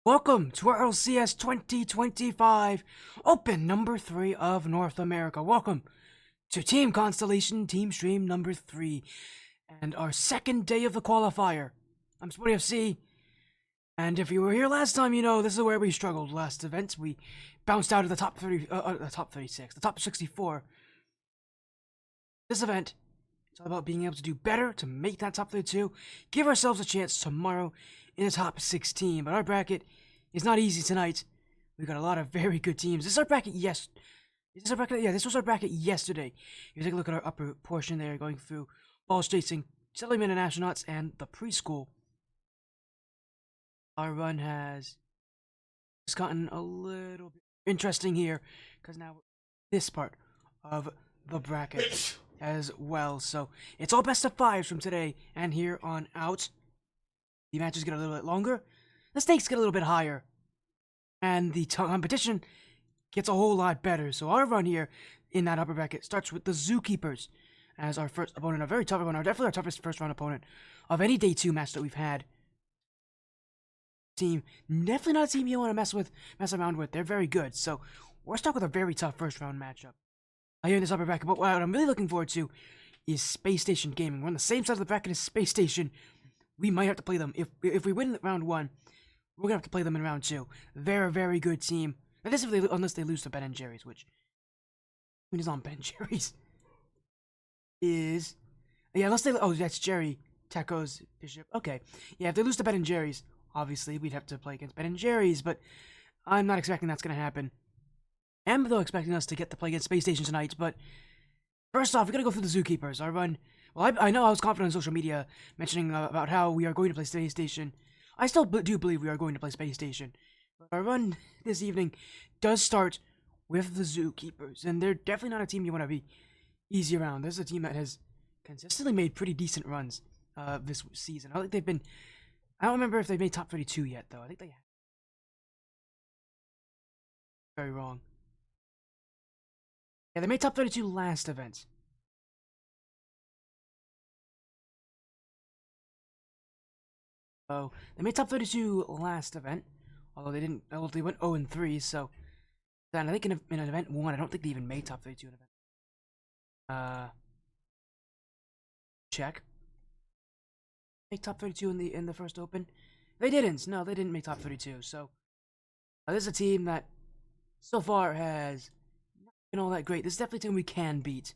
Welcome to RLCS 2025, Open number 3 of North America. Welcome to Team Constellation, Team Stream number 3, and our second day of the qualifier. I'm Sporty FC, and if you were here last time, you know this is where we struggled last event. We bounced out of the top 36, the top 64. This event, it's all about being able to do better, to make that top 32, give ourselves a chance tomorrow in the top 16, but our bracket is not easy tonight. We got a lot of very good teams. This is our bracket. Yeah, this was our bracket yesterday. You take a look at our upper portion there, going through balls chasing, settlement and astronauts, and the preschool. Our run has just gotten a little bit interesting here because now this part of the bracket as well. So it's all best of 5s from today and here on out. The matches get a little bit longer, the stakes get a little bit higher, and the competition gets a whole lot better. So our run here in that upper bracket starts with the Zookeepers as our first opponent, a very tough opponent, definitely our toughest first round opponent of any day 2 match that we've had. Team, definitely not a team you want to mess around with. They're very good, so we're stuck with a very tough first round matchup here in this upper bracket. But what I'm really looking forward to is Spacestation Gaming. We're on the same side of the bracket as Spacestation. We might have to play them. If we win round 1, we're going to have to play them in round 2. They're a very good team. That is unless they lose to Ben & Jerry's, which... I mean, it's on Ben & Jerry's. Yeah, unless they... Oh, that's Jerry, Tacos, Bishop. Okay. Yeah, if they lose to Ben & Jerry's, obviously, we'd have to play against Ben & Jerry's, but I'm not expecting that's going to happen. I am, though, expecting us to get to play against Space Station tonight, but... First off, we got to go through the Zookeepers. Our run... Well, I know I was confident on social media mentioning about how we are going to play Space Station. I still do believe we are going to play Space Station. But our run this evening does start with the Zookeepers, and they're definitely not a team you want to be easy around. There's a team that has consistently made pretty decent runs this season. I think they've been... I don't remember if they've made top 32 yet, though. I think they have. Very wrong. Yeah, they made top 32 last event. So they made top 32 last event, although they didn't. Although they went 0-3. So then I think in an event 1, I don't think they even made top 32 in event. Check. Make top 32 in the first open. They didn't. No, they didn't make top 32. So this is a team that so far has not been all that great. This is definitely a team we can beat.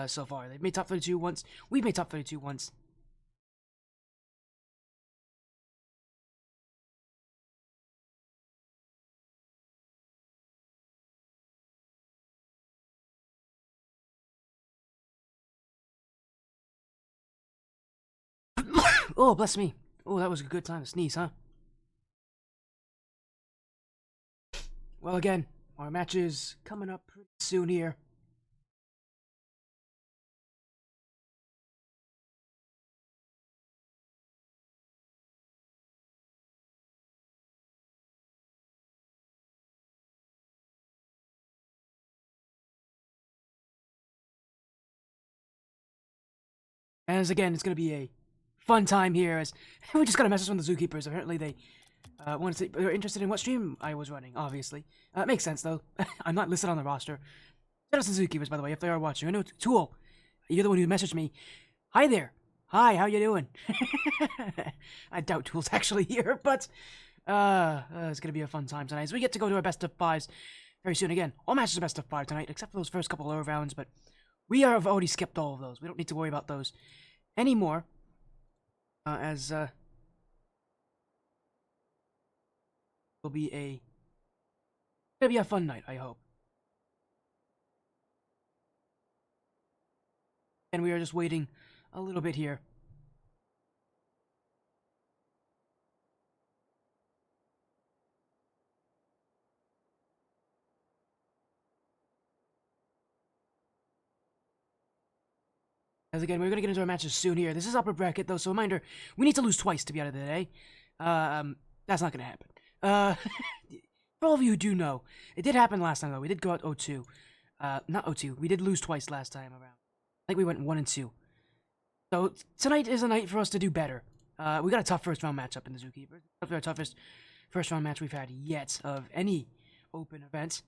So far they've made top 32 once. We've made top 32 once. Oh, bless me. Oh, that was a good time to sneeze, huh? Well, again, our match is coming up pretty soon here. As again, it's going to be a fun time here as we just got a message from the Zookeepers. Apparently they were interested in what stream I was running, obviously. It makes sense, though. I'm not listed on the roster. Shout out to the Zookeepers, by the way, if they are watching. I know, Tool, you're the one who messaged me. Hi there. Hi, how you doing? I doubt Tool's actually here, but it's going to be a fun time tonight. So we get to go to our best of 5s very soon. Again, all matches are best of 5 tonight, except for those first couple lower rounds, but we have already skipped all of those. We don't need to worry about those anymore. As it'll be a fun night, I hope. And we are just waiting a little bit here. As again, we're going to get into our matches soon here. This is upper bracket, though, so reminder, we need to lose twice to be out of the day. That's not going to happen. For all of you who do know, it did happen last time, though. We did go out 0-2. Not 0-2. We did lose twice last time around. I think we went 1-2. So, tonight is a night for us to do better. We got a tough first round matchup in the Zookeepers. Our toughest first round match we've had yet of any open event.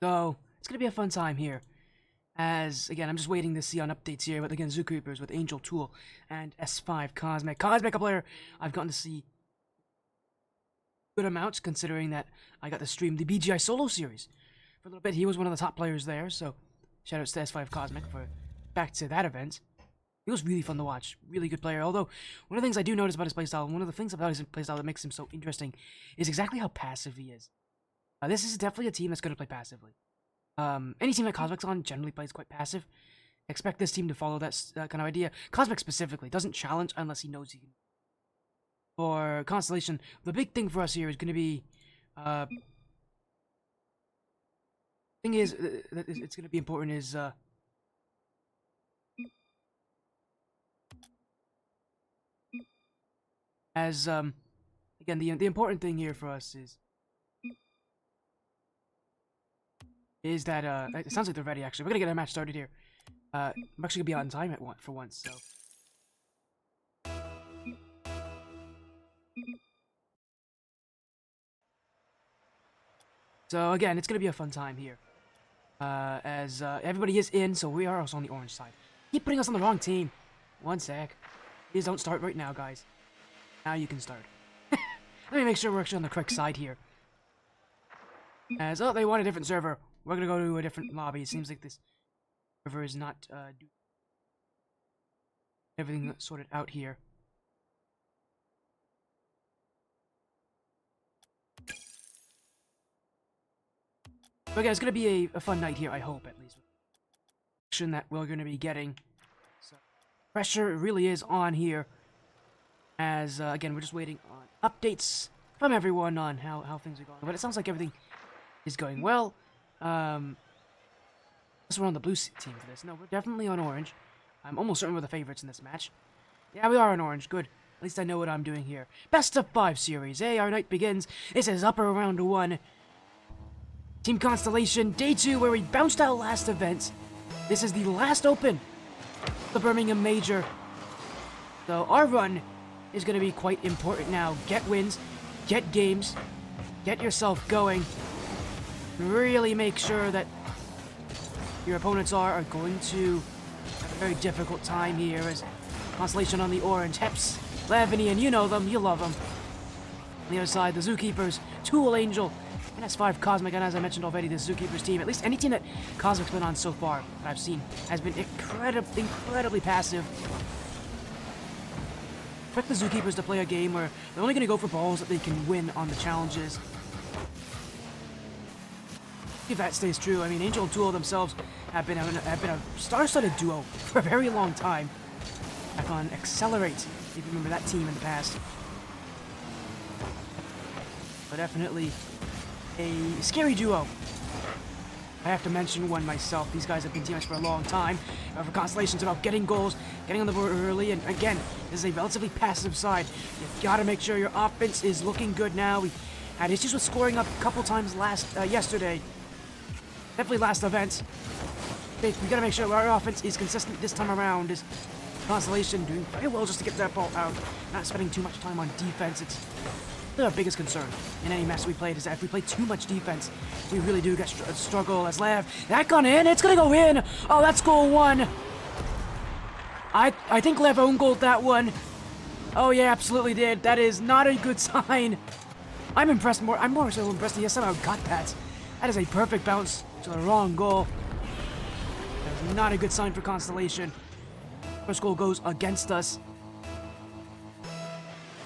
So, it's going to be a fun time here. As, again, I'm just waiting to see on updates here, but again, Zookeepers with Angel Tool and S5 Cosmic. Cosmic, a player I've gotten to see good amounts, considering that I got to stream the BGI Solo Series. For a little bit, he was one of the top players there, so shoutouts to S5 Cosmic for back to that event. He was really fun to watch, really good player, although one of the things I do notice about his playstyle, and one of the things about his playstyle that makes him so interesting, is exactly how passive he is. This is definitely a team that's going to play passively. Any team that Cosmic's on generally plays quite passive. Expect this team to follow that kind of idea. Cosmic specifically doesn't challenge unless he knows he can. For Constellation, the big thing for us here is going to be... thing is, that it's going to be important is... again, the important thing here for us is that, it sounds like they're ready, actually. We're gonna get our match started here. I'm actually gonna be on time for once, so... So, again, it's gonna be a fun time here. As everybody is in, so we are also on the orange side. Keep putting us on the wrong team. One sec. Please don't start right now, guys. Now you can start. Let me make sure we're actually on the correct side here. As, oh, they want a different server. We're gonna go to a different lobby. It seems like this server is not, everything sorted out here. But again, it's gonna be a fun night here, I hope, at least. Action that we're gonna be getting. So, pressure really is on here. As, again, we're just waiting on updates from everyone on how things are going. But it sounds like everything is going well. Unless we're on the blue team for this. No, we're definitely on orange. I'm almost certain we're the favorites in this match. Yeah, we are on orange. Good. At least I know what I'm doing here. Best of 5 series. Hey, our night begins. This is upper round 1. Team Constellation, day 2, where we bounced out last event. This is the last open. The Birmingham Major. So our run is going to be quite important now. Get wins. Get games. Get yourself going. Really make sure that your opponents are going to have a very difficult time here as Constellation on the orange. Heps, Lavany, and you know them, you love them. On the other side, the Zookeepers, Tool Angel, and S5 Cosmic, and as I mentioned already, the Zookeepers team, at least any team that Cosmic's been on so far that I've seen, has been incredibly passive. Expect the Zookeepers to play a game where they're only going to go for balls that they can win on the challenges. If that stays true, I mean, Angel and Tool themselves have been a star-studded duo for a very long time. Back on Accelerate, if you remember that team in the past. But definitely a scary duo. I have to mention one myself. These guys have been teammates for a long time. For Constellation's about getting goals, getting on the board early, and again, this is a relatively passive side. You've got to make sure your offense is looking good now. We had issues with scoring up a couple times yesterday. Definitely last event. We gotta make sure our offense is consistent this time around. Is Constellation doing very well just to get that ball out, not spending too much time on defense. It's our biggest concern in any match we played is that if we play too much defense, we really do get struggle. As Lav, that gone in, it's gonna go in. Oh, that's goal 1. I think Lav own goaled that one. Oh yeah, absolutely did. That is not a good sign. I'm impressed more. I'm more so impressed that he somehow got that. That is a perfect bounce to the wrong goal. That is not a good sign for Constellation. First goal goes against us.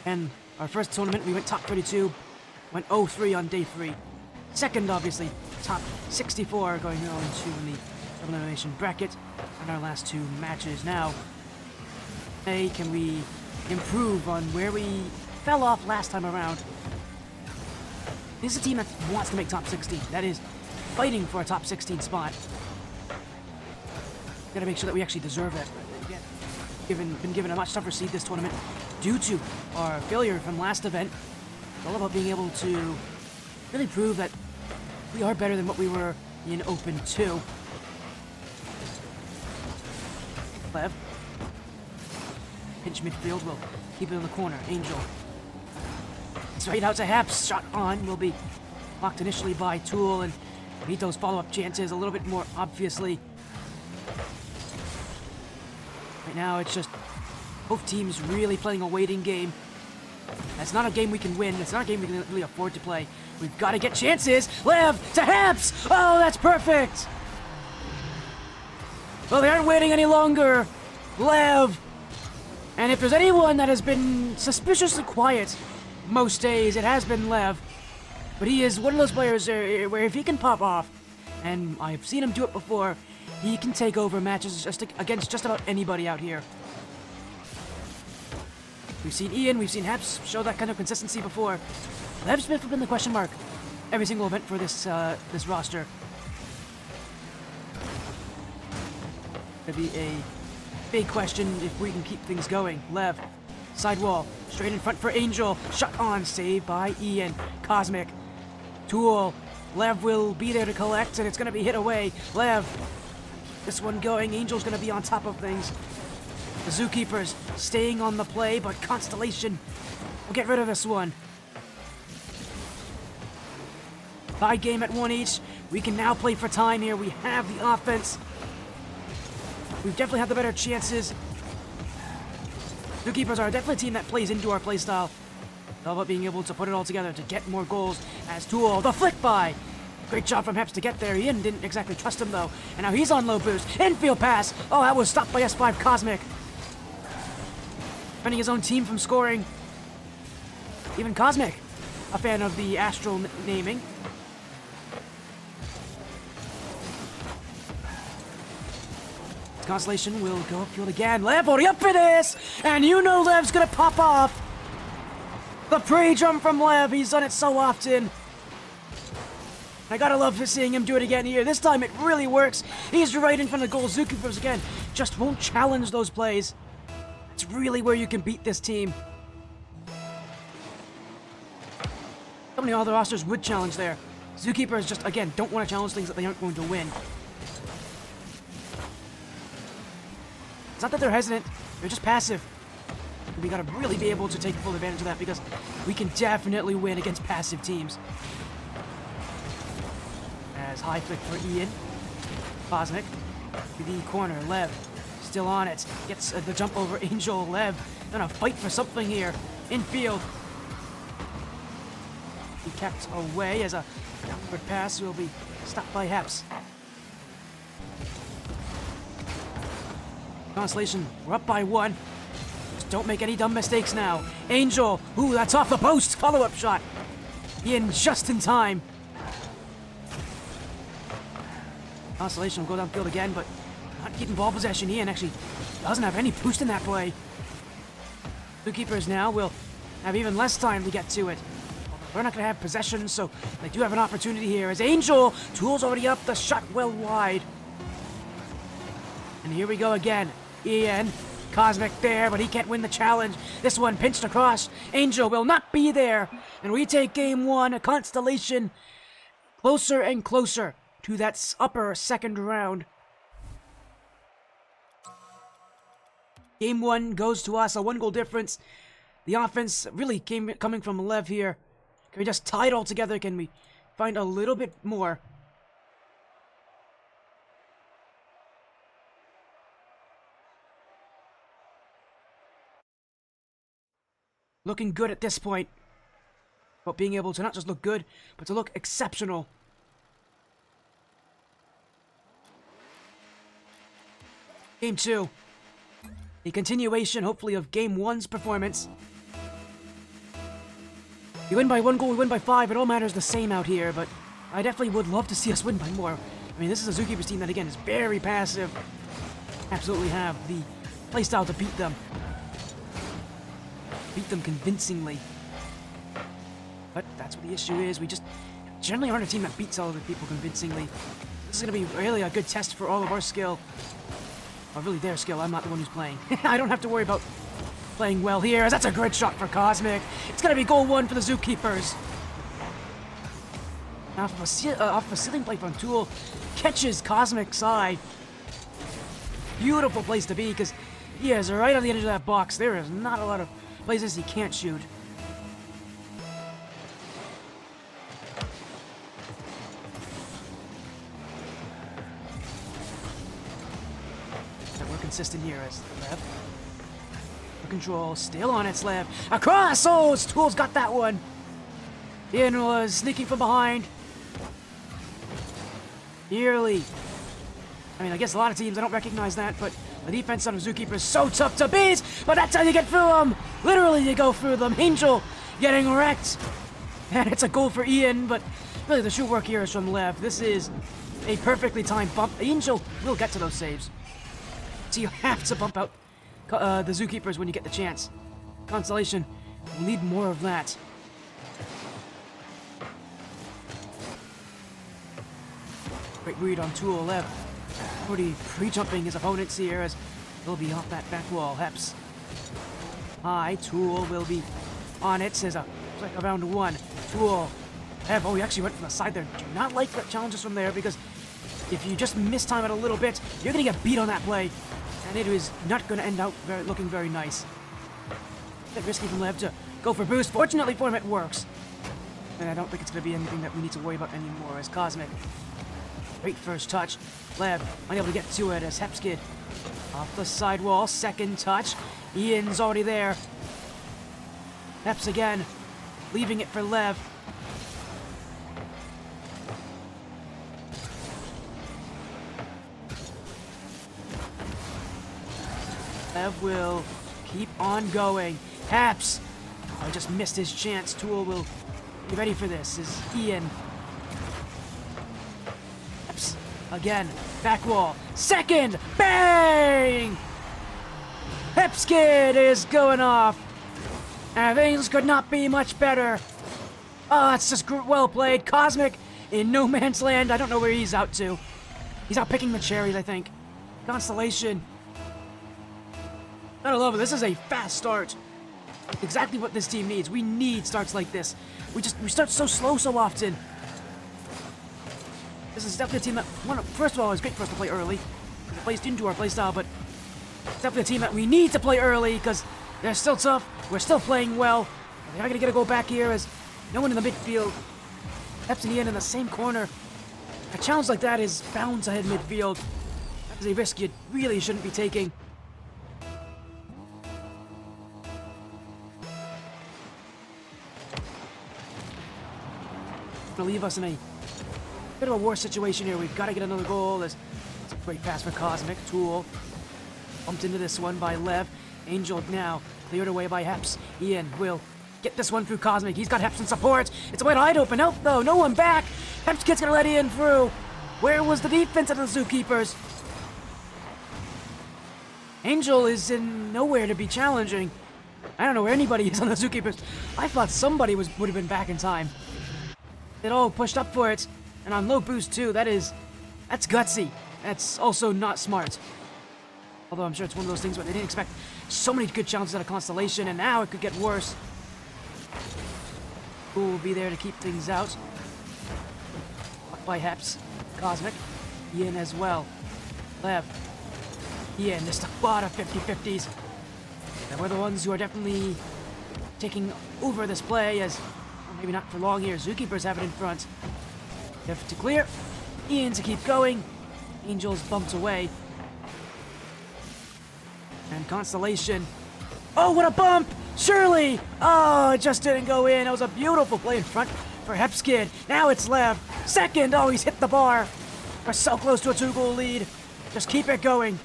And our first tournament, we went top 32, went 0-3 on day 3. Second, obviously, top 64 going on to in the double elimination bracket. And our last 2 matches now. Hey, can we improve on where we fell off last time around? This is a team that wants to make top 16. That is fighting for a top 16 spot. Gotta make sure that we actually deserve it. Again, been given a much tougher seed this tournament due to our failure from last event. It's all about being able to really prove that we are better than what we were in Open 2. Lev. pinch midfield will keep it in the corner. Angel. Straight out to Heps. Shot on will be blocked initially by Tool, and Vito's follow-up chances a little bit more obviously. Right now it's just both teams really playing a waiting game. That's not a game we can win. It's not a game we can really afford to play. We've got to get chances. Lev to Heps. Oh, that's perfect. Well, they aren't waiting any longer. Lev. And if there's anyone that has been suspiciously quiet most days, it has been Lev. But he is one of those players where if he can pop off, and I've seen him do it before, he can take over matches against just about anybody out here. We've seen Ian, we've seen Heps show that kind of consistency before. Lev Smith has been the question mark every single event for this this roster. Gonna be a big question if we can keep things going. Lev, sidewall, straight in front for Angel. Shot on, saved by Ian. Cosmic, Tool. Lev will be there to collect, and it's gonna be hit away. Lev, this one going. Angel's gonna be on top of things. The Zookeepers staying on the play, but Constellation will get rid of this one. Tie game at 1 each. We can now play for time here. We have the offense. We've definitely had the better chances. Zookeepers are definitely a team that plays into our playstyle. It's all about being able to put it all together to get more goals as Tool. The flick by. Great job from Heps to get there. Ian didn't exactly trust him though. And now he's on low boost. Infield pass. Oh, that was stopped by S5 Cosmic. Preventing his own team from scoring. Even Cosmic, a fan of the Astral naming. Constellation will go upfield again. Lev already up for this! And you know Lev's gonna pop off! The pre-jump from Lev, he's done it so often. I gotta love seeing him do it again here. This time it really works. He's right in front of the goal. Zookeepers again just won't challenge those plays. It's really where you can beat this team. So many other rosters would challenge there. Zookeepers just, again, don't want to challenge things that they aren't going to win. It's not that they're hesitant, they're just passive. We gotta really be able to take full advantage of that because we can definitely win against passive teams. As high flick for Ian. Cosmic. To the corner, Lev. Still on it. Gets the jump over Angel. Lev gonna fight for something here. Infield. He kept away as a downward pass will be stopped by Heps. Constellation, we're up by 1. Just don't make any dumb mistakes now. Angel. Ooh, that's off the post. Follow-up shot. Ian just in time. Constellation will go downfield again, but not keeping ball possession. Ian actually doesn't have any boost in that play. Zookeepers now will have even less time to get to it. They're not going to have possession, so they do have an opportunity here. As Angel, Tool's already up, the shot well wide. And here we go again. Ian, Cosmic there, but he can't win the challenge. This one pinched across. Angel will not be there. And we take game 1, a Constellation, closer and closer to that upper second round. Game 1 goes to us, a 1-goal difference. The offense really coming from Lev here. Can we just tie it all together? Can we find a little bit more? Looking good at this point. But being able to not just look good, but to look exceptional. Game 2. A continuation, hopefully, of Game 1's performance. We win by 1 goal, we win by 5. It all matters the same out here, but I definitely would love to see us win by more. I mean, this is a Zookeepers team that, again, is very passive. Absolutely have the playstyle to beat them. Beat them convincingly. But that's what the issue is. We just generally aren't a team that beats other people convincingly. This is going to be really a good test for all of our skill. Or really their skill. I'm not the one who's playing. I don't have to worry about playing well here, as that's a great shot for Cosmic. It's going to be goal 1 for the Zookeepers. Now off a ceiling play from Tool. Catches Cosmic's side. Beautiful place to be, because He is right on the edge of that box. There is not a lot of places he can't shoot. And we're consistent here as Lev. Control, still on it, Lev. Across! Oh, Tool's got that one. Ian was sneaking from behind. Nearly. I mean, I guess a lot of teams, I don't recognize that, but the defense on Zookeepers is so tough to beat, but that's how you get through them. Literally, you go through them. Angel getting wrecked. And it's a goal for Ian, but really the shoot work here is from Lev. This is a perfectly timed bump. Angel will get to those saves. So you have to bump out the Zookeepers when you get the chance. Constellation will need more of that. Great read on Tool. Lev already pre-jumping his opponents here as he'll be off that back wall. Heps. High. Tool will be on it. Says like around one. Tool. Lev. Oh, he actually went from the side there. Do not like the challenges from there because if you just mistime it a little bit, you're going to get beat on that play. And it is not going to end out looking very nice. A bit risky from Lev to go for boost. Fortunately for him, it works. And I don't think it's going to be anything that we need to worry about anymore as Cosmic. Great first touch. Lev unable to get to it as Hepskid off the sidewall. Second touch. Ian's already there. Heps again. Leaving it for Lev. Lev will keep on going. Haps! Oh, I just missed his chance. Tool will be ready for this. Is Ian. Haps again. Back wall. Second! Bang! Hepskid is going off. And things could not be much better. Oh, that's just well played. Cosmic in no man's land. I don't know where he's out to. He's out picking the cherries, I think. Constellation. Gotta love it. This is a fast start. Exactly what this team needs. We need starts like this. We start so slow so often. This is definitely a team that, first of all, it's great for us to play early. It plays into our playstyle, but it's definitely a team that we need to play early because they're still tough. We're still playing well. They're not gonna get a go back here as no one in the midfield. Heps and Ian in the same corner. A challenge like that is bound to hit midfield. That is a risk you really shouldn't be taking. Gonna leave us in a bit of a worse situation here. We've got to get another goal. It's a great pass for Cosmic. Tool bumped into this one by Lev. Angel now cleared away by Heps. Ian will get this one through Cosmic. He's got Heps in support. It's wide open. Nope, though. No one back. Heps kid's gonna let Ian through. Where was the defense of the Zookeepers? Angel is in nowhere to be challenging. I don't know where anybody is on the Zookeepers. I thought somebody would have been back in time. It all pushed up for it, and on low boost too. That's gutsy. That's also not smart. Although I'm sure it's one of those things where they didn't expect so many good challenges out of Constellation, and now it could get worse. Who will be there to keep things out? Up by Heps, Cosmic, Ian as well. Lev, Ian, just a lot of 50-50s. And we're the ones who are definitely taking over this play as. Maybe not for long here. Zookeepers have it in front. Lev to clear. Ian to keep going. Angel's bumped away. And Constellation. Oh, what a bump! Surely! Oh, it just didn't go in. That was a beautiful play in front for Hepskid. Now it's Lev. Second! Oh, he's hit the bar. We're so close to a 2-goal lead. Just keep it going.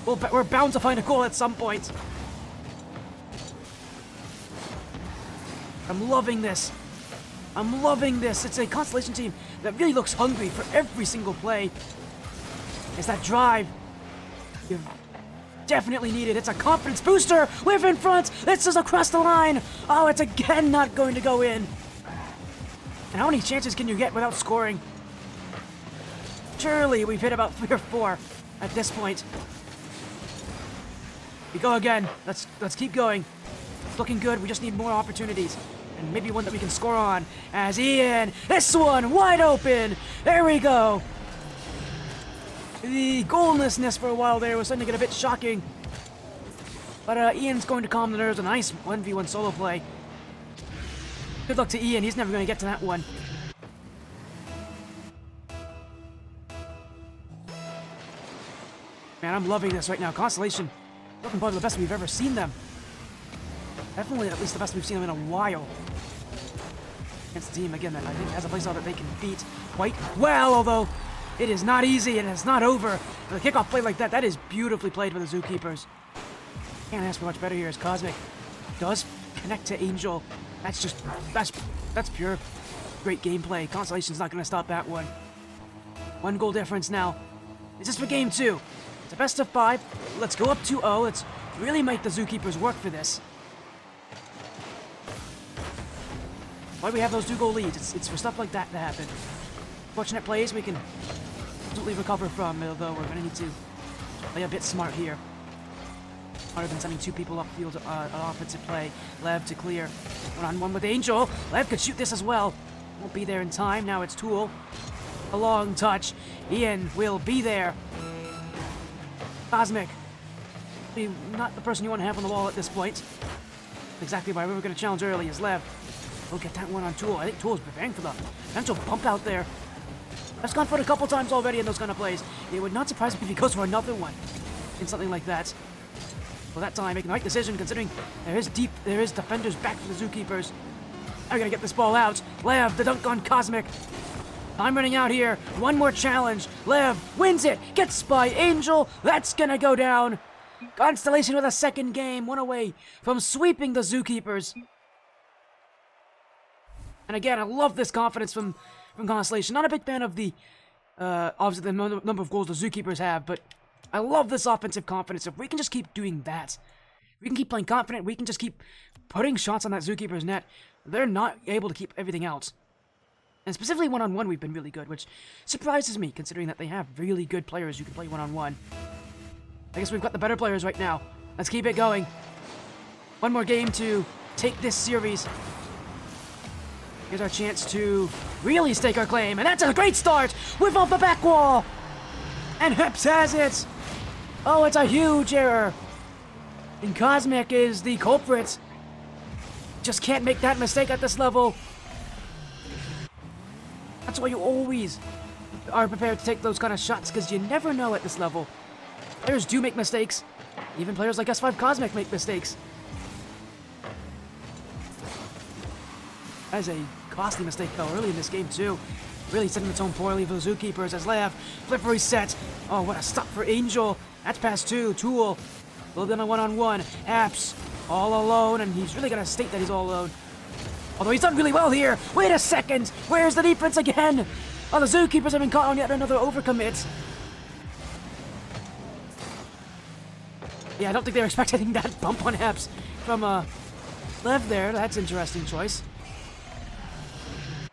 We're bound to find a goal at some point. I'm loving this. I'm loving this. It's a Constellation team that really looks hungry for every single play. It's that drive you definitely needed. It's a confidence booster. We're in front. This is across the line. Oh, it's again not going to go in. And how many chances can you get without scoring? Surely we've hit about 3 or 4 at this point. We go again. Let's keep going. It's looking good. We just need more opportunities. And maybe one that we can score on. As Ian, this one wide open. There we go. The goallessness for a while there was starting to get a bit shocking. But Ian's going to calm the nerves. A nice 1v1 solo play. Good luck to Ian. He's never going to get to that one. Man, I'm loving this right now. Constellation, looking probably the best we've ever seen them. Definitely at least the best we've seen them in a while. Against a team, again, that I think has a playstyle that they can beat quite well, although it is not easy and it's not over. The kickoff play like that, that is beautifully played by the Zookeepers. Can't ask for much better here as Cosmic does connect to Angel. That's just, that's pure great gameplay. Constellation's not going to stop that one. 1 goal difference now. This is for game 2. It's a best of 5. Let's go up 2-0. Let's really make the Zookeepers work for this. Why do we have those 2-goal leads? It's for stuff like that to happen. Fortunate plays we can absolutely recover from, although we're going to need to play a bit smart here. Smarter than sending 2 people upfield on offensive play. Lev to clear. 1-on-1 with Angel. Lev could shoot this as well. Won't be there in time. Now it's Tool. A long touch. Ian will be there. Cosmic. Not the person you want to have on the wall at this point. Exactly why we were going to challenge early is Lev. We'll get that one on Tool. I think Tool's preparing for the potential bump out there. I've gone for it a couple times already in those kind of plays. It would not surprise me if he goes for another one in something like that. Well, that time making the right decision considering there is defenders back for the Zookeepers. I'm gonna get this ball out. Lev, the dunk on Cosmic. I'm running out here. One more challenge. Lev wins it. Gets by Angel. That's gonna go down. Constellation with a second game. 1 away from sweeping the Zookeepers. And again, I love this confidence from Constellation. Not a big fan of the, obviously the number of goals the Zookeepers have, but I love this offensive confidence. If we can just keep doing that, we can keep playing confident, we can just keep putting shots on that Zookeeper's net, they're not able to keep everything else. And specifically 1-on-1 we've been really good, which surprises me, considering that they have really good players who can play 1-on-1. I guess we've got the better players right now. Let's keep it going. 1 more game to take this series. Here's our chance to really stake our claim, and that's a great start! With off the back wall! And Heps has it! Oh, it's a huge error! And Cosmic is the culprit. Just can't make that mistake at this level. That's why you always are prepared to take those kind of shots, because you never know at this level. Players do make mistakes. Even players like S5 Cosmic make mistakes. That is a costly mistake, though, early in this game, too. Really setting the tone poorly for the Zookeepers as Lev. Flip reset. Oh, what a stop for Angel. That's past 2. Tool. A little bit on 1-on-1. Apps. All alone, and he's really going to state that he's all alone. Although he's done really well here. Wait a second. Where's the defense again? Oh, the Zookeepers have been caught on yet another overcommit. Yeah, I don't think they were expecting that bump on Apps from Lev there. That's an interesting choice.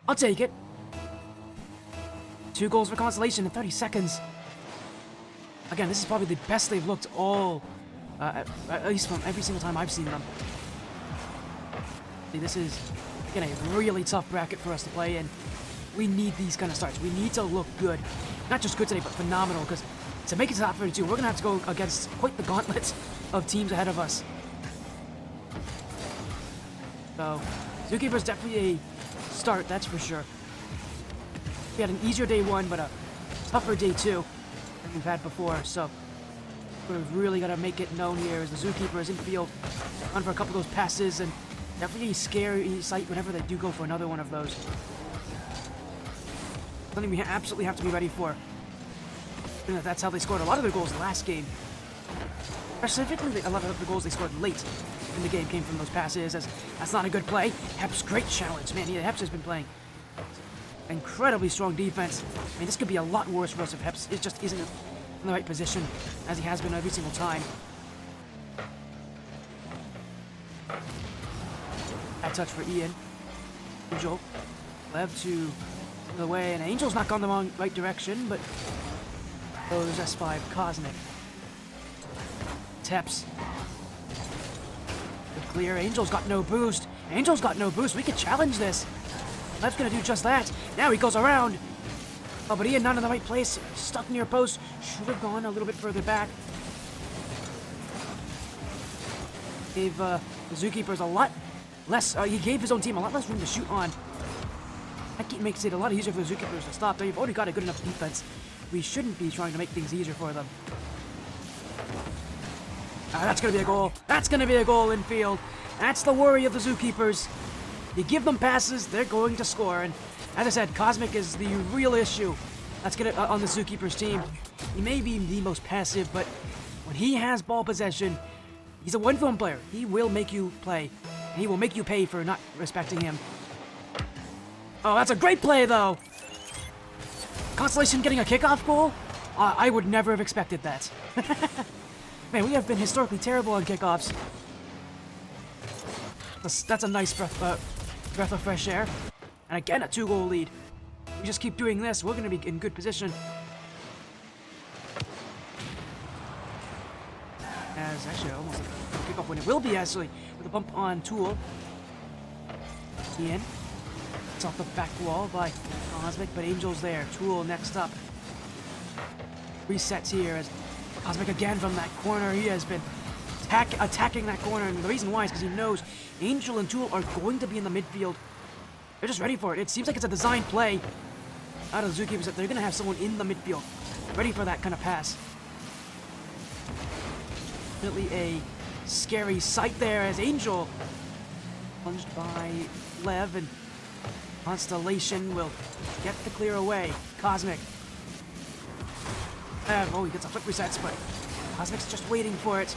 I'll take it. 2 goals for Constellation in 30 seconds. Again, this is probably the best they've looked all, at least from every single time I've seen them. See, this is, again, a really tough bracket for us to play in. We need these kind of starts. We need to look good. Not just good today, but phenomenal, because to make it to top 32, we're going to have to go against quite the gauntlet of teams ahead of us. So, Zookeepers definitely a start, that's for sure. We had an easier day 1, but a tougher day 2 than we've had before, so we've really got to make it known here as the Zookeepers in field, on for a couple of those passes, and definitely a scary sight whenever they do go for another one of those. Something we absolutely have to be ready for. And that's how they scored a lot of their goals last game. Specifically, a lot of the goals they scored late in the game came from those passes, as that's not a good play. Heps, great challenge. Man, yeah, Heps has been playing incredibly strong defense. I mean, this could be a lot worse for us if Heps just isn't in the right position, as he has been every single time. That touch for Ian. Angel. Lev to the way, and Angel's not gone the right direction, but oh, there's S5 Cosmic. Teps. Good clear. Angel's got no boost. Angel's got no boost. We could challenge this. Lev's gonna do just that. Now he goes around. Oh, but Ian not in the right place. Stuck near a post. Should have gone a little bit further back. Gave the Zookeepers a lot less. He gave his own team a lot less room to shoot on. That makes it a lot easier for the Zookeepers to stop. They've already got a good enough defense. We shouldn't be trying to make things easier for them. That's going to be a goal. That's going to be a goal in field. That's the worry of the Zookeepers. You give them passes, they're going to score. And as I said, Cosmic is the real issue that's going to on the Zookeepers team. He may be the most passive, but when he has ball possession, he's a one-phone player. He will make you play. And he will make you pay for not respecting him. Oh, that's a great play, though. Constellation getting a kickoff goal? I would never have expected that. Man, we have been historically terrible on kickoffs. That's a nice breath of fresh air. And again, a 2-goal lead. We just keep doing this, we're going to be in good position. As actually, almost a kickoff win. It will be, actually, with a bump on Tool. Ian. It's off the back wall by Cosmic, but Angel's there. Tool next up. Resets here as Cosmic again from that corner. He has been attacking that corner, and the reason why is because he knows Angel and Tool are going to be in the midfield. They're just ready for it. It seems like it's a design play out of the Zookeepers that they're going to have someone in the midfield ready for that kind of pass. Definitely a scary sight there as Angel plunged by Lev, and Constellation will get the clear away. Cosmic. Oh, he gets a flick resets, but Cosmic's just waiting for it.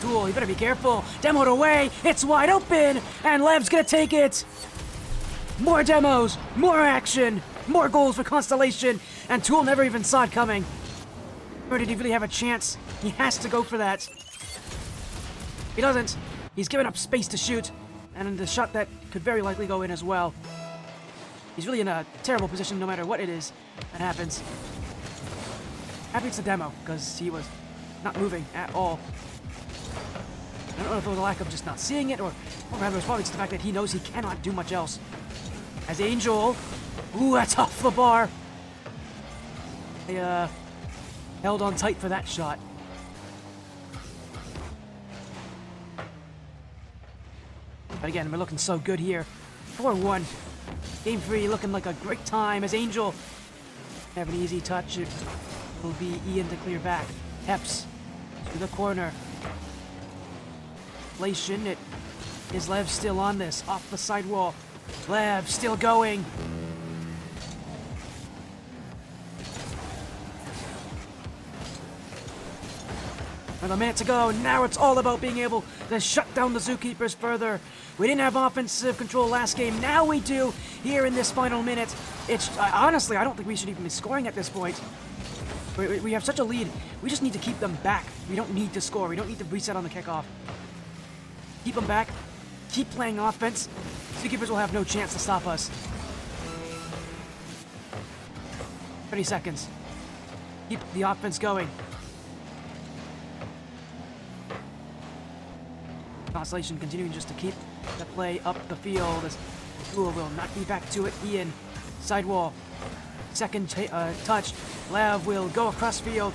Tool, you better be careful. Demoed away. It's wide open, and Lev's gonna take it. More demos, more action, more goals for Constellation, and Tool never even saw it coming. Or did he really have a chance? He has to go for that. He doesn't. He's given up space to shoot, and the shot that could very likely go in as well. He's really in a terrible position no matter what it is that happens. Happy it's a demo, because he was not moving at all. I don't know if it was a lack of just not seeing it, or rather it's probably just the fact that he knows he cannot do much else. As Angel, ooh, that's off the bar. They held on tight for that shot. But again, we're looking so good here. 4-1. Game 3 looking like a great time as Angel have an easy touch. It will be Ian to clear back. Heps to the corner. It is Lev still on this, off the sidewall. Lev still going. Another minute to go. Now it's all about being able to shut down the Zookeepers further. We didn't have offensive control last game. Now we do here in this final minute. It's honestly, I don't think we should even be scoring at this point. We have such a lead. We just need to keep them back. We don't need to score. We don't need to reset on the kickoff. Keep them back. Keep playing offense. Zookeepers will have no chance to stop us. 30 seconds. Keep the offense going. Constellation continuing just to keep the play up the field as Tool will not be back to it. Ian, sidewall. Second touch. Lev will go across field.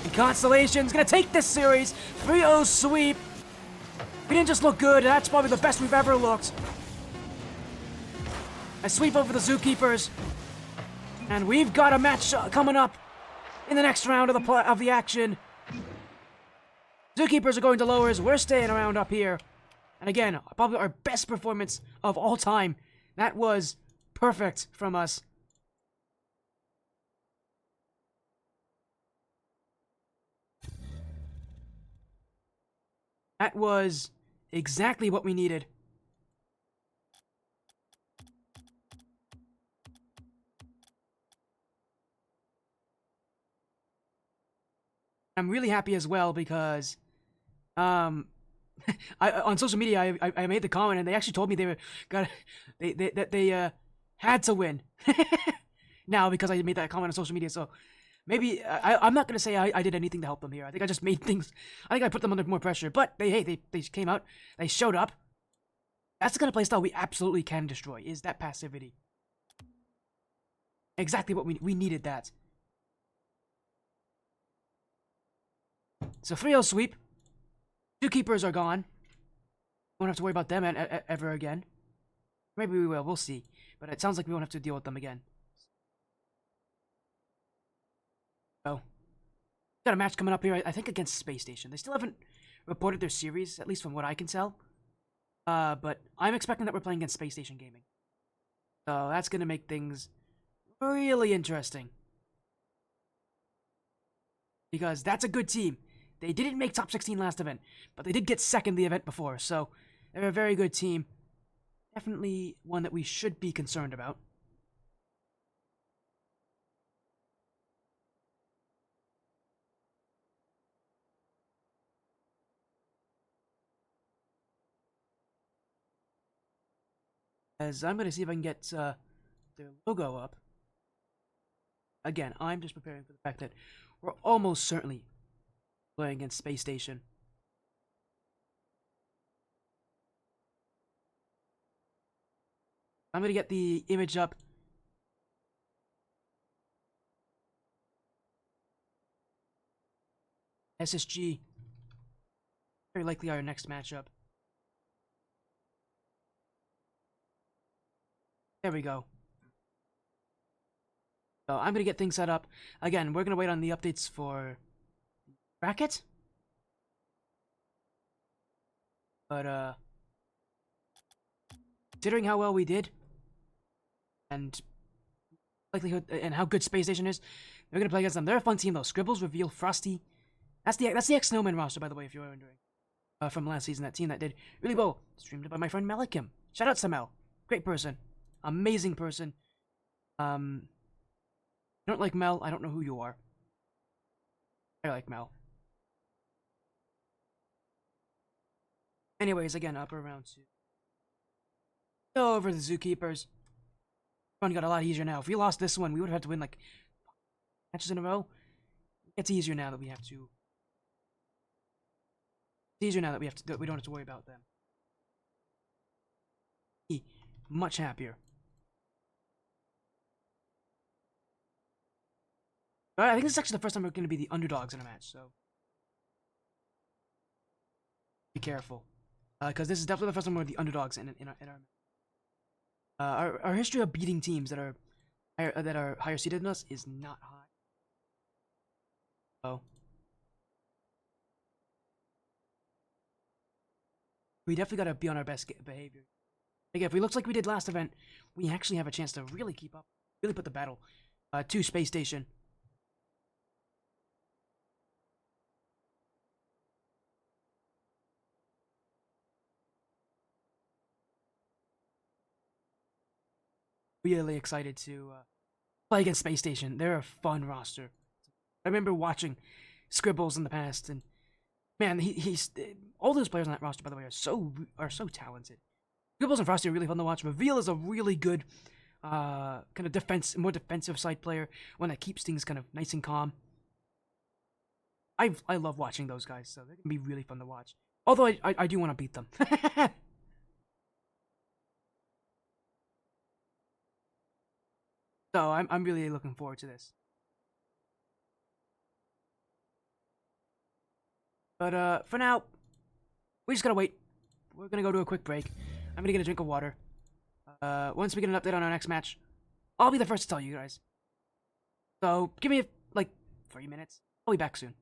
And Constellation's gonna take this series. 3-0 sweep. We didn't just look good, that's probably the best we've ever looked. A sweep over the Zookeepers. And we've got a match coming up in the next round of the action. Zookeepers are going to lowers, we're staying around up here. And again, probably our best performance of all time. That was perfect from us. That was exactly what we needed. I'm really happy as well because on social media I made the comment and they actually told me they had to win. Now because I made that comment on social media, so maybe I'm not gonna say I did anything to help them here. I think I just made things. I think I put them under more pressure. But they came out. They showed up. That's the kind of playstyle we absolutely can destroy, is that passivity. Exactly what we needed that. So 3-0 sweep. Zookeepers are gone. Won't have to worry about them ever again. Maybe we will, we'll see. But it sounds like we won't have to deal with them again. So, got a match coming up here, I think against Spacestation. They still haven't reported their series, at least from what I can tell. But I'm expecting that we're playing against Spacestation Gaming. So that's gonna make things really interesting. Because that's a good team. They didn't make top 16 last event, but they did get second the event before, so they're a very good team. Definitely one that we should be concerned about. As I'm gonna see if I can get their logo up. Again, I'm just preparing for the fact that we're almost certainly playing against Spacestation. I'm gonna get the image up. SSG. Very likely our next matchup. There we go. So I'm gonna get things set up. Again, we're gonna wait on the updates for bracket. But considering how well we did, and likelihood and how good Spacestation is, we're gonna play against them. They're a fun team though. Scribbles, Reveal, Frosty. That's the X Snowman roster, by the way, if you're wondering. From last season, that team that did really well. Streamed by my friend Melikim. Shout out to Mel. Great person. Amazing person. I don't like Mel. I don't know who you are. I like Mel. Anyways, again, upper round 2. Go over the Zookeepers. Run got a lot easier now. If we lost this one, we would have had to win like matches in a row. It's easier now that we have to. It's easier now that we don't have to worry about them. Much happier. But I think this is actually the first time we're going to be the underdogs in a match, so be careful, because this is definitely the first time we're the underdogs in our history of beating teams that are higher seeded than us is not high. So we definitely got to be on our best behavior. Again, if we look like we did last event, we actually have a chance to really keep up, really put the battle to Space Station. Really excited to play against Space Station. They're a fun roster. I remember watching Scribbles in the past, and man, he's all those players on that roster, by the way, are so talented. Scribbles and Frosty are really fun to watch. Reveal is a really good kind of more defensive side player, one that keeps things kind of nice and calm. I love watching those guys, so they're gonna be really fun to watch. Although I do want to beat them. So I'm really looking forward to this. But for now, we just gotta wait. We're gonna go to a quick break. I'm gonna get a drink of water. Once we get an update on our next match, I'll be the first to tell you guys. So give me like 3 minutes. I'll be back soon.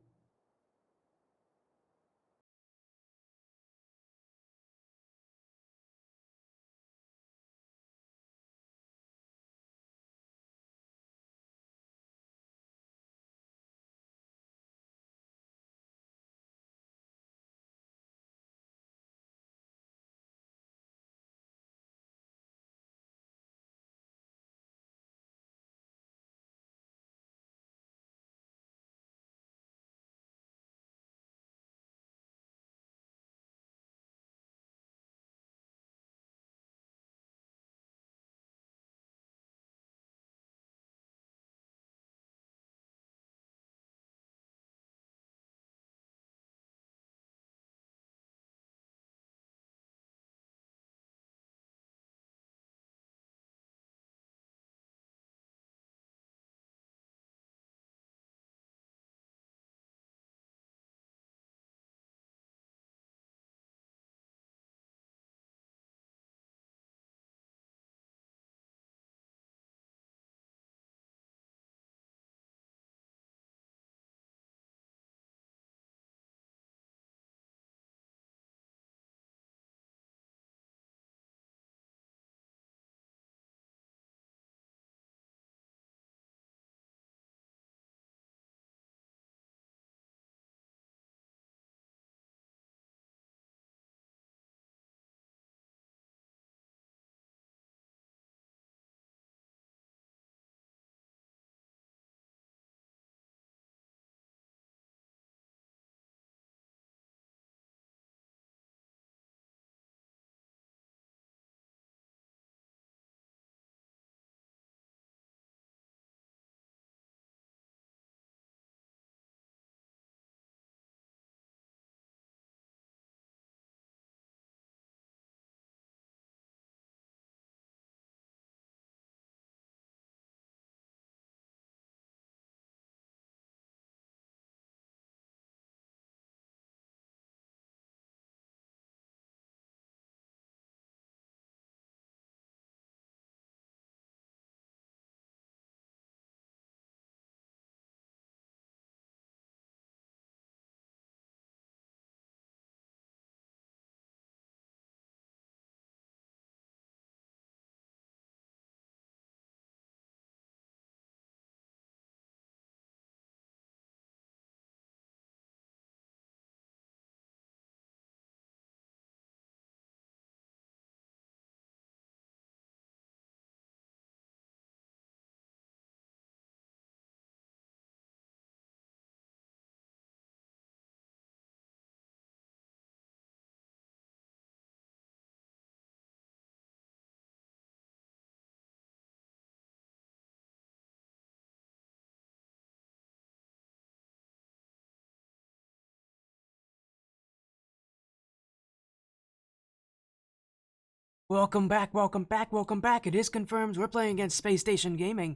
Welcome back, welcome back, welcome back. It is confirmed we're playing against Spacestation Gaming.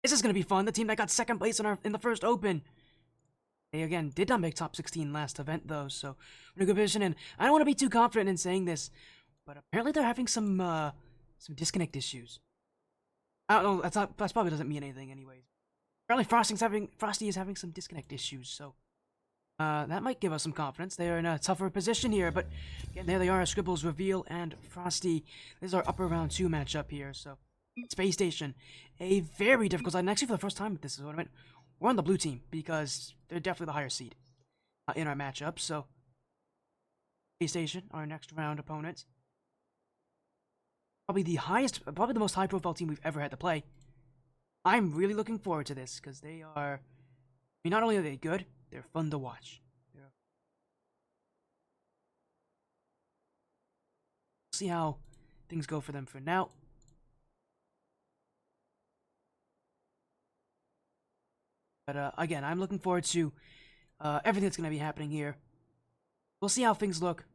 This is gonna be fun. The team that got second place in the first open. They again did not make top 16 last event though, so we're in a good position. And I don't want to be too confident in saying this, but apparently they're having some disconnect issues. I don't know. That probably doesn't mean anything, anyways. Apparently Frosty is having some disconnect issues, so that might give us some confidence. They are in a tougher position here, but again, there they are, Scribbles, Reveal, and Frosty. This is our upper round 2 matchup here, so Space Station, a very difficult side. And actually, for the first time with this tournament, we're on the blue team because they're definitely the higher seed in our matchup. So Space Station, our next round opponent, probably the most high-profile team we've ever had to play. I'm really looking forward to this because they are. I mean, not only are they good, they're fun to watch. See how things go for them for now. But again, I'm looking forward to everything that's going to be happening here. We'll see how things look.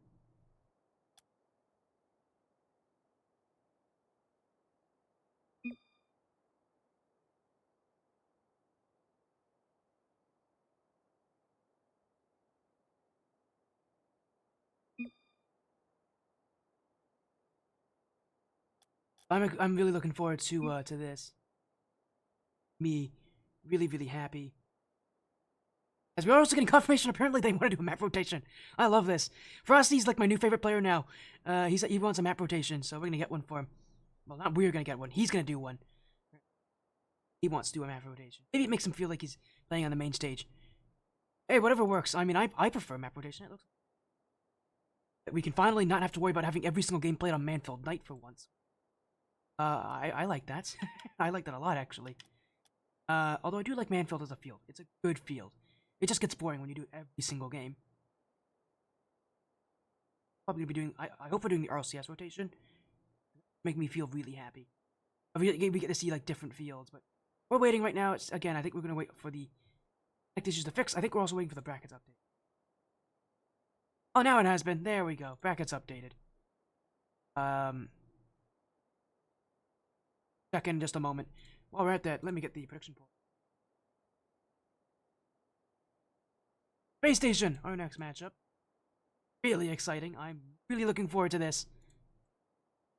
I'm really looking forward to this. Me, really happy. As we're also getting confirmation, apparently they want to do a map rotation. I love this. Frosty's like my new favorite player now. He wants a map rotation, so we're gonna get one for him. Well, not we're gonna get one. He's gonna do one. He wants to do a map rotation. Maybe it makes him feel like he's playing on the main stage. Hey, whatever works. I mean, I prefer map rotation. It looks. We can finally not have to worry about having every single game played on Manfield Night for once. I like that. I like that a lot, actually. Although I do like Manfield as a field. It's a good field. It just gets boring when you do it every single game. Probably gonna be doing. I hope we're doing the RLCS rotation. Make me feel really happy. We get to see like different fields, but we're waiting right now. It's again. I think we're gonna wait for the issues to fix. I think we're also waiting for the brackets update. Oh, now it has been. There we go. Brackets updated. Check in just a moment. While we're at that, let me get the prediction poll. Space Station, our next matchup. Really exciting. I'm really looking forward to this.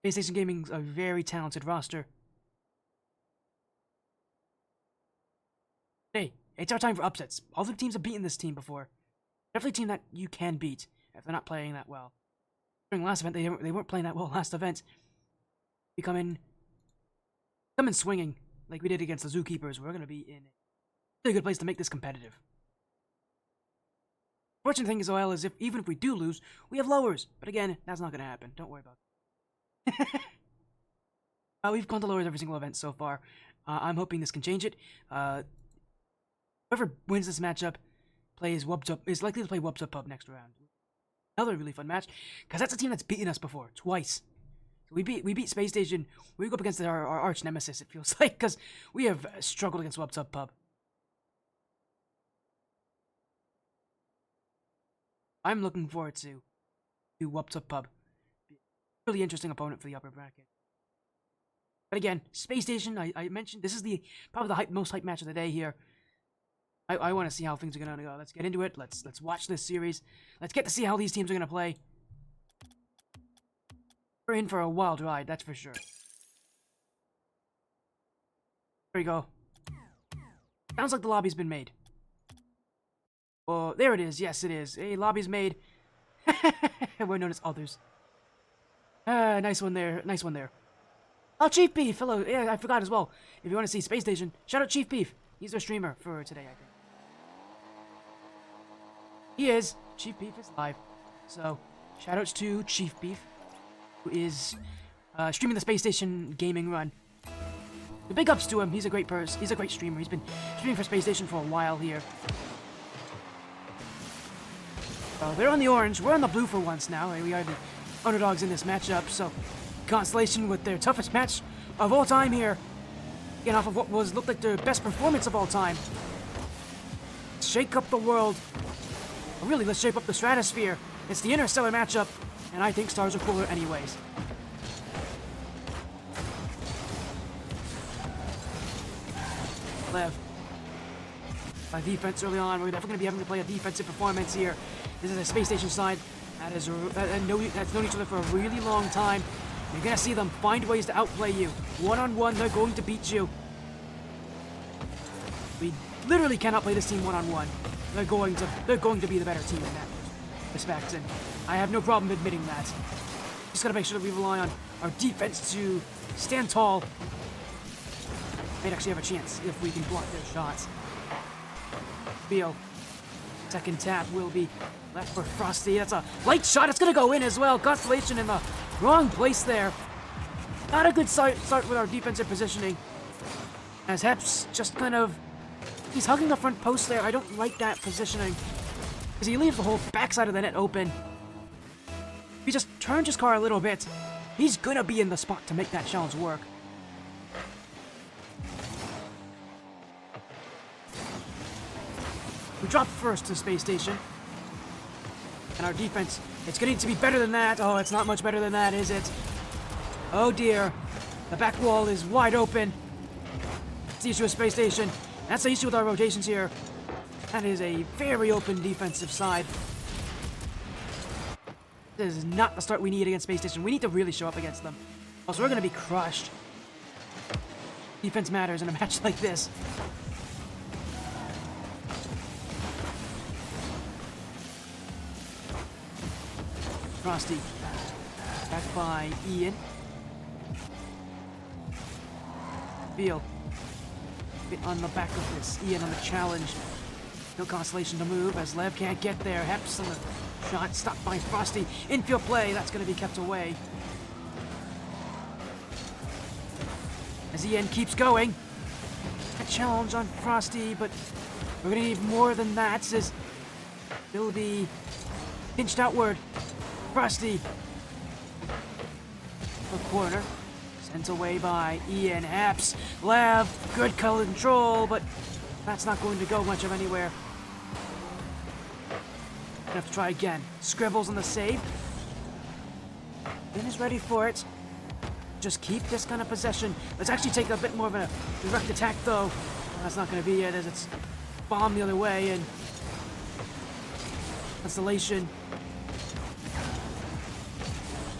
Space Station Gaming's a very talented roster. Hey, it's our time for upsets. All the teams have beaten this team before. Definitely a team that you can beat if they're not playing that well. During last event, they weren't playing that well last event. We come in swinging like we did against the Zookeepers. We're going to be in a really good place to make this competitive. Fortunate thing as well is even if we do lose, we have lowers. But again, that's not going to happen. Don't worry about it. We've gone to lowers every single event so far. I'm hoping this can change it. Whoever wins this matchup is likely to play Wubs Up Pub next round. Another really fun match, because that's a team that's beaten us before, twice. We beat Space Station. We go up against our arch nemesis, it feels like, because we have struggled against Wubs Up Pub. I'm looking forward to Wubs Up Pub. Really interesting opponent for the upper bracket. But again, Space Station, I mentioned, this is probably the most hype match of the day here. I want to see how things are going to go. Let's get into it. Let's watch this series. Let's get to see how these teams are going to play. We're in for a wild ride, that's for sure. There we go. Sounds like the lobby's been made. Oh, there it is. Yes, it is. Hey, lobby's made. We're known as others. Nice one there. Nice one there. Oh, Chief Beef. Hello. Yeah, I forgot as well. If you want to see Space Station, shout out Chief Beef. He's our streamer for today, I think. He is. Chief Beef is live. So, shout outs to Chief Beef, who is streaming the Space Station gaming run. The big ups to him. He's a great person. He's a great streamer. He's been streaming for Space Station for a while here. They're on the orange. We're on the blue for once now. We are the underdogs in this matchup. So, Constellation with their toughest match of all time here. Getting off of what looked like their best performance of all time. Shake up the world. Or really, let's shape up the stratosphere. It's the interstellar matchup And I think stars are cooler anyways. Lev. By defense early on, we're definitely going to be having to play a defensive performance here. This is a Space Station side that's known each other for a really long time. You're going to see them find ways to outplay you. One-on-one, they're going to beat you. We literally cannot play this team one-on-one. They're going to be the better team in that respect, and I have no problem admitting that. Just gotta make sure that we rely on our defense to stand tall. Might actually have a chance if we can block their shots. Feel. Second tap will be left for Frosty. That's a light shot. It's gonna go in as well. Constellation in the wrong place there. Not a good start with our defensive positioning. As Heps just kind of... He's hugging the front post there. I don't like that positioning. Because he leaves the whole backside of the net open. If he just turns his car a little bit, he's gonna be in the spot to make that challenge work. We dropped first to Space Station. And our defense, it's gonna need to be better than that. Oh, it's not much better than that, is it? Oh dear. The back wall is wide open. It's the issue with Space Station. That's the issue with our rotations here. That is a very open defensive side. This is not the start we need against Space Station. We need to really show up against them. Also, we're gonna be crushed. Defense matters in a match like this. Frosty. Back by Ian. Field. Bit on the back of this. Ian on the challenge. No Constellation to move as Lev can't get there. Heps on the shot. Stopped by Frosty. Infield play. That's going to be kept away. As Ian keeps going. A challenge on Frosty, but we're going to need more than that. Says he'll be pinched outward. Frosty. The corner. Sent away by Ian. Heps. Lev. Good control, but that's not going to go much of anywhere. Gonna have to try again. Scribbles on the save. Ian is ready for it. Just keep this kind of possession. Let's actually take a bit more of a direct attack, though. That's not going to be it, as it's bombed the other way, and Constellation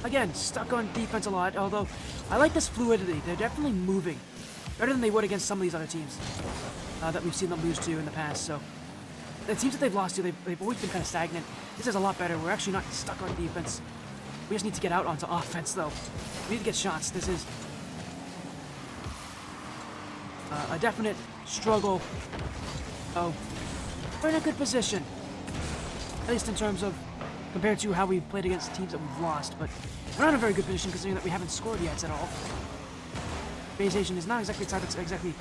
again, stuck on defense a lot, although I like this fluidity. They're definitely moving. Better than they would against some of these other teams that we've seen them lose to in the past. So the teams that they've lost to, they've always been kind of stagnant. This is a lot better. We're actually not stuck on defense. We just need to get out onto offense, though. We need to get shots. This is a definite struggle. Oh, we're in a good position. At least in terms of compared to how we've played against teams that we've lost, but we're not in a very good position considering that we haven't scored yet at all. Spacestation is not exactly a side that's exactly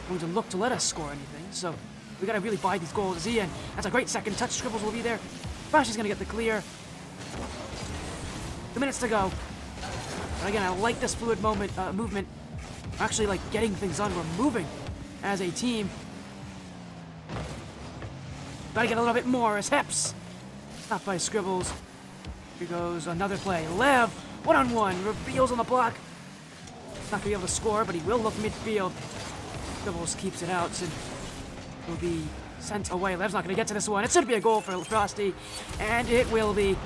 going to look to let us score anything, so we gotta really buy these goals. Ian, that's a great second touch. Scribbles will be there. Flash is gonna get the clear. 2 minutes to go. But again, I like this fluid movement. We're actually like getting things done. We're moving as a team. Gotta get a little bit more as Heps. Stopped by Scribbles. Here goes another play. Lev, one-on-one, reveals on the block. Not gonna be able to score, but he will look midfield. Scribbles keeps it out and will be sent away. Lev's not gonna get to this one. It should be a goal for Frosty, and it will be.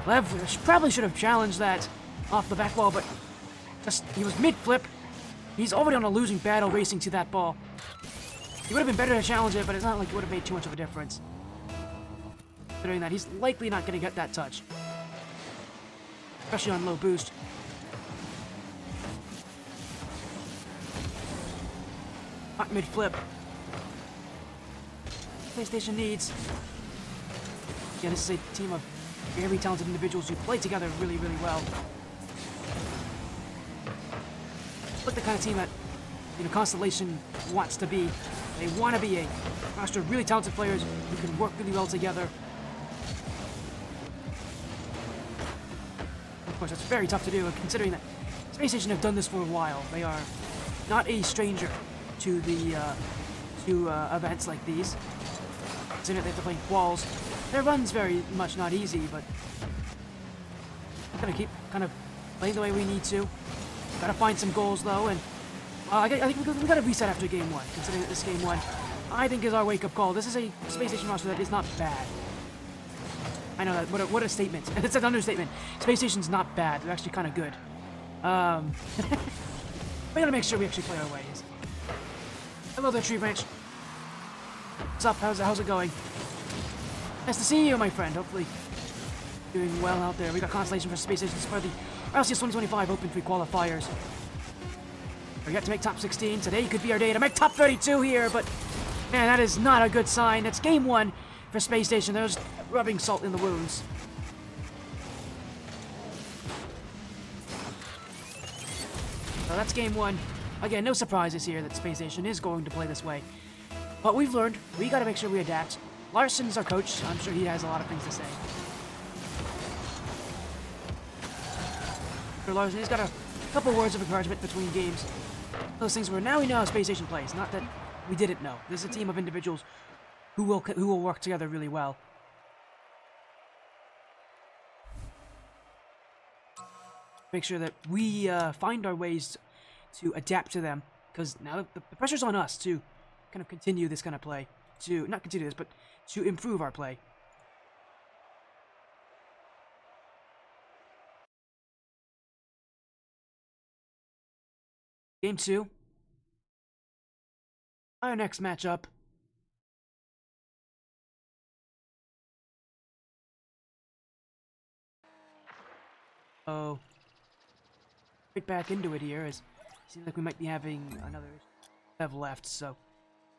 Lev probably should have challenged that off the back wall, but just he was mid-flip. He's already on a losing battle racing to that ball. He would have been better to challenge it, but it's not like it would have made too much of a difference. Considering that he's likely not going to get that touch. Especially on low boost. Not mid-flip. Spacestation needs. Yeah, this is a team of very talented individuals who play together really, really well. Look, the kind of team that Constellation wants to be. They want to be a roster of really talented players who can work really well together. Of course, that's very tough to do, considering that Spacestation have done this for a while. They are not a stranger to the events like these. Considering they have to play walls, their run's very much not easy, but Gonna keep kind of playing the way we need to. Gotta find some goals though, and I think we gotta reset after game 1, considering that this game 1, I think, is our wake-up call. This is a Space Station roster that is not bad. I know that, what a statement. It's an understatement. Space Station's not bad, they're actually kind of good. We gotta make sure we actually play our ways. Hello there, Tree Branch. What's up? How's it going? Nice to see you, my friend. Hopefully doing well out there. We got Constellation for Space Station for the RLCS 2025 Open 3 qualifiers. We got to make top 16. Today could be our day to make top 32 here, but man, that is not a good sign. It's game 1 for Space Station. They're just rubbing salt in the wounds. So that's game 1. Again, no surprises here that Space Station is going to play this way. But we've learned, we gotta make sure we adapt. Larson's our coach. I'm sure he has a lot of things to say. For Larson, he's got a couple words of encouragement between games. Those things where now we know how Space Station plays. Not that we didn't know. This is a team of individuals who will work together really well. Make sure that we find our ways to adapt to them, because now the pressure's on us to kind of continue this kind of play. To not continue this, but to improve our play. Game 2. Our next matchup. Oh. Right back into it here, as it seems like we might be having another Lev left, so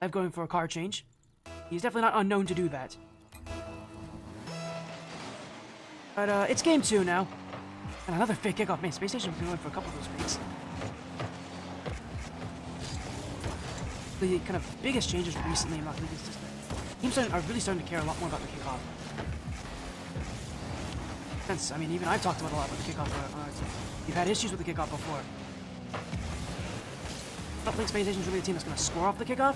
Lev going for a car change. He's definitely not unknown to do that. But it's game 2 now. And another fake kickoff. Man, Space Station's been going for a couple of those fakes. The kind of biggest changes recently in Rocket League is just that teams are really starting to care a lot more about the kickoff. Since, I mean, even I've talked about a lot about the kickoff on our team. We've had issues with the kickoff before. I don't think Space Station's really a team that's going to score off the kickoff.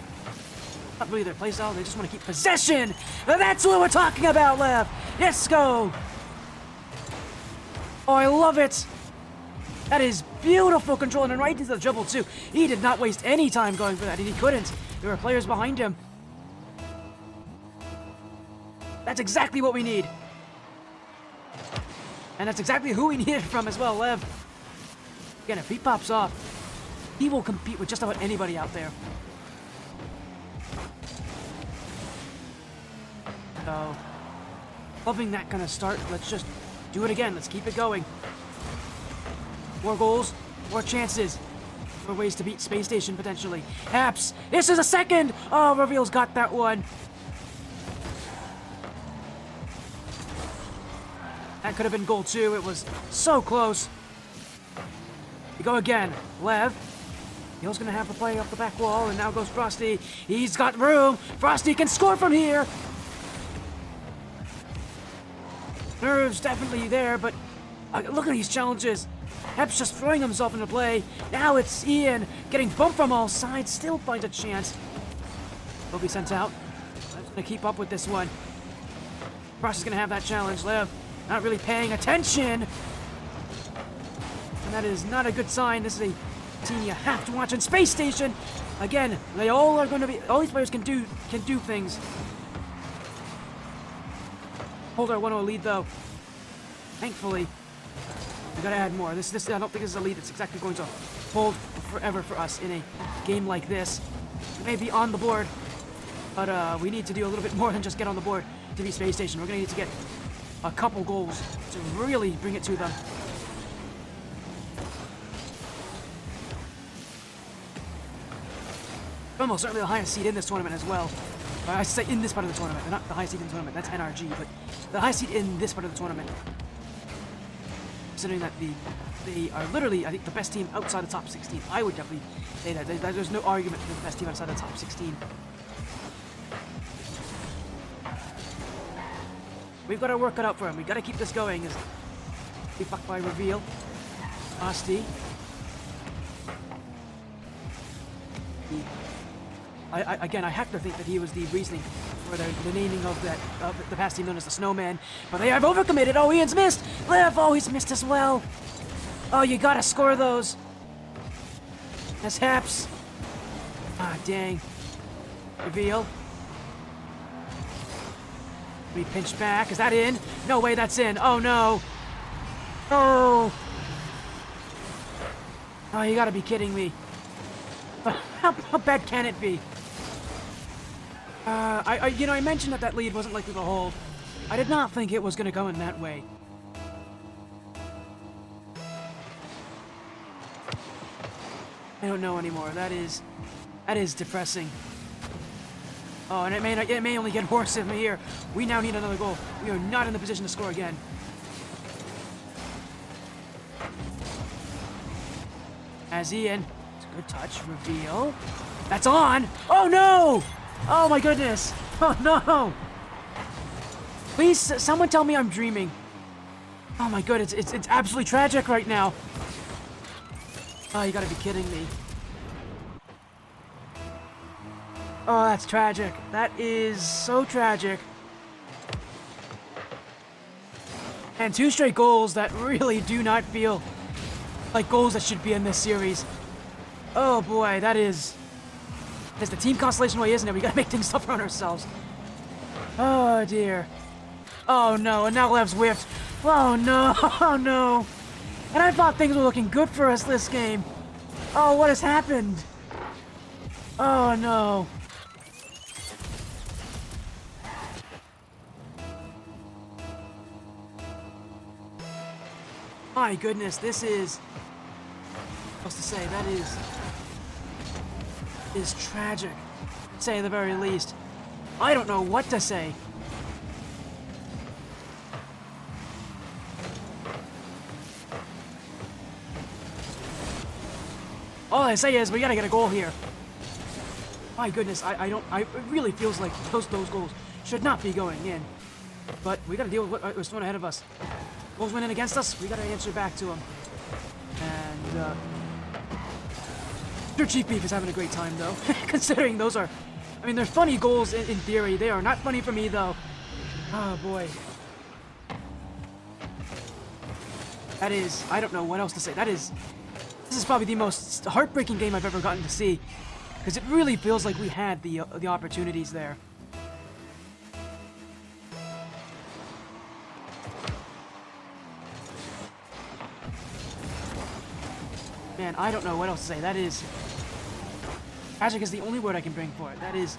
Not really their playstyle, they just want to keep possession! That's what we're talking about, Lev! Let's go! Oh, I love it! That is beautiful control, and right into the dribble, too. He did not waste any time going for that, and he couldn't. There were players behind him. That's exactly what we need. And that's exactly who we need it from as well, Lev. Again, if he pops off, he will compete with just about anybody out there. So, loving that kind of start. Let's just do it again. Let's keep it going. More goals, more chances, more ways to beat Space Station potentially. Apps, this is a second! Oh, Reveal's got that one. That could have been goal 2. It was so close. We go again. Lev. Hill's gonna have to play off the back wall, and now goes Frosty. He's got room. Frosty can score from here. Nerves definitely there, but look at these challenges. Epps just throwing himself into play. Now it's Ian getting bumped from all sides. Still finds a chance. Will be sent out. Lev's gonna keep up with this one. Frosty's gonna have that challenge. Lev not really paying attention. And that is not a good sign. This is a team you have to watch in Space Station. Again, they all are going to be. All these players can do things. Hold our 1-0 lead though. Thankfully, we gotta add more. This I don't think this is a lead that's exactly going to hold forever for us in a game like this. We may be on the board, but we need to do a little bit more than just get on the board to beat Space Station. We're gonna need to get a couple goals to really bring it to them. Almost certainly the highest seed in this tournament as well. I say in this part of the tournament. They're not the highest seed in the tournament. That's NRG, but the highest seed in this part of the tournament. Considering that they are literally, I think, the best team outside the top 16. I would definitely say that. There's no argument for the best team outside the top 16. We've got to work it out for him. We've got to keep this going. Be fucked by reveal. Asti. Again, I have to think that he was the reasoning for for the naming of the past team known as the Snowman. But they have overcommitted. Oh, Ian's missed. Lev, oh, he's missed as well. Oh, you gotta score those. That's Haps. Ah, dang. Reveal. We pinch back. Is that in? No way, that's in. Oh, no. Oh. Oh, you gotta be kidding me. How bad can it be? I mentioned that lead wasn't likely to hold. I did not think it was gonna go in that way. I don't know anymore. That is depressing. Oh, and it may only get worse from here. We now need another goal. We are not in the position to score again. As Ian, it's a good touch. Reveal. That's on. Oh no! Oh my goodness! Oh no! Please, someone tell me I'm dreaming. Oh my goodness, it's absolutely tragic right now. Oh, you gotta be kidding me. Oh, that's tragic. That is so tragic. And 2 straight goals that really do not feel like goals that should be in this series. Oh boy, that is... That's the Team Constellation way, isn't it? We gotta make things tougher on ourselves. Oh dear. Oh no, and now Lev's whiffed. Oh no, oh no. And I thought things were looking good for us this game. Oh, what has happened? Oh no. My goodness, this is... What's to say? That is tragic, to say the very least. I don't know what to say. All I say is we gotta get a goal here. My goodness, it really feels like those goals should not be going in. But we gotta deal with what was thrown ahead of us. Goals went in against us, we gotta answer back to them. And, your Chief Beef is having a great time, though. Considering those are... I mean, they're funny goals in theory. They are not funny for me, though. Oh, boy. That is... I don't know what else to say. This is probably the most heartbreaking game I've ever gotten to see. Because it really feels like we had the opportunities there. Man, I don't know what else to say. That is... Tragic is the only word I can bring for it. That is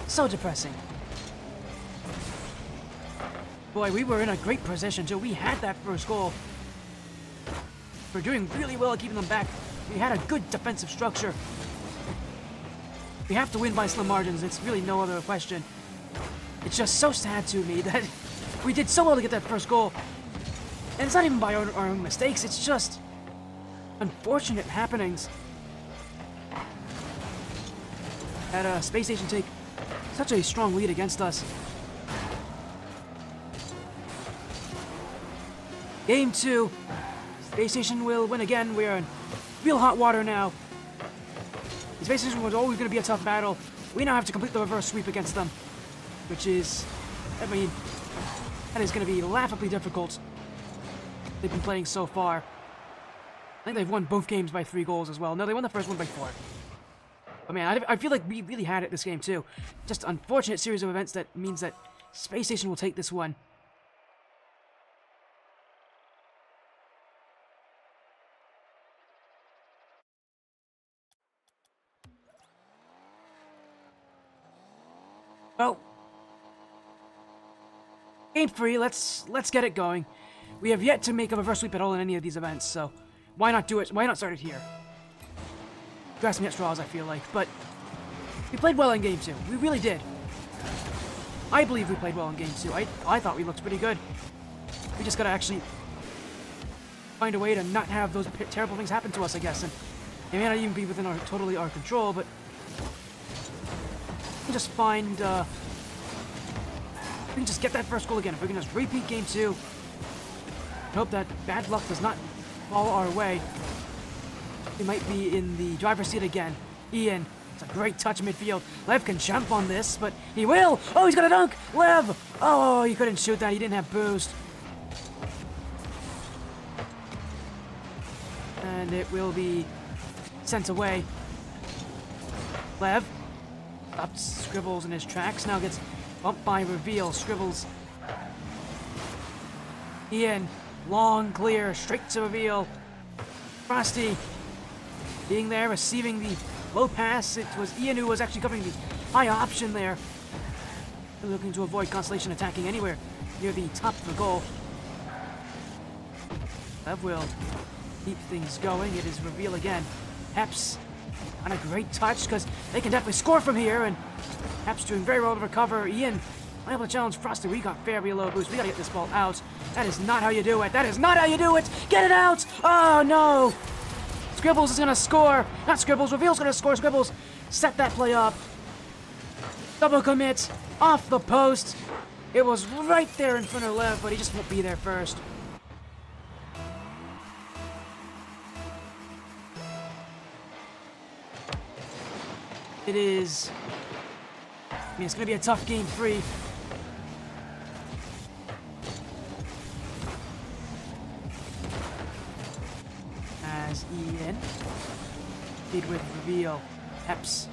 so depressing. Boy, we were in a great position too. We had that first goal. We're doing really well at keeping them back. We had a good defensive structure. We have to win by slim margins. It's really no other question. It's just so sad to me that we did so well to get that first goal. And it's not even by our own mistakes. It's just... unfortunate happenings. That Spacestation take such a strong lead against us. Game 2. Spacestation will win again. We are in real hot water now. The Spacestation was always going to be a tough battle. We now have to complete the reverse sweep against them. Which is... I mean... that is going to be laughably difficult. They've been playing so far. I think they've won both games by 3 goals as well. No, they won the first one by 4. But man, I feel like we really had it this game too. Just unfortunate series of events that means that Spacestation will take this one. Well, game 3. Let's get it going. We have yet to make a reverse sweep at all in any of these events, so why not do it? Why not start it here? Grasping at straws, I feel like, but we played well in game 2. We really did. I believe we played well in game 2. I thought we looked pretty good. We just gotta actually find a way to not have those terrible things happen to us, I guess. And it may not even be within totally our control, but we can just find. We can just get that first goal again. If we can just repeat game 2. Hope that bad luck does not fall our way. We might be in the driver's seat again. Ian, It's a great touch midfield. Lev can jump on this, but he will. Oh, he's gonna dunk. Lev. Oh, he couldn't shoot that. He didn't have boost. And it will be sent away. Lev stops Scribbles in his tracks. Now gets bumped by Reveal. Scribbles. Ian. Long clear. Straight to Reveal. Frosty. Being there, receiving the low pass. It was Ian who was actually covering the high option there. Looking to avoid Constellation attacking anywhere near the top of the goal. Lev will keep things going. It is Reveal again. Heps on a great touch because they can definitely score from here. And Heps doing very well to recover. Ian able to challenge Frosty. We got very low boost. We gotta get this ball out. That is not how you do it. That is not how you do it. Get it out. Oh no. Scribbles is gonna score. Not Scribbles. Reveal's gonna score. Scribbles set that play up. Double commit off the post. It was right there in front of Lev, but he just won't be there first. It is. I mean, it's gonna be a tough game 3. As Ian lead with Reveal. Heps.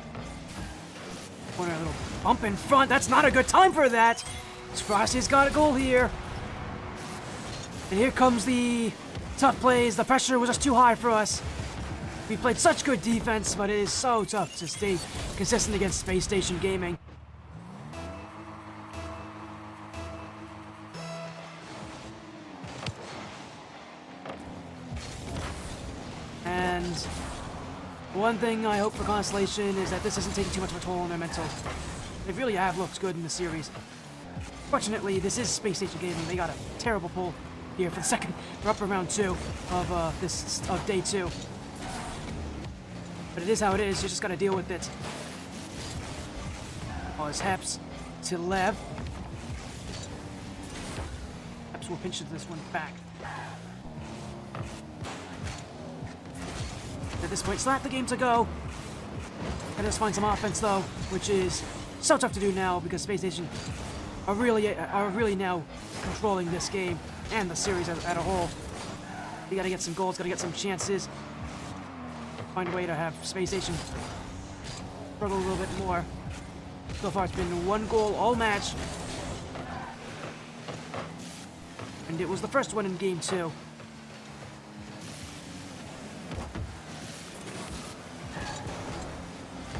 Corner, a little bump in front. That's not a good time for that. Frosty's got a goal here. And here comes the tough plays. The pressure was just too high for us. We played such good defense, but it is so tough to stay consistent against Space Station Gaming. And one thing I hope for Constellation is that this isn't taking too much of a toll on their mental. They really have looked good in the series. Fortunately, this is Space Station Gaming. They got a terrible pull here for the second. They're up around 2 of day 2. But it is how it is. You just gotta deal with it. Oh, it's Heps to Lev. Heps will pinch this one back. At this point, slap the game to go. And just find some offense though, which is so tough to do now because Space Station are really now controlling this game and the series as a whole. You gotta get some goals, gotta get some chances. Find a way to have Space Station struggle a little bit more. So far, it's been 1 goal all match, and it was the first one in game 2.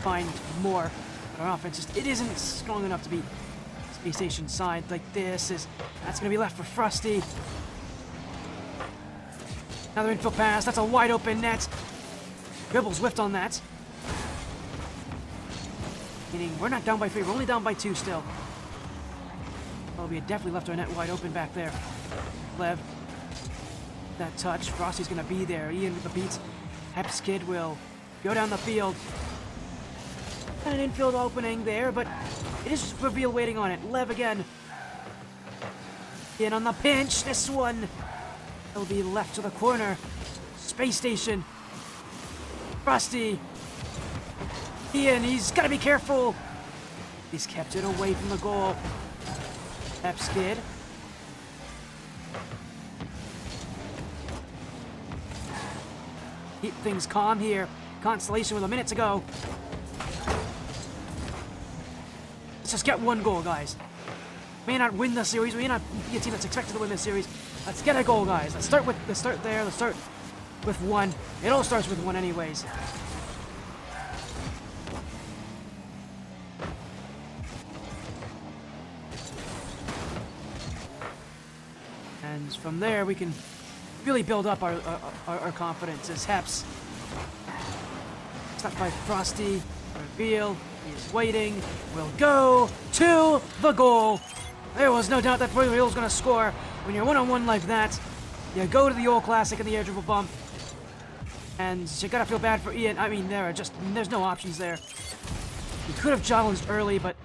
Find more, but our offense it isn't strong enough to beat Space Station side like this. That's gonna be left for Frosty. Another infield pass. That's a wide open net. Dribbles whiffed on that. Meaning we're not down by 3. We're only down by 2 still. Well, we had definitely left our net wide open back there. Lev. That touch. Frosty's gonna be there. Ian with the beat. Heps Kid will go down the field. And an infield opening there, but it is Reveal waiting on it. Lev again. In on the pinch. This one will be left to the corner. Space Station. Frosty. Ian, he's got to be careful. He's kept it away from the goal. Heps Kid. Keep things calm here. Constellation with a minute to go. Let's just get 1 goal, guys. May not win the series. We may not be a team that's expected to win this series. Let's get a goal, guys. Let's start there. Let's start with 1. It all starts with 1 anyways. And from there, we can really build up our confidence as Heps. Stopped by Frosty. Reveal. He's waiting. Will go to the goal. There was no doubt that Reveal's going to score. When you're 1-on-1 like that, you go to the old classic and the air dribble bump. And you gotta feel bad for Ian. I mean, there's no options there. You could have challenged early, but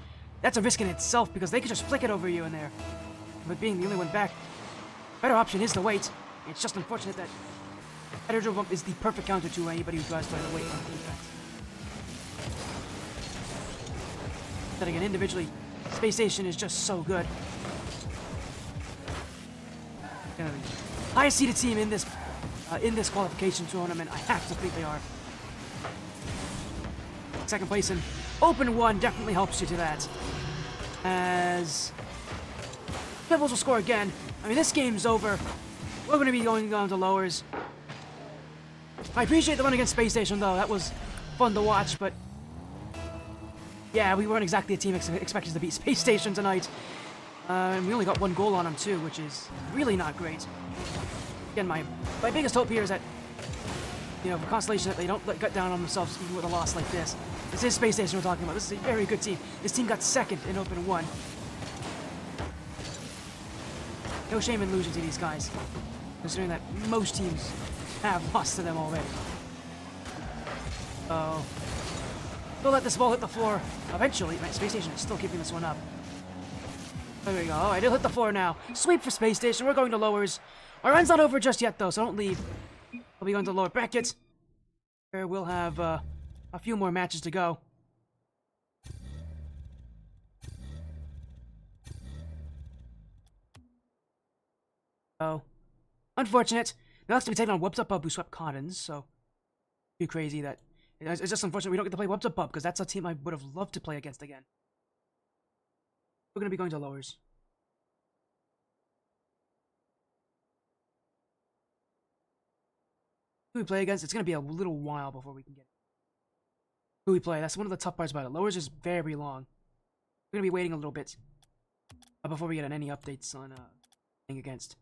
that's a risk in itself because they could just flick it over you in there. But being the only one back, better option is to wait. It's just unfortunate that air dribble bump is the perfect counter to anybody who tries to wait on defense. Then again, individually, Spacestation is just so good. Gonna be highest seeded team in this qualification tournament. I have to think they are. Second place in Open 1 definitely helps you to that. As Pebbles will score again. I mean, this game's over. We're going to be going down to lowers. I appreciate the one against Spacestation, though. That was fun to watch, but yeah, we weren't exactly a team expected to beat Spacestation tonight. And we only got 1 goal on them, too, which is really not great. Again, my biggest hope here is that, you know, for Constellation, that they don't get down on themselves even with a loss like this. This is Spacestation we're talking about. This is a very good team. This team got second in Open 1. No shame in losing to these guys, considering that most teams have lost to them already. So, we'll let this ball hit the floor eventually. Man, Spacestation is still keeping this one up. There we go. Oh, I did hit the floor now. Sweep for Spacestation. We're going to lowers. Our run's not over just yet, though, so don't leave. We'll be going to lower brackets, where we'll have a few more matches to go. Oh, unfortunate. They'll have to be taking on Whoops Up Bub, who swept Cottons, so too crazy that it's just unfortunate we don't get to play Whoops Up Bub, because that's a team I would have loved to play against again. We're going to be going to lowers. Who we play against? It's going to be a little while before we can get who we play. That's one of the tough parts about it. Lowers is very long. We're going to be waiting a little bit before we get any updates on playing against.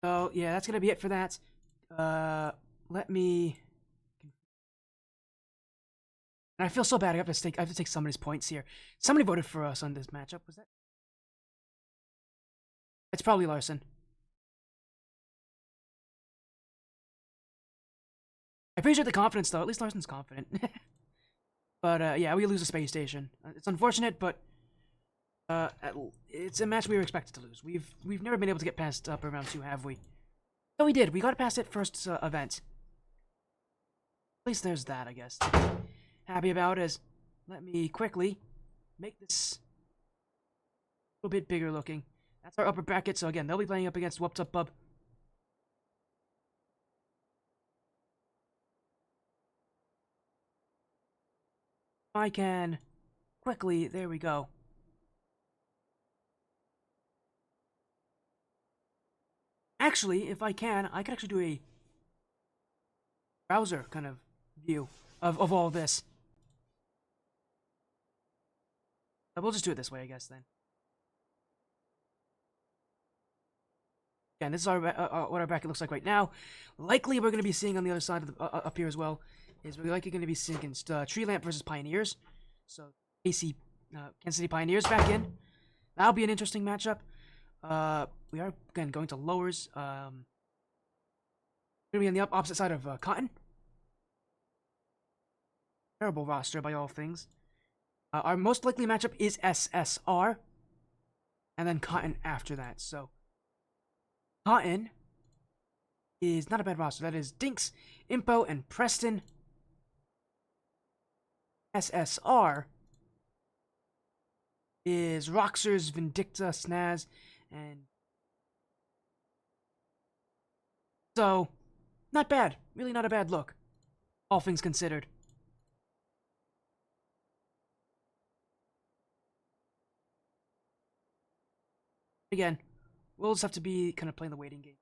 So, yeah, that's going to be it for that. Let me... And I feel so bad. I have to take somebody's points here. Somebody voted for us on this matchup. Was that? It's probably Larson. I appreciate the confidence, though. At least Larson's confident. But, yeah, we lose a Spacestation. It's unfortunate, but it's a match we were expected to lose. We've never been able to get past upper round 2, have we? No, we did. We got past it first event. At least there's that, I guess. Happy about is, let me quickly make this a little bit bigger looking. That's our upper bracket, so again, they'll be playing up against Whoops Up Bub. I can quickly, there we go. Actually, if I can actually do a browser kind of view of all this. We'll just do it this way, I guess, then. Again, this is our what our bracket looks like right now. Likely, we're going to be seeing on the other side of the, up here as well, is we're likely going to be seeing against Tree Lamp versus Pioneers. So, AC, Kansas City Pioneers back in. That'll be an interesting matchup. We are, again, going to lowers. We're going to be on the opposite side of Cotton. Terrible roster by all things. Our most likely matchup is SSR. And then Cotton after that. So, Cotton is not a bad roster. That is Dinks, Impo, and Preston. SSR is Roxers, Vindicta, Snaz, and so, not bad. Really not a bad look, all things considered. Again, we'll just have to be kind of playing the waiting game.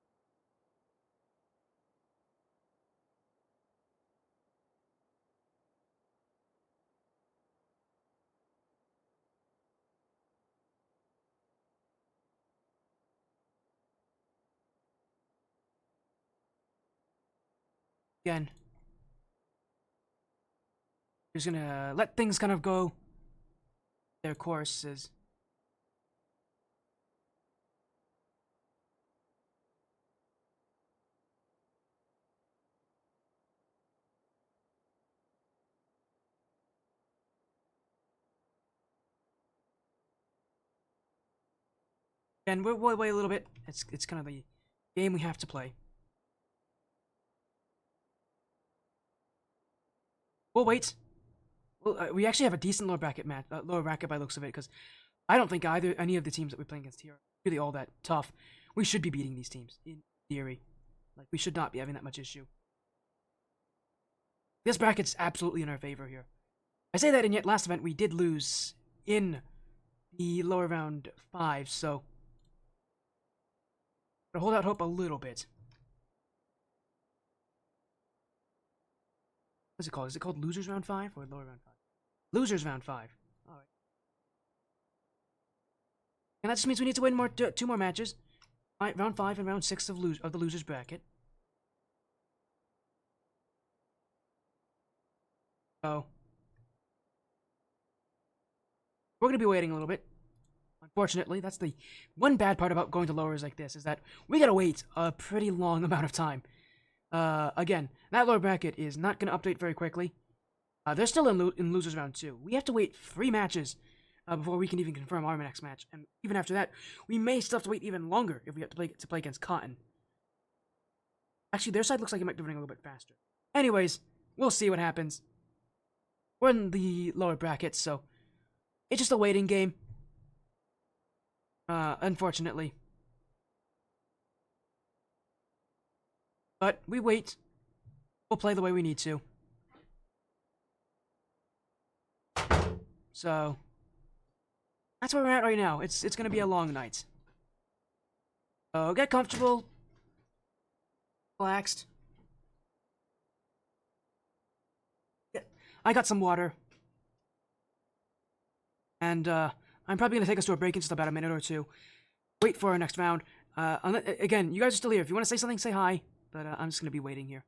Again, just gonna let things kind of go their courses. And we'll wait a little bit. It's kind of the game we have to play. We'll wait. Well, we actually have a decent lower bracket match, lower bracket by looks of it, because I don't think any of the teams that we're playing against here are really all that tough. We should be beating these teams in theory. Like, we should not be having that much issue. This bracket's absolutely in our favor here. I say that, and yet last event we did lose in the lower round 5, so gotta hold out hope a little bit. What's it called? Is it called Losers Round 5 or Lower Round 5? Losers Round 5. Alright. And that just means we need to win two more matches. Round 5 and round 6 of the losers bracket. So we're gonna be waiting a little bit. Unfortunately, that's the one bad part about going to lowers like this, is that we gotta wait a pretty long amount of time. Again, that lower bracket is not gonna update very quickly. They're still in losers round 2. We have to wait 3 matches before we can even confirm our next match, and even after that, we may still have to wait even longer if we have to play against Cotton. Actually, their side looks like it might be running a little bit faster. Anyways, we'll see what happens. We're in the lower brackets, so it's just a waiting game. Unfortunately. But we wait. We'll play the way we need to. So that's where we're at right now. It's gonna be a long night. So get comfortable. Relaxed. I got some water. And I'm probably gonna take us to a break in just about a minute or two. Wait for our next round. Again, you guys are still here. If you want to say something, say hi. But I'm just gonna be waiting here.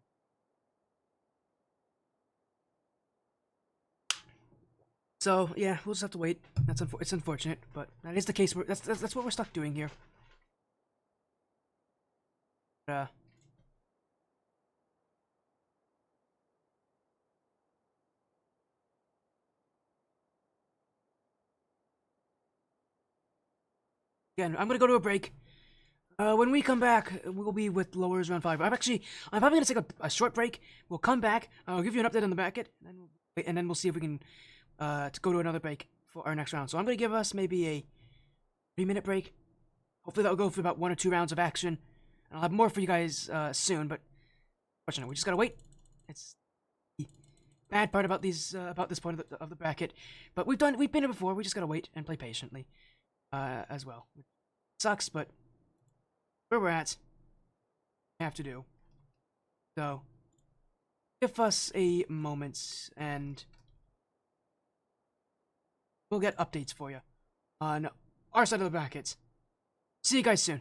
So yeah, we'll just have to wait. It's unfortunate, but that is the case. That's what we're stuck doing here. Uh, Again, I'm gonna go to a break. When we come back, we'll be with lowers round 5. I'm probably gonna take a short break. We'll come back. I'll give you an update on the bracket, and then we'll see if we can to go to another break for our next round. So I'm gonna give us maybe a 3-minute break. Hopefully that'll go for about 1 or 2 rounds of action. And I'll have more for you guys soon. But fortunately, we just gotta wait. It's the bad part about this point of the bracket. But we've been here before. We just gotta wait and play patiently as well. It sucks, but where we're at, we have to do. So give us a moment, and we'll get updates for you on our side of the bracket. See you guys soon.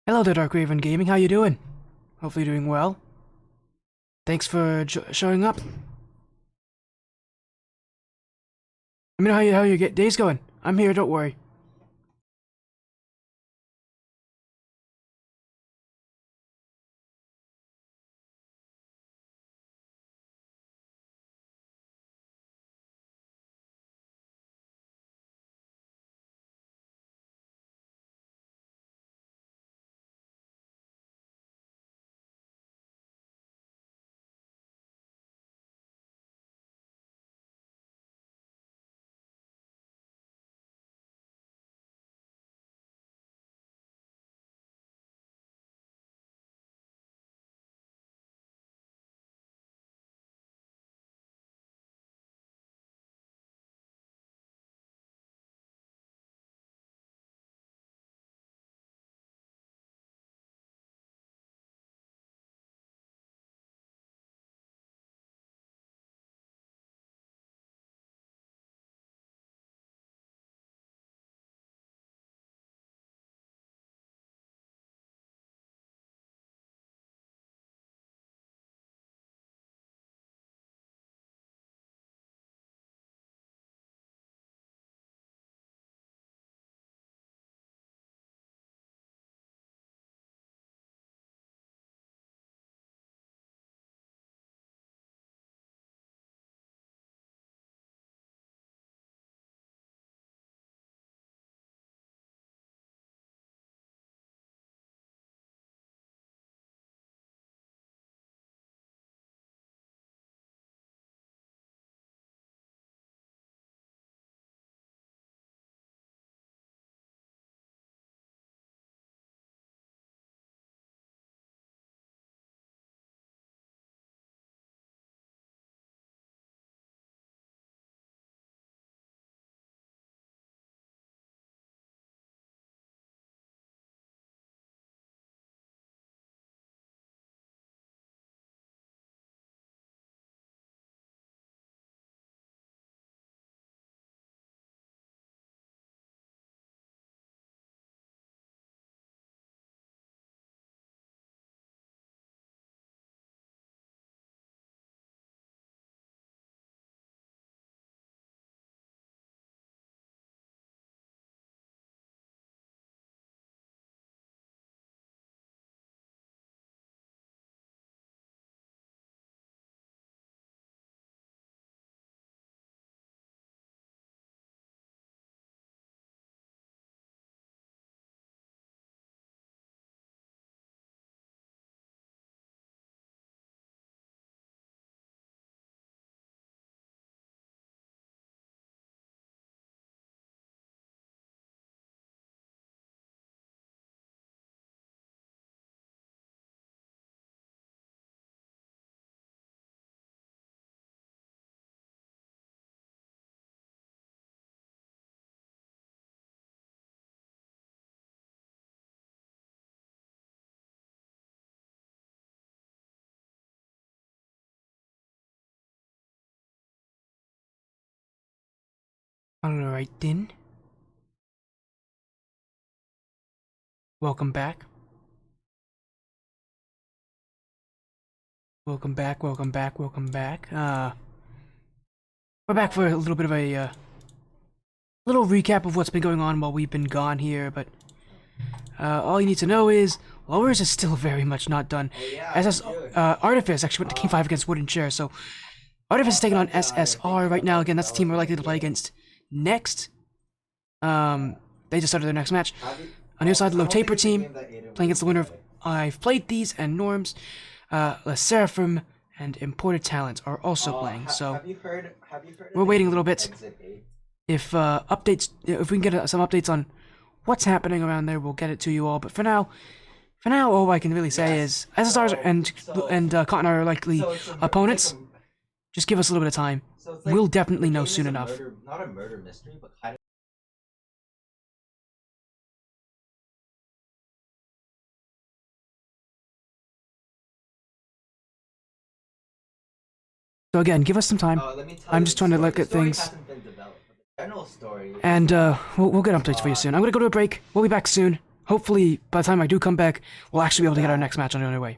Hello there, Dark Raven Gaming. How you doing? Hopefully you're doing well. Thanks for showing up. Let me know how your day's going. I'm here, don't worry. Alright then. Welcome back. Welcome back, welcome back, welcome back. We're back for a little bit of a little recap of what's been going on while we've been gone here, but all you need to know is Lowers is still very much not done. SS Artifice actually went to King 5 against Wooden Chair, so Artifice is taking on SSR right now. Again, that's the team we're likely to play against next. They just started their next match. On the other side, the Low Taper team playing against the winner of I've Played These and Norms. Sserafim and Imported Talent are also playing, so we're waiting a little bit. If if we can get some updates on what's happening around there, we'll get it to you all. But for now, all I can really say is SSRs and Cotton are likely opponents. Just give us a little bit of time. We'll definitely know soon enough. Not a murder mystery, but kind of. So again, give us some time. I'm just trying to look at things. General story. And we'll get updates for you soon. I'm gonna go to a break. We'll be back soon. hopefully by the time I do come back, we'll actually be able to get our next match on the way.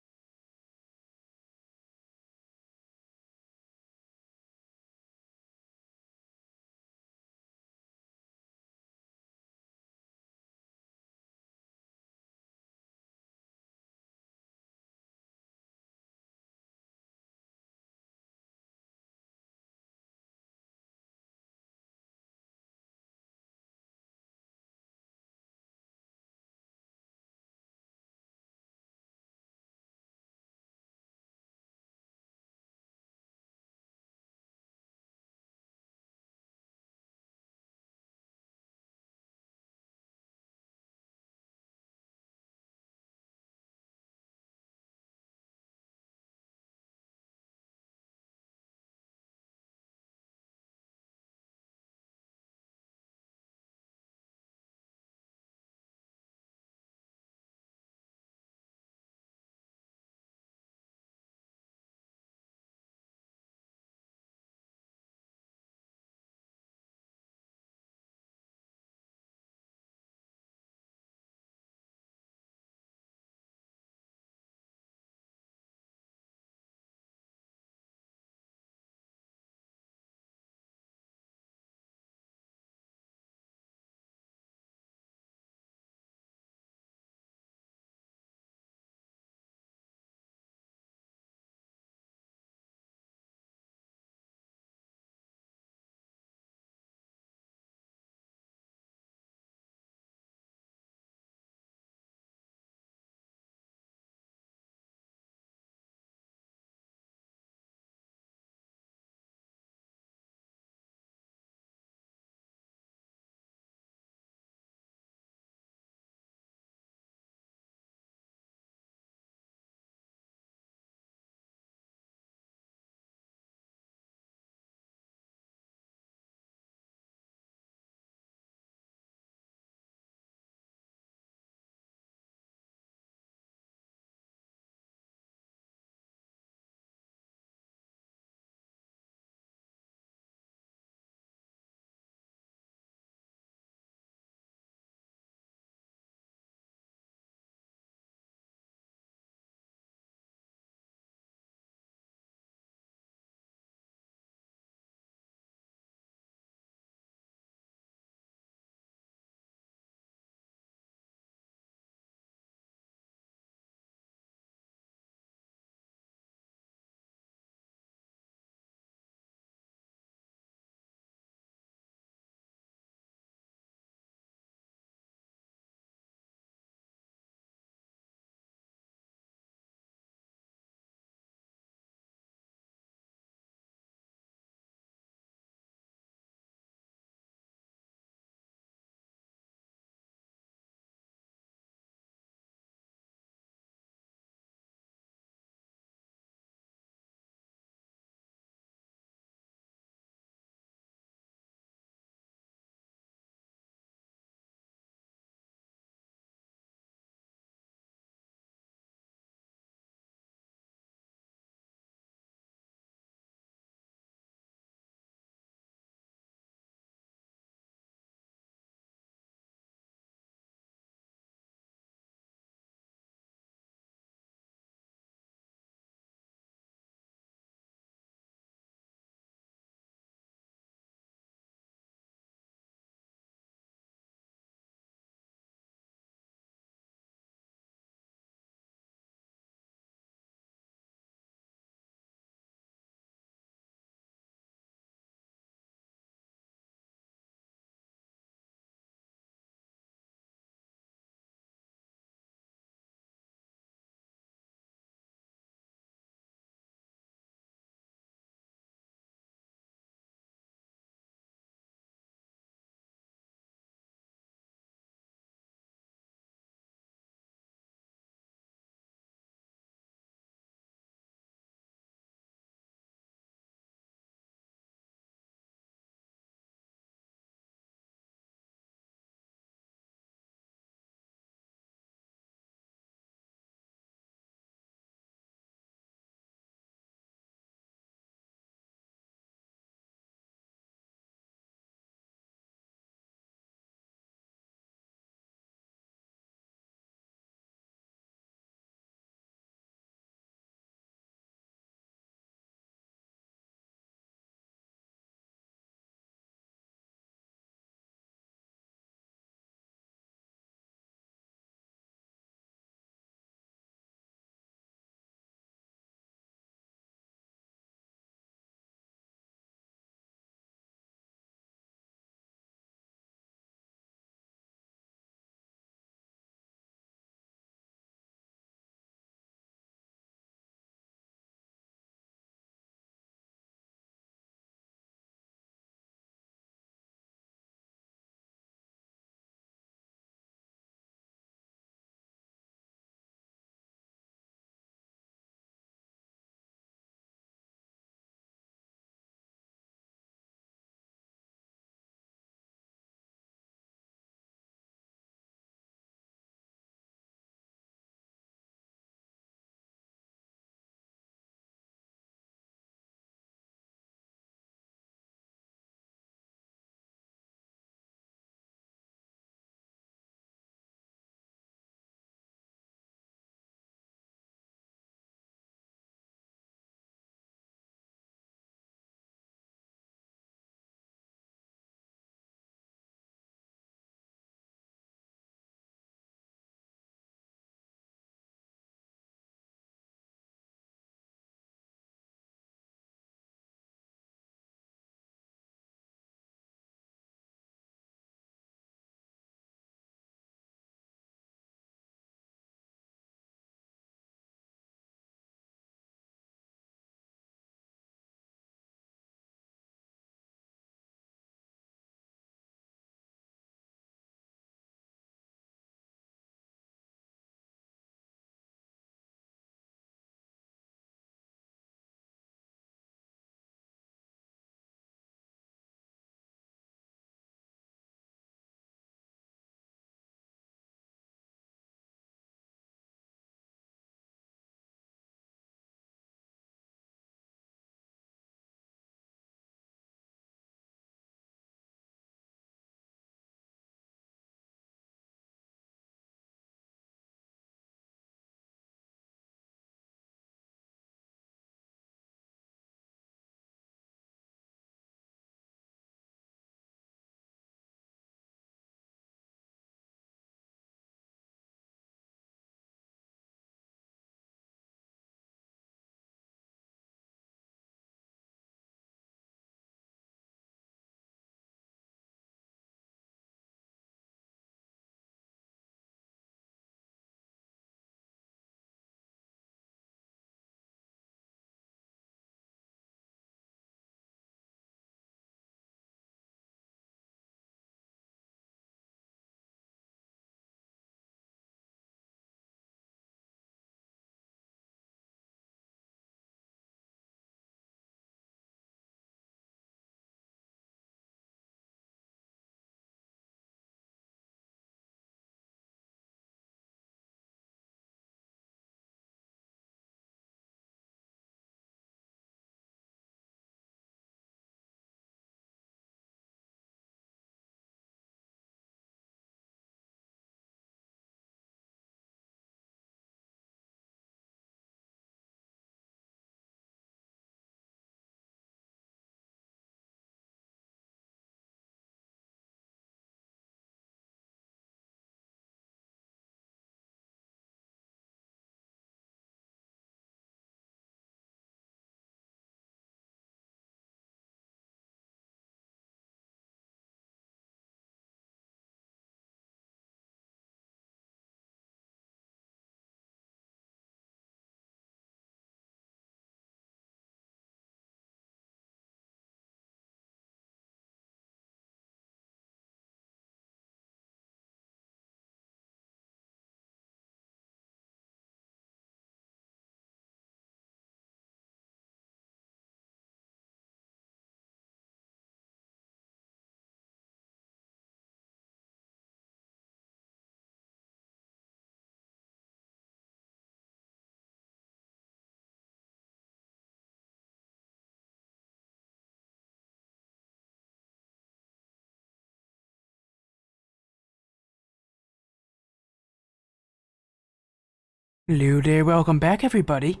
Hello there, welcome back, everybody.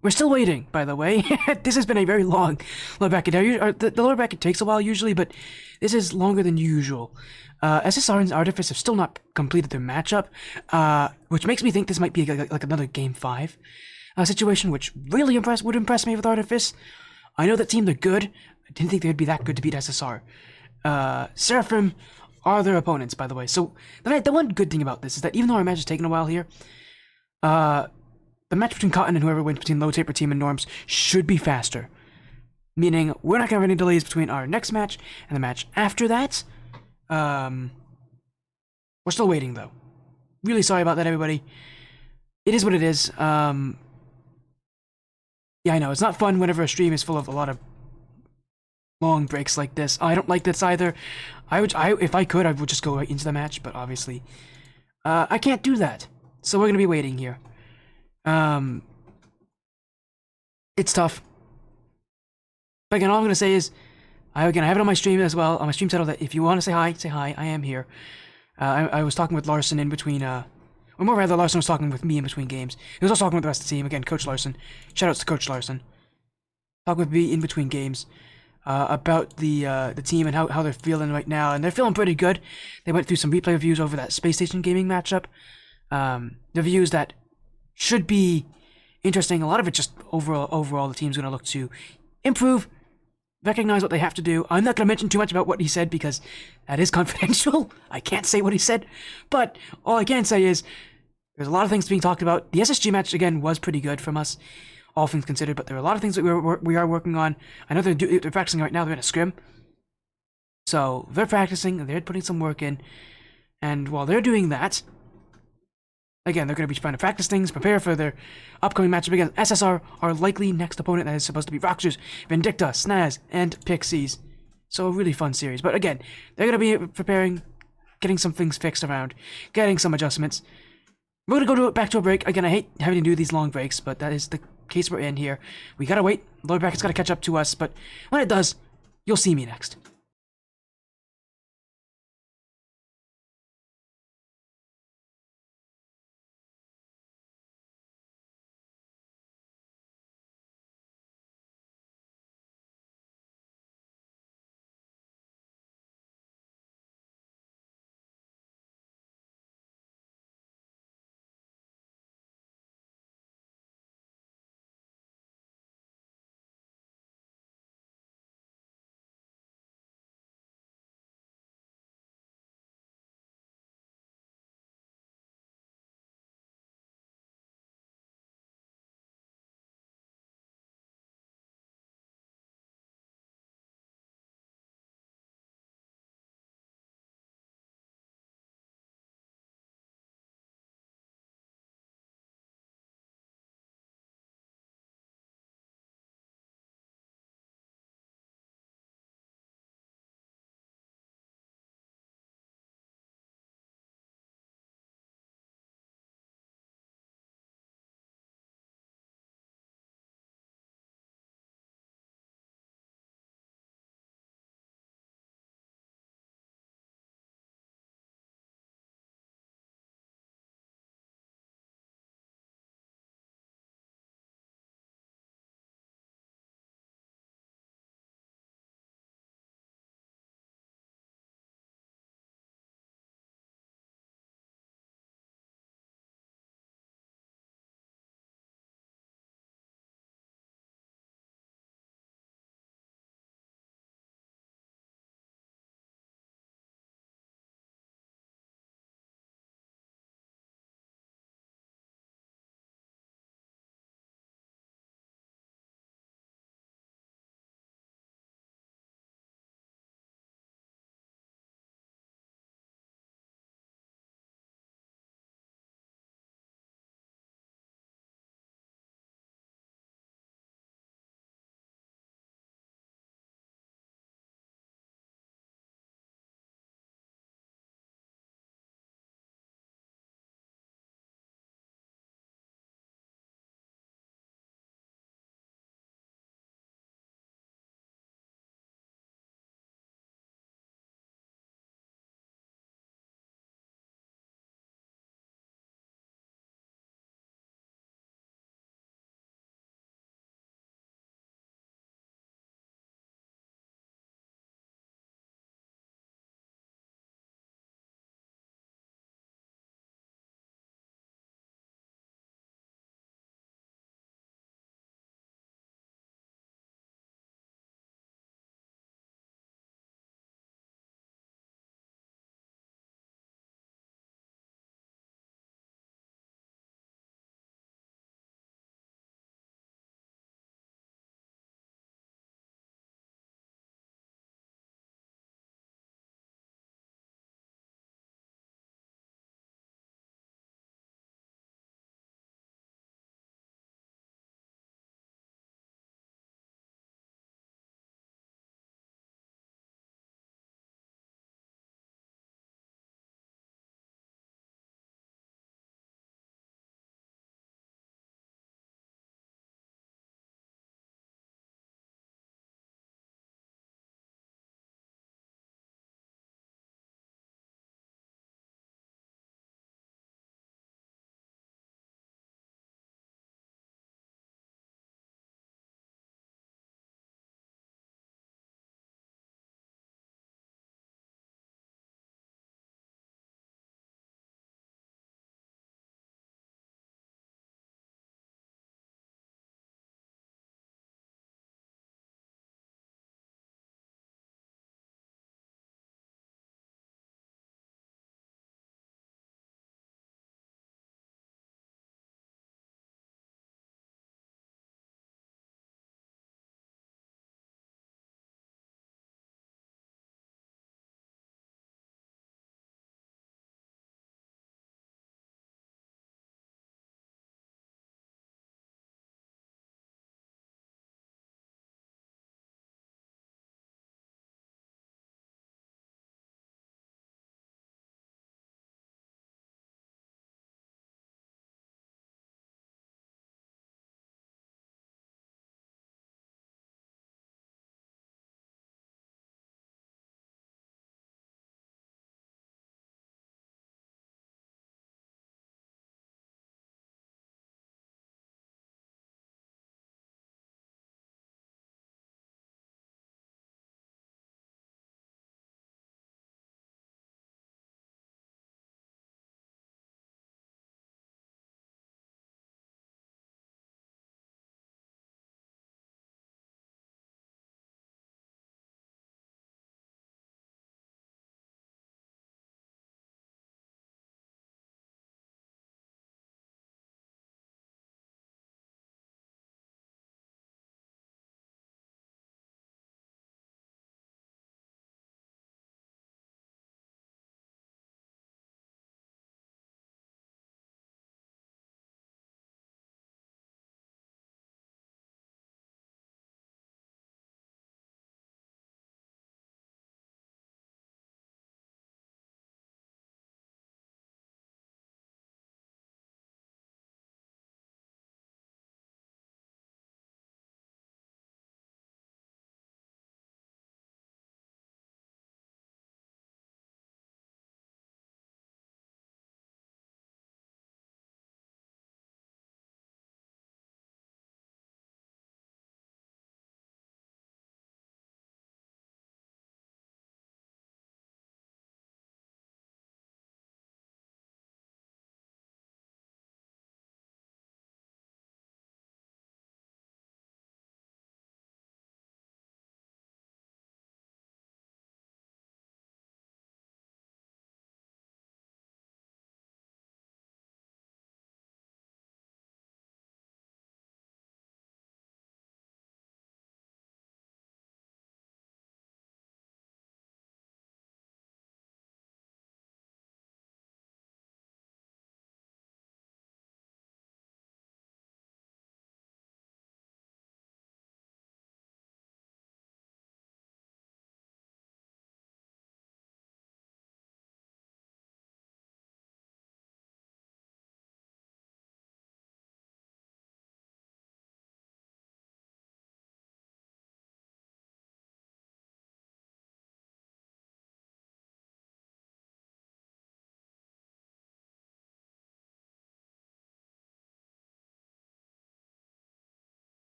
We're still waiting, by the way. This has been a very long lower bracket. The lower bracket takes a while usually, but this is longer than usual. SSR and Artifice have still not completed their matchup, which makes me think this might be like another Game 5 situation, which really would impress me with Artifice. I know that team, they're good. I didn't think they'd be that good to beat SSR. Sserafim are their opponents, by the way. So the one good thing about this is that even though our match has taken a while here, the match between Cotton and whoever wins between Low Taper Team and Norms should be faster. Meaning, we're not going to have any delays between our next match and the match after that. We're still waiting, though. Really sorry about that, everybody. It is what it is. Yeah, I know, it's not fun whenever a stream is full of a lot of long breaks like this. I don't like this either. If I could, I would just go right into the match, but obviously, I can't do that. So we're going to be waiting here. It's tough. But again, all I'm going to say is, I have it on my stream as well, on my stream title, that if you want to say hi, I am here. I was talking with Larson in between, or more rather, Larson was talking with me in between games. He was also talking with the rest of the team, again, Coach Larson. Shoutouts to Coach Larson. Talking with me in between games, about the team and how they're feeling right now, and they're feeling pretty good. They went through some replay reviews over that Spacestation gaming matchup. The reviews that should be interesting. A lot of it just overall the team's going to look to improve, recognize what they have to do. I'm not going to mention too much about what he said because that is confidential. I can't say what he said, but all I can say is there's a lot of things being talked about. The SSG match, again, was pretty good from us, all things considered, but there are a lot of things that we are working on. I know they're practicing right now. They're in a scrim. So they're practicing, they're putting some work in, and while they're doing that, again, they're going to be trying to practice things, prepare for their upcoming matchup against SSR, our likely next opponent that is supposed to be Rocksters, Vindicta, Snaz, and Pixies. So a really fun series. But again, they're going to be preparing, getting some things fixed around, getting some adjustments. We're going to go back to a break. Again, I hate having to do these long breaks, but that is the case we're in here. We got to wait. Lower bracket's got to catch up to us, but when it does, you'll see me next.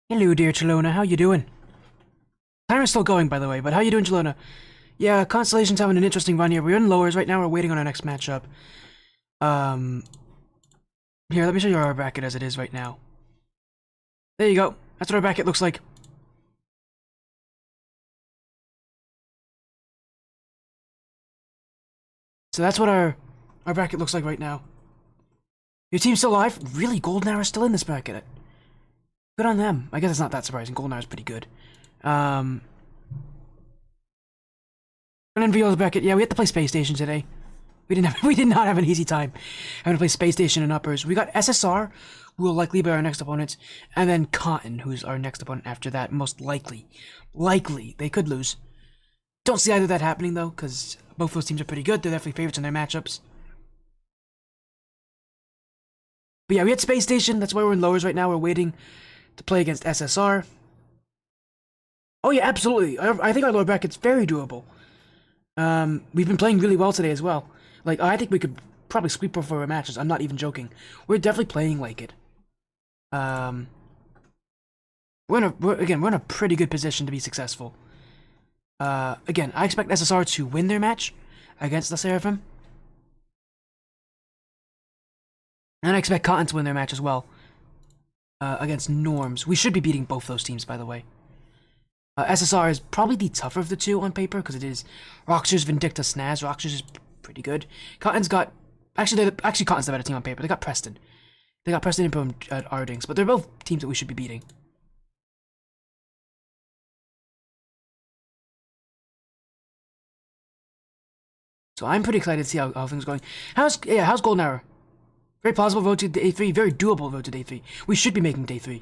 Hello, dear Chelona. How you doing? Timer's still going, by the way, but how you doing, Chelona? Yeah, Constellation's having an interesting run here. We're in lowers right now. We're waiting on our next matchup. Here, let me show you our bracket as it is right now. There you go. That's what our bracket looks like. So that's what our bracket looks like right now. Your team's still alive? Really? Golden Hour's still in this bracket. Good on them. I guess it's not that surprising. Golden Hour's pretty good. And then Vio's bracket. Yeah, we had to play Spacestation today. We did not have an easy time having to play Spacestation and uppers. We got SSR, who will likely be our next opponent, and then Cotton, who's our next opponent after that, most likely. Likely. They could lose. Don't see either of that happening, though, because both those teams are pretty good. They're definitely favorites in their matchups. But yeah, we had Space Station. That's why we're in lowers right now. We're waiting to play against SSR. Oh yeah, absolutely. I think our lower bracket's very doable. We've been playing really well today as well. Like, I think we could probably sweep both of our matches. I'm not even joking. We're definitely playing like it. We're in a pretty good position to be successful. Again, I expect SSR to win their match against the Sserafim. And I expect Cotton to win their match as well. Against Norms. We should be beating both those teams, by the way. SSR is probably the tougher of the two on paper, because it is Roxers, Vindicta, Snaz. Roxers is pretty good. Cotton's got... Actually, Cotton's the better team on paper. They got Preston. They got Preston and Boom at Ardings, but they're both teams that we should be beating. So I'm pretty excited to see how things are going. How's Golden Hour? Very plausible road to day 3, very doable road to day 3. We should be making day 3.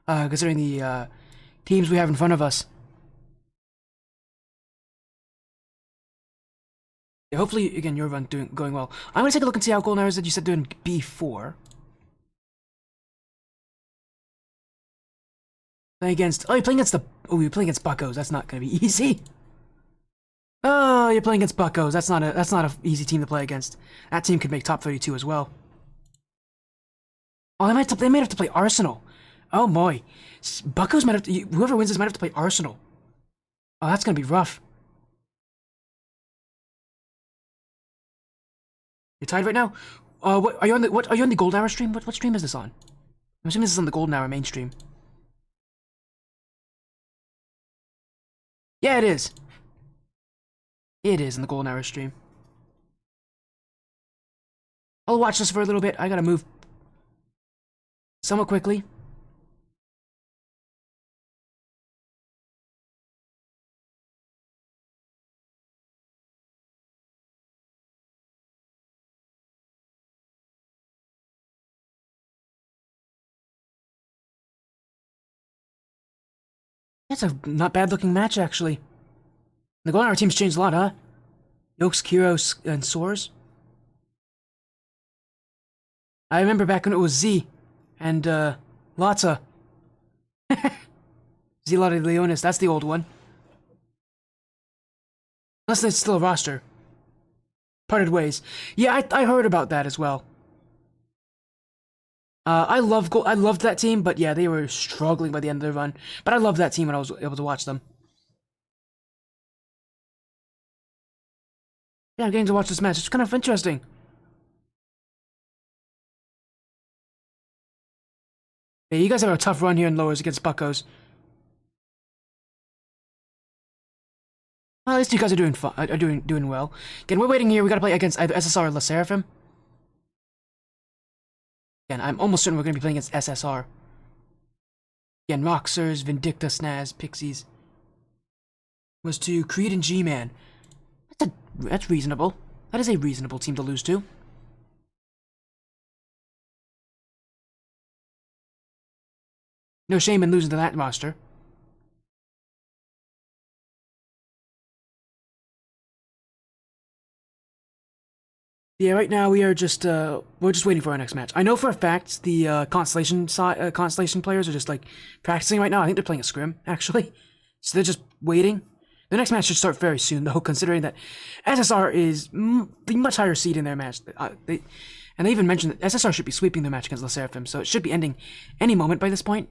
Considering the teams we have in front of us. Yeah, hopefully, again, your run going well. I'm gonna take a look and see how Golden Hour is that you said doing B4. Playing against... Oh, you're playing against the... Oh, you're playing against Buckos. That's not gonna be easy. Oh, you're playing against Buckos. That's not a easy team to play against. That team could make top 32 as well. Oh, they might have to play Arsenal. Oh boy, Buckos might have to. Whoever wins this might have to play Arsenal. Oh, that's gonna be rough. You're tied right now. What are you on the Are you on the Golden Hour stream? What stream is this on? I'm assuming this is on the Golden Hour main stream. Yeah, it is. It is in the Golden Hour stream. I'll watch this for a little bit. I gotta move somewhat quickly. That's a not bad looking match, actually. The Golden Hour team's changed a lot, huh? Yokes, Kiros, and Soars. I remember back when it was Z and Latza. Z Lotta Leonis, that's the old one. Unless it's still a roster. Parted ways. Yeah, I heard about that as well. I loved that team, but yeah, they were struggling by the end of their run. But I loved that team when I was able to watch them. Yeah, I'm getting to watch this match. It's kind of interesting. Yeah, you guys have a tough run here in lowers against Buckos. Well, at least you guys are doing well. Again, we're waiting here. We gotta play against either SSR or the Sserafim. Again, I'm almost certain we're gonna be playing against SSR. Again, Roxers, Vindicta, Snaz, Pixies. Was to Creed and G-Man. That's reasonable. That is a reasonable team to lose to. No shame in losing to that roster. Yeah, right now we're just waiting for our next match. I know for a fact the Constellation players are just like practicing right now. I think they're playing a scrim actually, so they're just waiting. The next match should start very soon, though, considering that SSR is the much higher seed in their match. They even mentioned that SSR should be sweeping their match against the Sserafim, so it should be ending any moment by this point.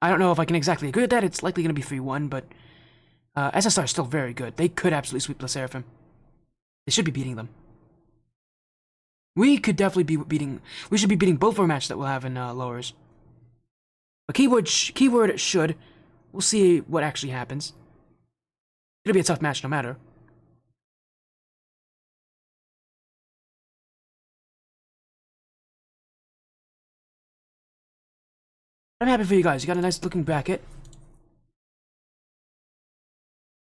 I don't know if I can exactly agree with that. It's likely going to be 3-1, but SSR is still very good. They could absolutely sweep the Sserafim. They should be beating them. We could definitely be beating... We should be beating both our matches that we'll have in lowers. But keyword should. We'll see what actually happens. It'll be a tough match no matter. I'm happy for you guys. You got a nice looking bracket.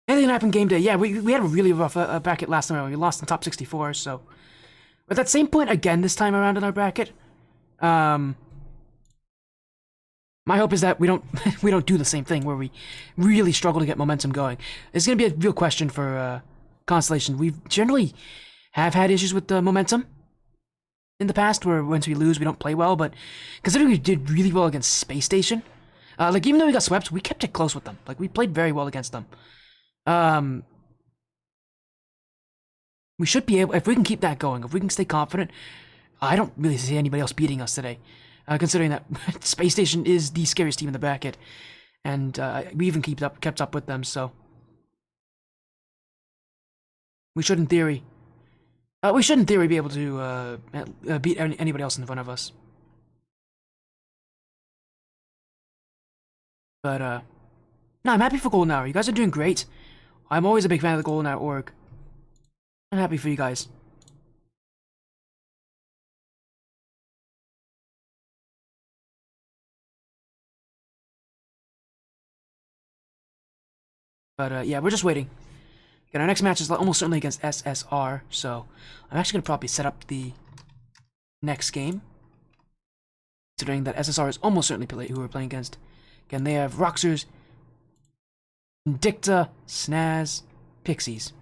Anything happened game day? Yeah, we had a really rough bracket last time around. We lost in top 64, so... At that same point again this time around in our bracket. My hope is that we don't we don't do the same thing where we really struggle to get momentum going. It's gonna be a real question for Constellation. We generally have had issues with the momentum in the past, where once we lose we don't play well. But considering we did really well against Spacestation, like even though we got swept, we kept it close with them. Like we played very well against them. We should be able, if we can keep that going, if we can stay confident. I don't really see anybody else beating us today. Considering that Space Station is the scariest team in the bracket, and we even kept up with them, so we should, in theory, be able to beat anybody else in front of us. But no, I'm happy for Golden Hour. You guys are doing great. I'm always a big fan of the Golden Hour org. I'm happy for you guys. But yeah, we're just waiting. And our next match is almost certainly against SSR, so I'm actually going to probably set up the next game. Considering that SSR is almost certainly who we're playing against. Again, they have Roxers, Indicta, Snaz, Pixies.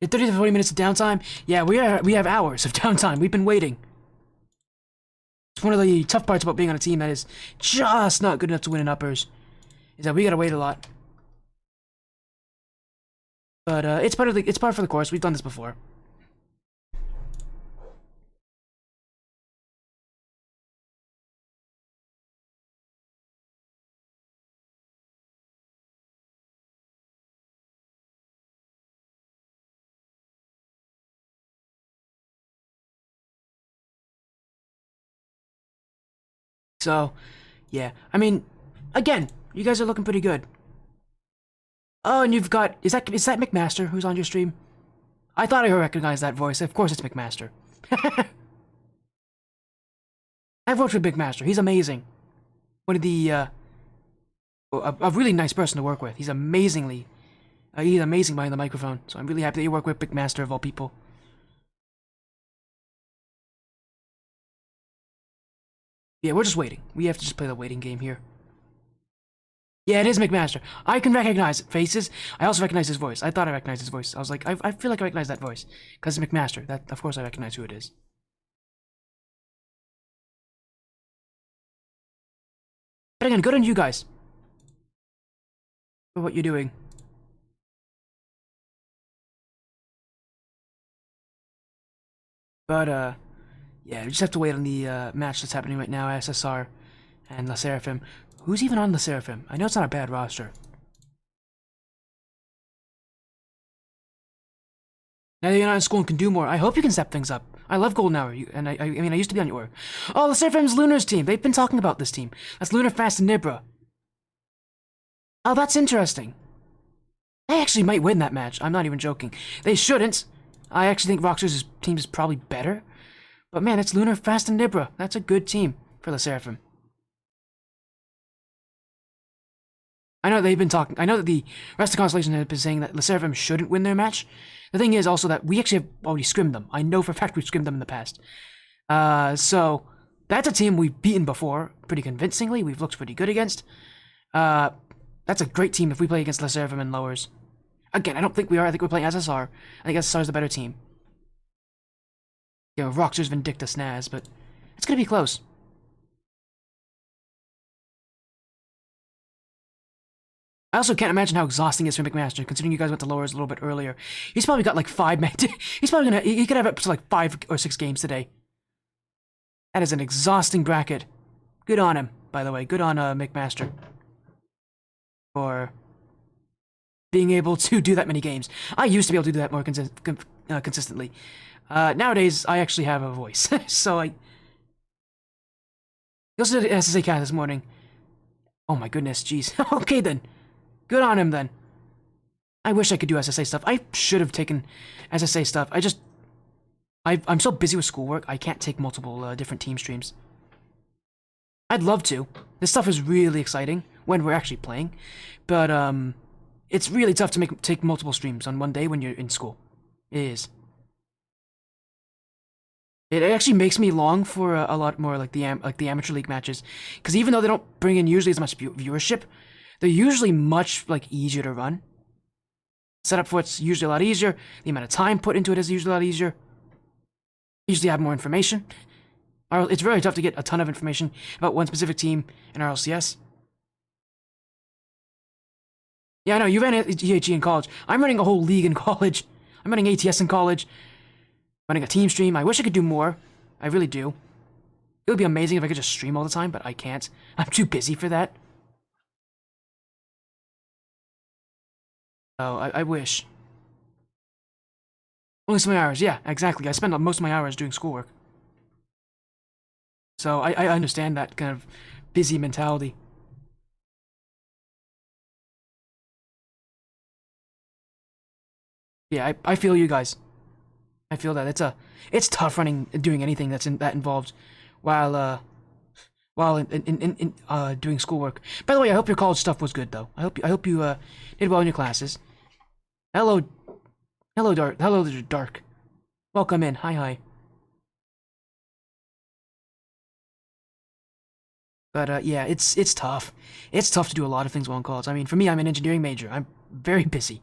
At 30 to 40 minutes of downtime? Yeah, we have hours of downtime. We've been waiting. It's one of the tough parts about being on a team that is just not good enough to win in uppers, is that we gotta wait a lot. But it's part for the course. We've done this before. So, yeah. I mean, again, you guys are looking pretty good. Oh, and you've got... Is that McMaster who's on your stream? I thought I recognized that voice. Of course it's McMaster. I've worked with McMaster. He's amazing. One of the... a really nice person to work with. He's amazing behind the microphone. So I'm really happy that you work with McMaster of all people. Yeah, we're just waiting. We have to just play the waiting game here. Yeah, it is McMaster. I can recognize faces. I also recognize his voice. I thought I recognized his voice. I was like, I feel like I recognize that voice. Because it's McMaster. That, of course I recognize who it is. But again, good on you guys for what you're doing. But, yeah, we just have to wait on the match that's happening right now, SSR and Sserafim. Who's even on Sserafim? I know it's not a bad roster. Now that you're not in school and can do more, I hope you can step things up. I love Golden Hour, and I mean, I used to be on your org. Oh, Serafim's Lunar's team. They've been talking about this team. That's Lunar, Fast, and Nibra. Oh, that's interesting. They actually might win that match. I'm not even joking. They shouldn't. I actually think Roxer's team is probably better. But man, it's Lunar, Fast, and Nibra. That's a good team for Sserafim. I know they've been talking. I know that the rest of Constellation have been saying that Sserafim shouldn't win their match. The thing is also that we actually have already scrimmed them. I know for a fact we've scrimmed them in the past. So that's a team we've beaten before pretty convincingly. We've looked pretty good against. That's a great team if we play against Sserafim and lowers. Again, I don't think we are. I think we're playing SSR. I think SSR is the better team. You know, Roxers, Vindicta, Snaz, but it's gonna be close. I also can't imagine how exhausting it is for McMaster, considering you guys went to lowers a little bit earlier. He's probably got like 5 men. He's probably gonna. He could have up to like 5 or 6 games today. That is an exhausting bracket. Good on him, by the way. Good on McMaster for being able to do that many games. I used to be able to do that more consistently. Nowadays, I actually have a voice, so I. He also did SSA cast this morning. Oh my goodness, jeez. Okay then. Good on him then. I wish I could do SSA stuff. I should have taken SSA stuff. I'm so busy with schoolwork, I can't take multiple different team streams. I'd love to. This stuff is really exciting when we're actually playing, but it's really tough to take multiple streams on one day when you're in school. It is. It actually makes me long for a lot more like the amateur league matches, because even though they don't bring in usually as much viewership, they're usually much like easier to run. Setup for it's usually a lot easier. The amount of time put into it is usually a lot easier. Usually have more information. It's very tough to get a ton of information about one specific team in RLCS. Yeah, I know, you ran a GHG in college. I'm running a whole league in college. I'm running ATS in college. Running a team stream. I wish I could do more. I really do. It would be amazing if I could just stream all the time, but I can't. I'm too busy for that. Oh, I wish. Only so many hours. Yeah, exactly. I spend most of my hours doing schoolwork. So I understand that kind of busy mentality. Yeah, I feel you guys. I feel that it's tough doing anything that's that involved while doing schoolwork. By the way, I hope your college stuff was good though. I hope you did well in your classes. Hello, Dark. Welcome in. Hi. But yeah, it's tough. It's tough to do a lot of things while in college. I mean, for me, I'm an engineering major. I'm very busy.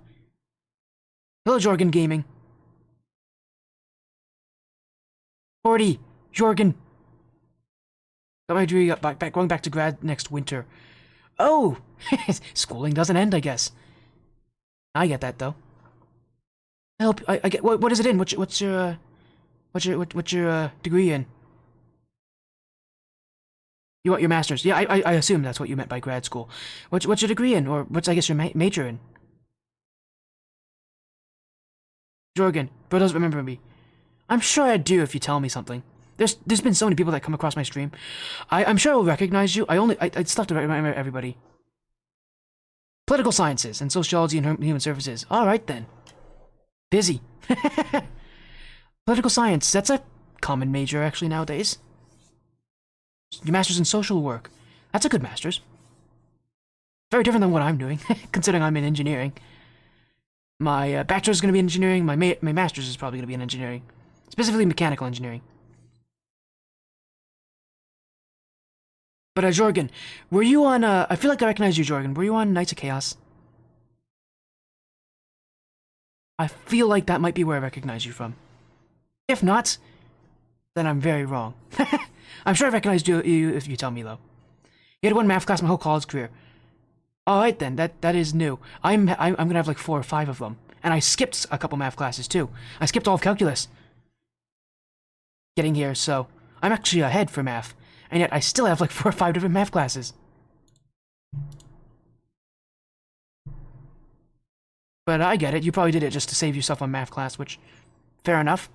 Hello, Jorgen Gaming. 40, Jorgen. Got my degree going back to grad next winter. Oh, schooling doesn't end, I guess. I get that though. I get what is it in? What's your degree in? You want your master's? Yeah, I assume that's what you meant by grad school. What's your degree in, or what's I guess your major in? Jorgen, bro doesn't remember me. I'm sure I do if you tell me something. There's been so many people that come across my stream. I'm sure I will recognize you. It's tough to remember everybody. Political sciences and sociology and human services. All right then. Busy. Political science. That's a common major actually nowadays. Your master's in social work. That's a good master's. Very different than what I'm doing, considering I'm in engineering. My bachelor's is going to be in engineering. My master's is probably going to be in engineering. Specifically mechanical engineering. But Jorgen, were you on, I feel like I recognize you, Jorgen. Were you on Knights of Chaos? I feel like that might be where I recognize you from. If not, then I'm very wrong. I'm sure I recognized you if you tell me, though. You had one math class my whole college career. Alright then, that is new. I'm gonna have like 4 or 5 of them. And I skipped a couple math classes, too. I skipped all of calculus. Getting here, so I'm actually ahead for math. And yet I still have like 4 or 5 different math classes. But I get it, you probably did it just to save yourself on math class, which, fair enough.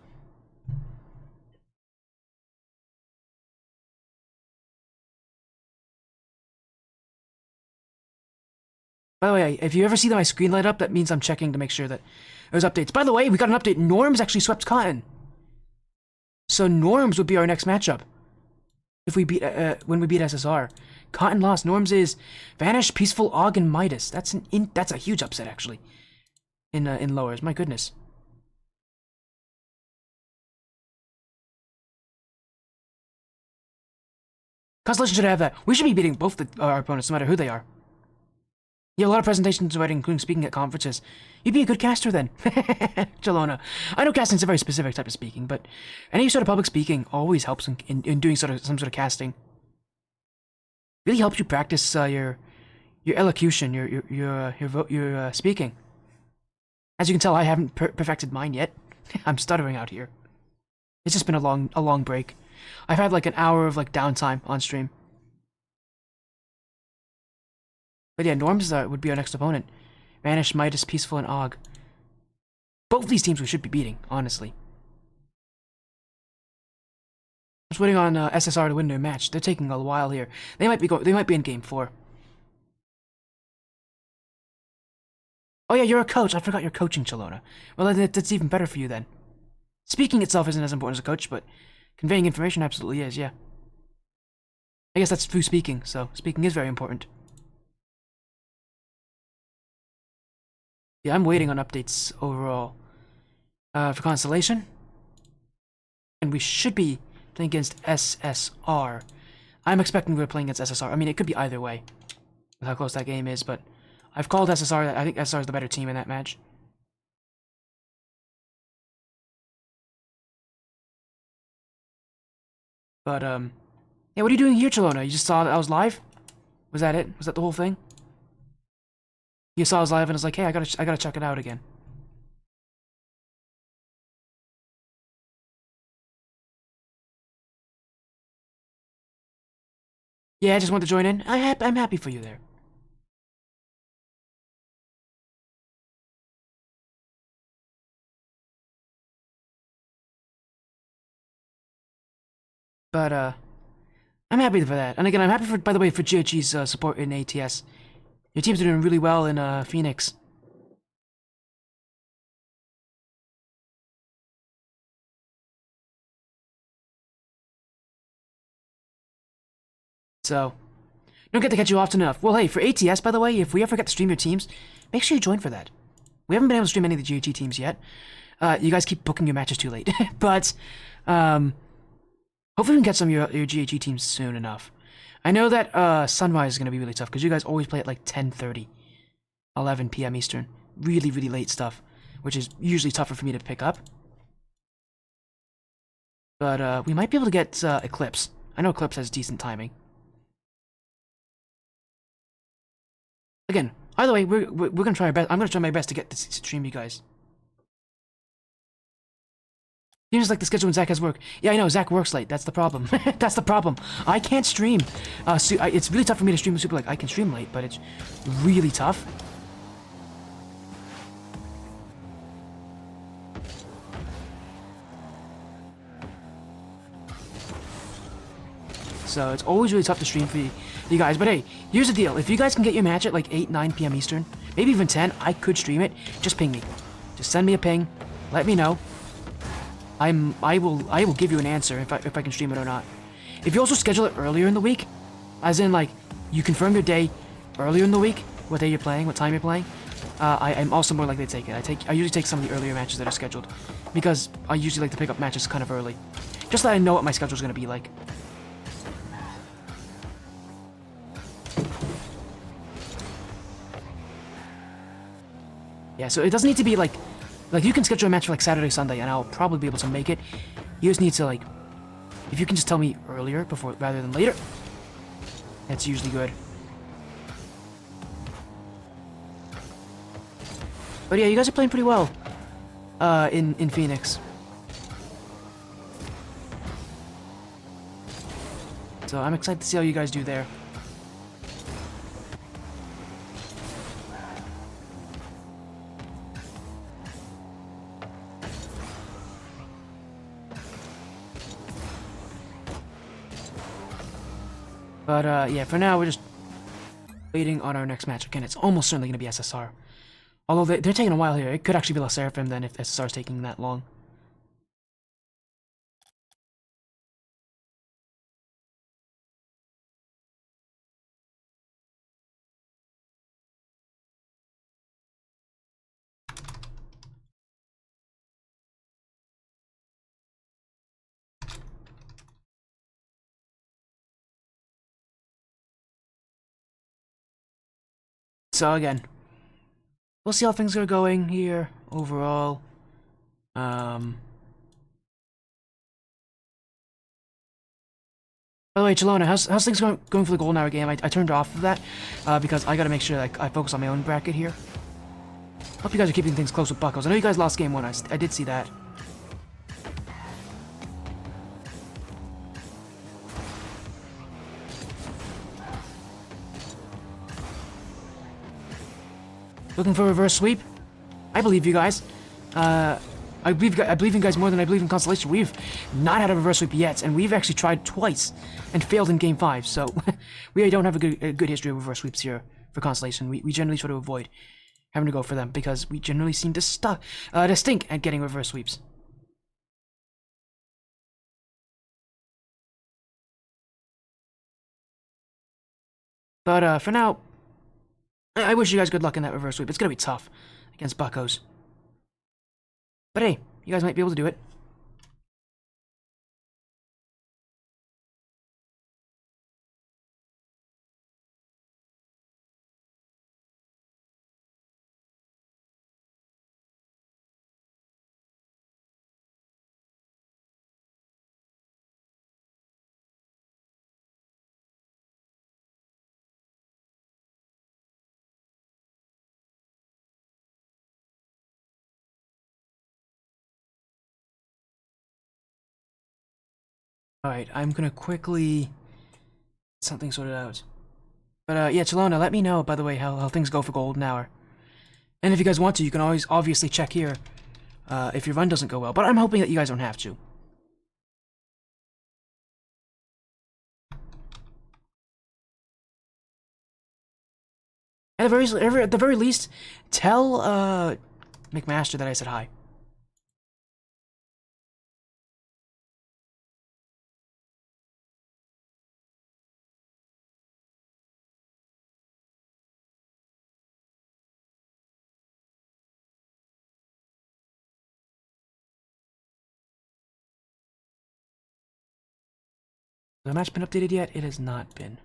By the way, if you ever see my screen light up, that means I'm checking to make sure that there's updates. By the way, we got an update. Norms actually swept Cotton. So Norms would be our next matchup. If we beat, when we beat SSR. Cotton lost. Norms is Vanish, Peaceful, Og, and Midas. That's a huge upset, actually. In lowers. My goodness. Constellation should have that. We should be beating both our opponents, no matter who they are. You have a lot of presentations already, including speaking at conferences. You'd be a good caster then. Jalona. I know casting's a very specific type of speaking, but any sort of public speaking always helps in doing some sort of casting. Really helps you practice your your elocution, your speaking. As you can tell, I haven't perfected mine yet. I'm stuttering out here. It's just been a long break. I've had like an hour of like downtime on stream. But yeah, Norms would be our next opponent. Vanish, Midas, Peaceful, and Og. Both these teams we should be beating, honestly. I'm just waiting on SSR to win their match. They're taking a while here. They might be in game 4. Oh yeah, you're a coach. I forgot you're coaching, Chalona. Well, that's even better for you then. Speaking itself isn't as important as a coach, but conveying information absolutely is, yeah. I guess that's through speaking, so speaking is very important. Yeah, I'm waiting on updates overall. For Constellation. And we should be playing against SSR. I'm expecting we're playing against SSR. I mean, it could be either way with how close that game is, but I've called SSR. I think SSR is the better team in that match. But, yeah, what are you doing here, Chalona? You just saw that I was live? Was that it? Was that the whole thing? You saw I was live and was like, hey, I gotta check it out again. Yeah, I just wanted to join in. I'm happy for you there. But, I'm happy for that. And again, I'm happy for, by the way, for GOG's support in ATS. Your team's doing really well in, Phoenix. So, don't get to catch you often enough. Well, hey, for ATS, by the way, if we ever get to stream your teams, make sure you join for that. We haven't been able to stream any of the GOG teams yet. You guys keep booking your matches too late. But, hopefully we can get some of your GOG teams soon enough. I know that, Sunrise is going to be really tough, because you guys always play at, like, 10:30, 11 p.m. Eastern. Really, really late stuff, which is usually tougher for me to pick up. But, we might be able to get, Eclipse. I know Eclipse has decent timing. Again, either way, we're gonna try our best. I'm gonna try my best to get this stream, you guys. You just like the schedule when Zach has work. Yeah, I know, Zach works late. That's the problem. That's the problem. I can't stream. It's really tough for me to stream super late. I can stream late, but it's really tough. So it's always really tough to stream for you guys. But hey, here's the deal. If you guys can get your match at like 8, 9 p.m. Eastern, maybe even 10, I could stream it. Just ping me. Just send me a ping. Let me know. I will give you an answer if I can stream it or not. If you also schedule it earlier in the week, as in like you confirm your day earlier in the week, what day you're playing, what time you're playing, I'm also more likely to take it. I usually take some of the earlier matches that are scheduled because I usually like to pick up matches kind of early, just so that I know what my schedule is going to be like. Yeah, so it doesn't need to be like you can schedule a match for like Saturday, Sunday, and I'll probably be able to make it. You just need to like, if you can just tell me earlier before rather than later, that's usually good. But yeah, you guys are playing pretty well, in Phoenix. So I'm excited to see how you guys do there. But, yeah, for now, we're just waiting on our next match. Again, it's almost certainly going to be SSR. Although they're taking a while here. It could actually be less Sserafim than if SSR is taking that long. So again, we'll see how things are going here overall. By the way, Chelona, how's things going for the golden hour game? I turned off of that because I gotta make sure that I focus on my own bracket here. Hope you guys are keeping things close with Buckos. I know you guys lost game 1. I did see that. Looking for a reverse sweep? I believe you guys. I believe in you guys more than I believe in Constellation. We've not had a reverse sweep yet, and we've actually tried twice and failed in game 5. So we don't have a good history of reverse sweeps here for Constellation. We generally try to avoid having to go for them because we generally seem to stink at getting reverse sweeps. But for now, I wish you guys good luck in that reverse sweep. It's gonna be tough against Buckos. But hey, you guys might be able to do it. Alright, I'm gonna quickly get something sorted out. But yeah, Chelona, let me know, by the way, how things go for golden hour. And if you guys want to, you can always obviously check here if your run doesn't go well. But I'm hoping that you guys don't have to. At the very least, tell McMaster that I said hi. Has the match been updated yet? It has not been.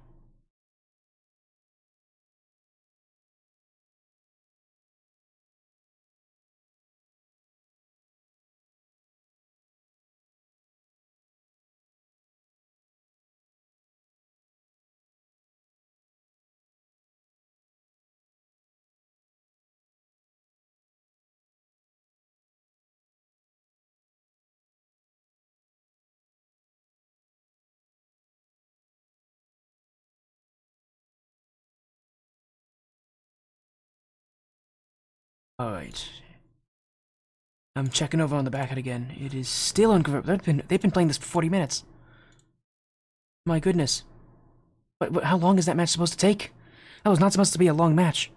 Alright. I'm checking over on the back end again. It is still unconfirmed. They've been playing this for 40 minutes. My goodness. But how long is that match supposed to take? That was not supposed to be a long match.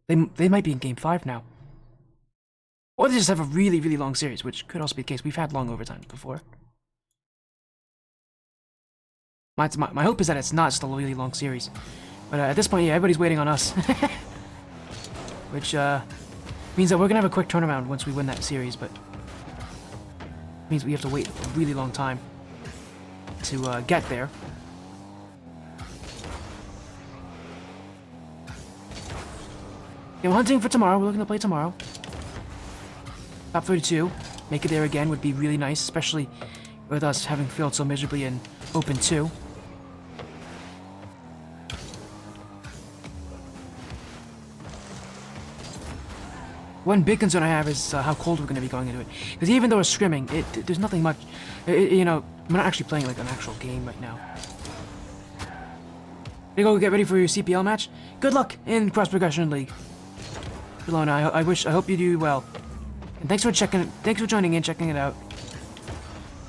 They might be in game 5 now. Or they just have a really, really long series, which could also be the case. We've had long overtimes before. My hope is that it's not just a really long series. But at this point, yeah, everybody's waiting on us. Which means that we're gonna have a quick turnaround once we win that series, but it means we have to wait a really long time to get there. Okay, we're hunting for tomorrow. We're looking to play tomorrow. Top 32. Make it there again would be really nice, especially with us having failed so miserably in Open 2. One big concern I have is how cold we're going to be going into it. Because even though we're scrimming, there's nothing much... you know, we're not actually playing like an actual game right now. You go get ready for your CPL match. Good luck in Cross Progression League. Barcelona, I hope you do well. And thanks for joining in, checking it out.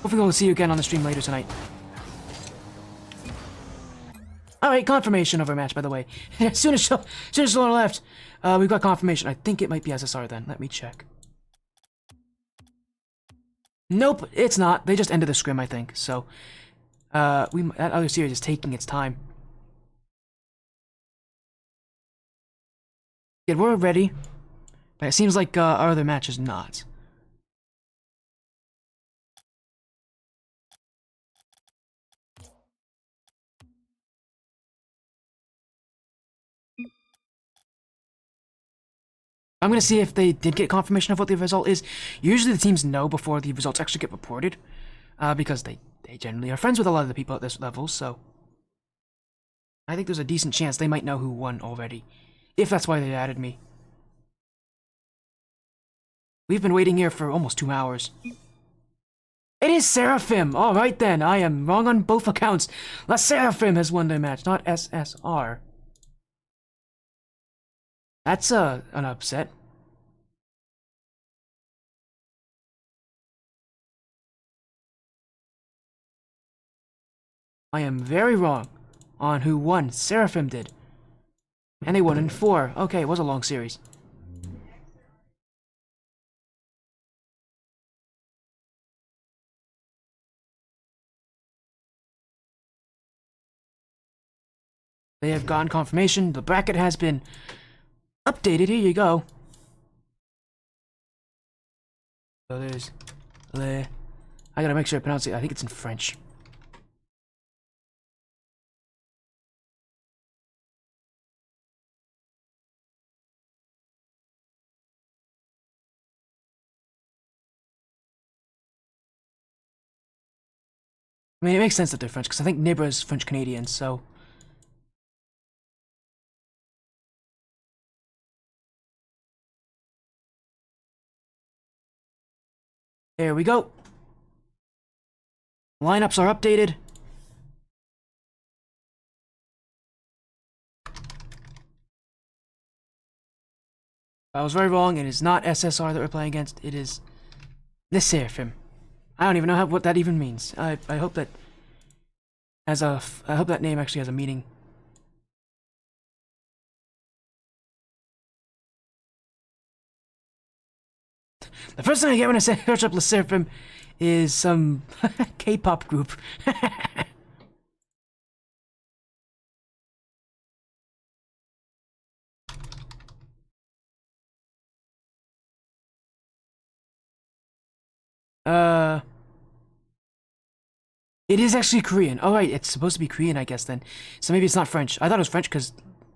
Hopefully we'll see you again on the stream later tonight. Alright, confirmation of our match, by the way. As soon as Solana left, we've got confirmation. I think it might be SSR then. Let me check. Nope, it's not. They just ended the scrim, I think. So, that other series is taking its time. Yeah, we're ready. But it seems like our other match is not. I'm gonna see if they did get confirmation of what the result is. Usually the teams know before the results actually get reported, because they they generally are friends with a lot of the people at this level, so I think there's a decent chance they might know who won already, if that's why they added me. We've been waiting here for almost 2 hours. It is Sserafim! Alright then, I am wrong on both accounts. La Sserafim has won their match, not SSR. That's an upset. I am very wrong on who won. Sserafim did. And they won in 4. Okay, it was a long series. They have gotten confirmation. The bracket has been updated. Here you go. So there's Le. I gotta make sure I pronounce it. I think it's in French. I mean, it makes sense that they're French, because I think Nibra is French-Canadian, so... There we go. Lineups are updated. I was very wrong. It is not SSR that we're playing against. It is the Sserafim. I don't even know what that even means. I hope that I hope that name actually has a meaning. The first thing I get when I search up Sserafim is some K-pop group. It is actually Korean. Oh, right, it's supposed to be Korean, I guess, then. So maybe it's not French. I thought it was French because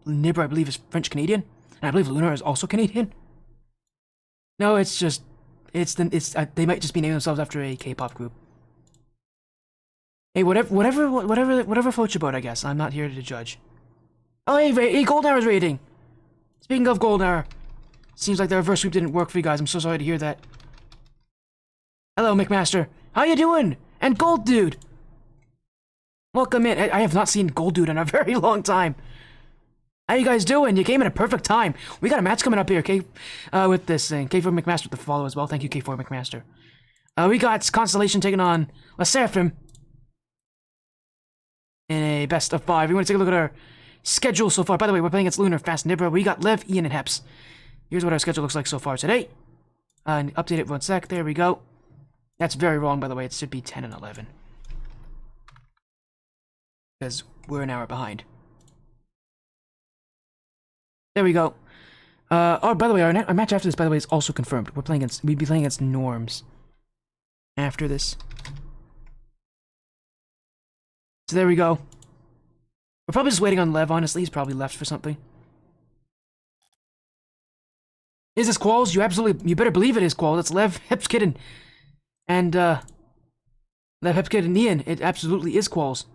Nibra, I believe, is French-Canadian. And I believe Lunar is also Canadian. No, it's just... they might just be naming themselves after a K-pop group. Hey, whatever floats your boat, I guess. I'm not here to judge. Oh, hey, Golden Hour's rating! Speaking of Golden Hour, seems like the reverse sweep didn't work for you guys. I'm so sorry to hear that. Hello, McMaster. How you doing? And Gold Dude! Welcome in. I have not seen Gold Dude in a very long time. How you guys doing? You came in a perfect time. We got a match coming up here, with this thing. K4 McMaster with the follow as well. Thank you, K4 McMaster. We got Constellation taking on Sserafim in a best of 5. We want to take a look at our schedule so far. By the way, we're playing against Lunar, Fast, and Nibra. We got Lev, Ian, and Heps. Here's what our schedule looks like so far today. Update it 1 sec. There we go. That's very wrong, by the way. It should be 10 and 11. Because we're an hour behind. There we go. Oh, by the way, our match after this, by the way, is also confirmed. We'd be playing against Norms after this. So there we go. We're probably just waiting on Lev, honestly. He's probably left for something. Is this Qualls? You better believe it is Qualls. It's Lev, Hepskid, and Lev, Hepskid, and Ian. It absolutely is Qualls.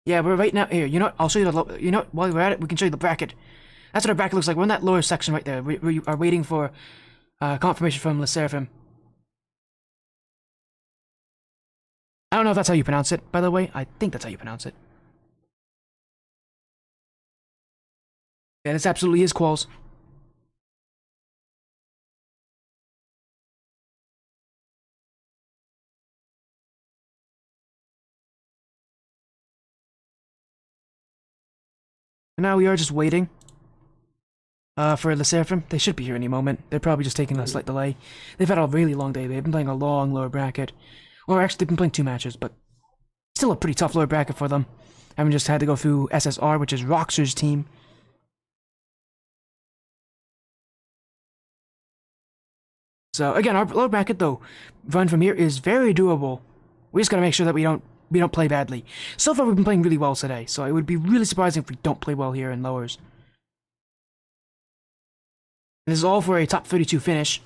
Yeah, we're right now here. You know what? I'll show you the. You know what? While we're at it, we can show you the bracket. That's what our bracket looks like. We're in that lower section right there. We are waiting for confirmation from Sserafim. I don't know if that's how you pronounce it, by the way. I think that's how you pronounce it. Yeah, this absolutely is Qualls. And now we are just waiting for the Sserafim. They should be here any moment. They're probably just taking a slight delay. They've had a really long day. They've been playing a long lower bracket. Or actually, they've been playing 2 matches, but still a pretty tough lower bracket for them. Having just had to go through SSR, which is Roxer's team. So again, our lower bracket though, run from here is very doable. We just gotta make sure that we don't play badly. So far, we've been playing really well today, so it would be really surprising if we don't play well here in lowers. This is all for a top 32 finish,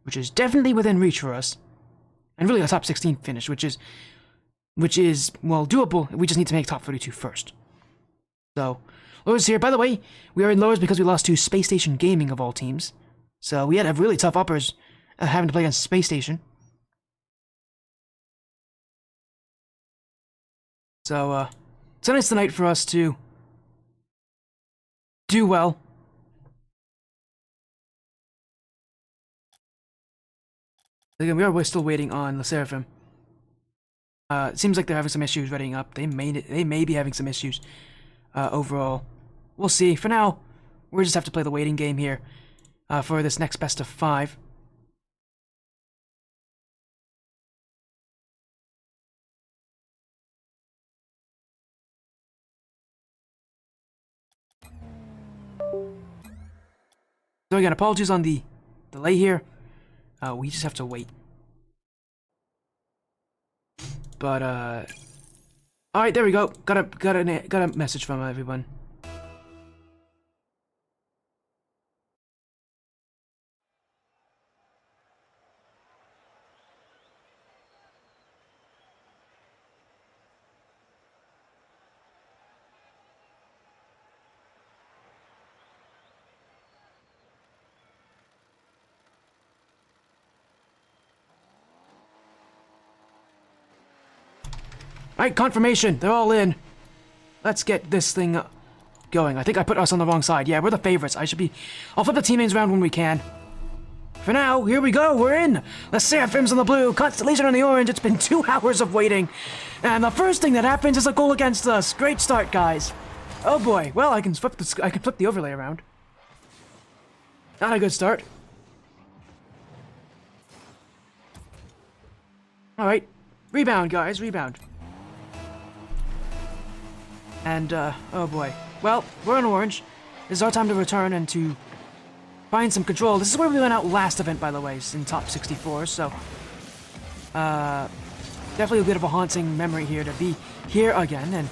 which is definitely within reach for us. And really a top 16 finish, which is, well, doable. We just need to make top 32 first. So, lowers here. By the way, we are in lowers because we lost to Spacestation Gaming of all teams. So we had a really tough uppers having to play against Spacestation. So, tonight's the night for us to do well. Again, we are still waiting on the Sserafim. It seems like they're having some issues readying up. They may be having some issues overall. We'll see. For now, we just have to play the waiting game here for this next best of 5. So again, apologies on the delay here. We just have to wait. But alright, there we go. Got a message from everyone. Alright, confirmation. They're all in. Let's get this thing going. I think I put us on the wrong side. Yeah, we're the favorites. I'll flip the team names around when we can. For now, here we go. We're in. The Serafim's on the blue, Constellation on the orange. It's been 2 hours of waiting. And the first thing that happens is a goal against us. Great start, guys. Oh boy. Well, I can flip the overlay around. Not a good start. Alright. Rebound, guys. Rebound. And, oh boy. Well, we're on orange. This is our time to return and to find some control. This is where we went out last event, by the way, in top 64, so... definitely a bit of a haunting memory here to be here again,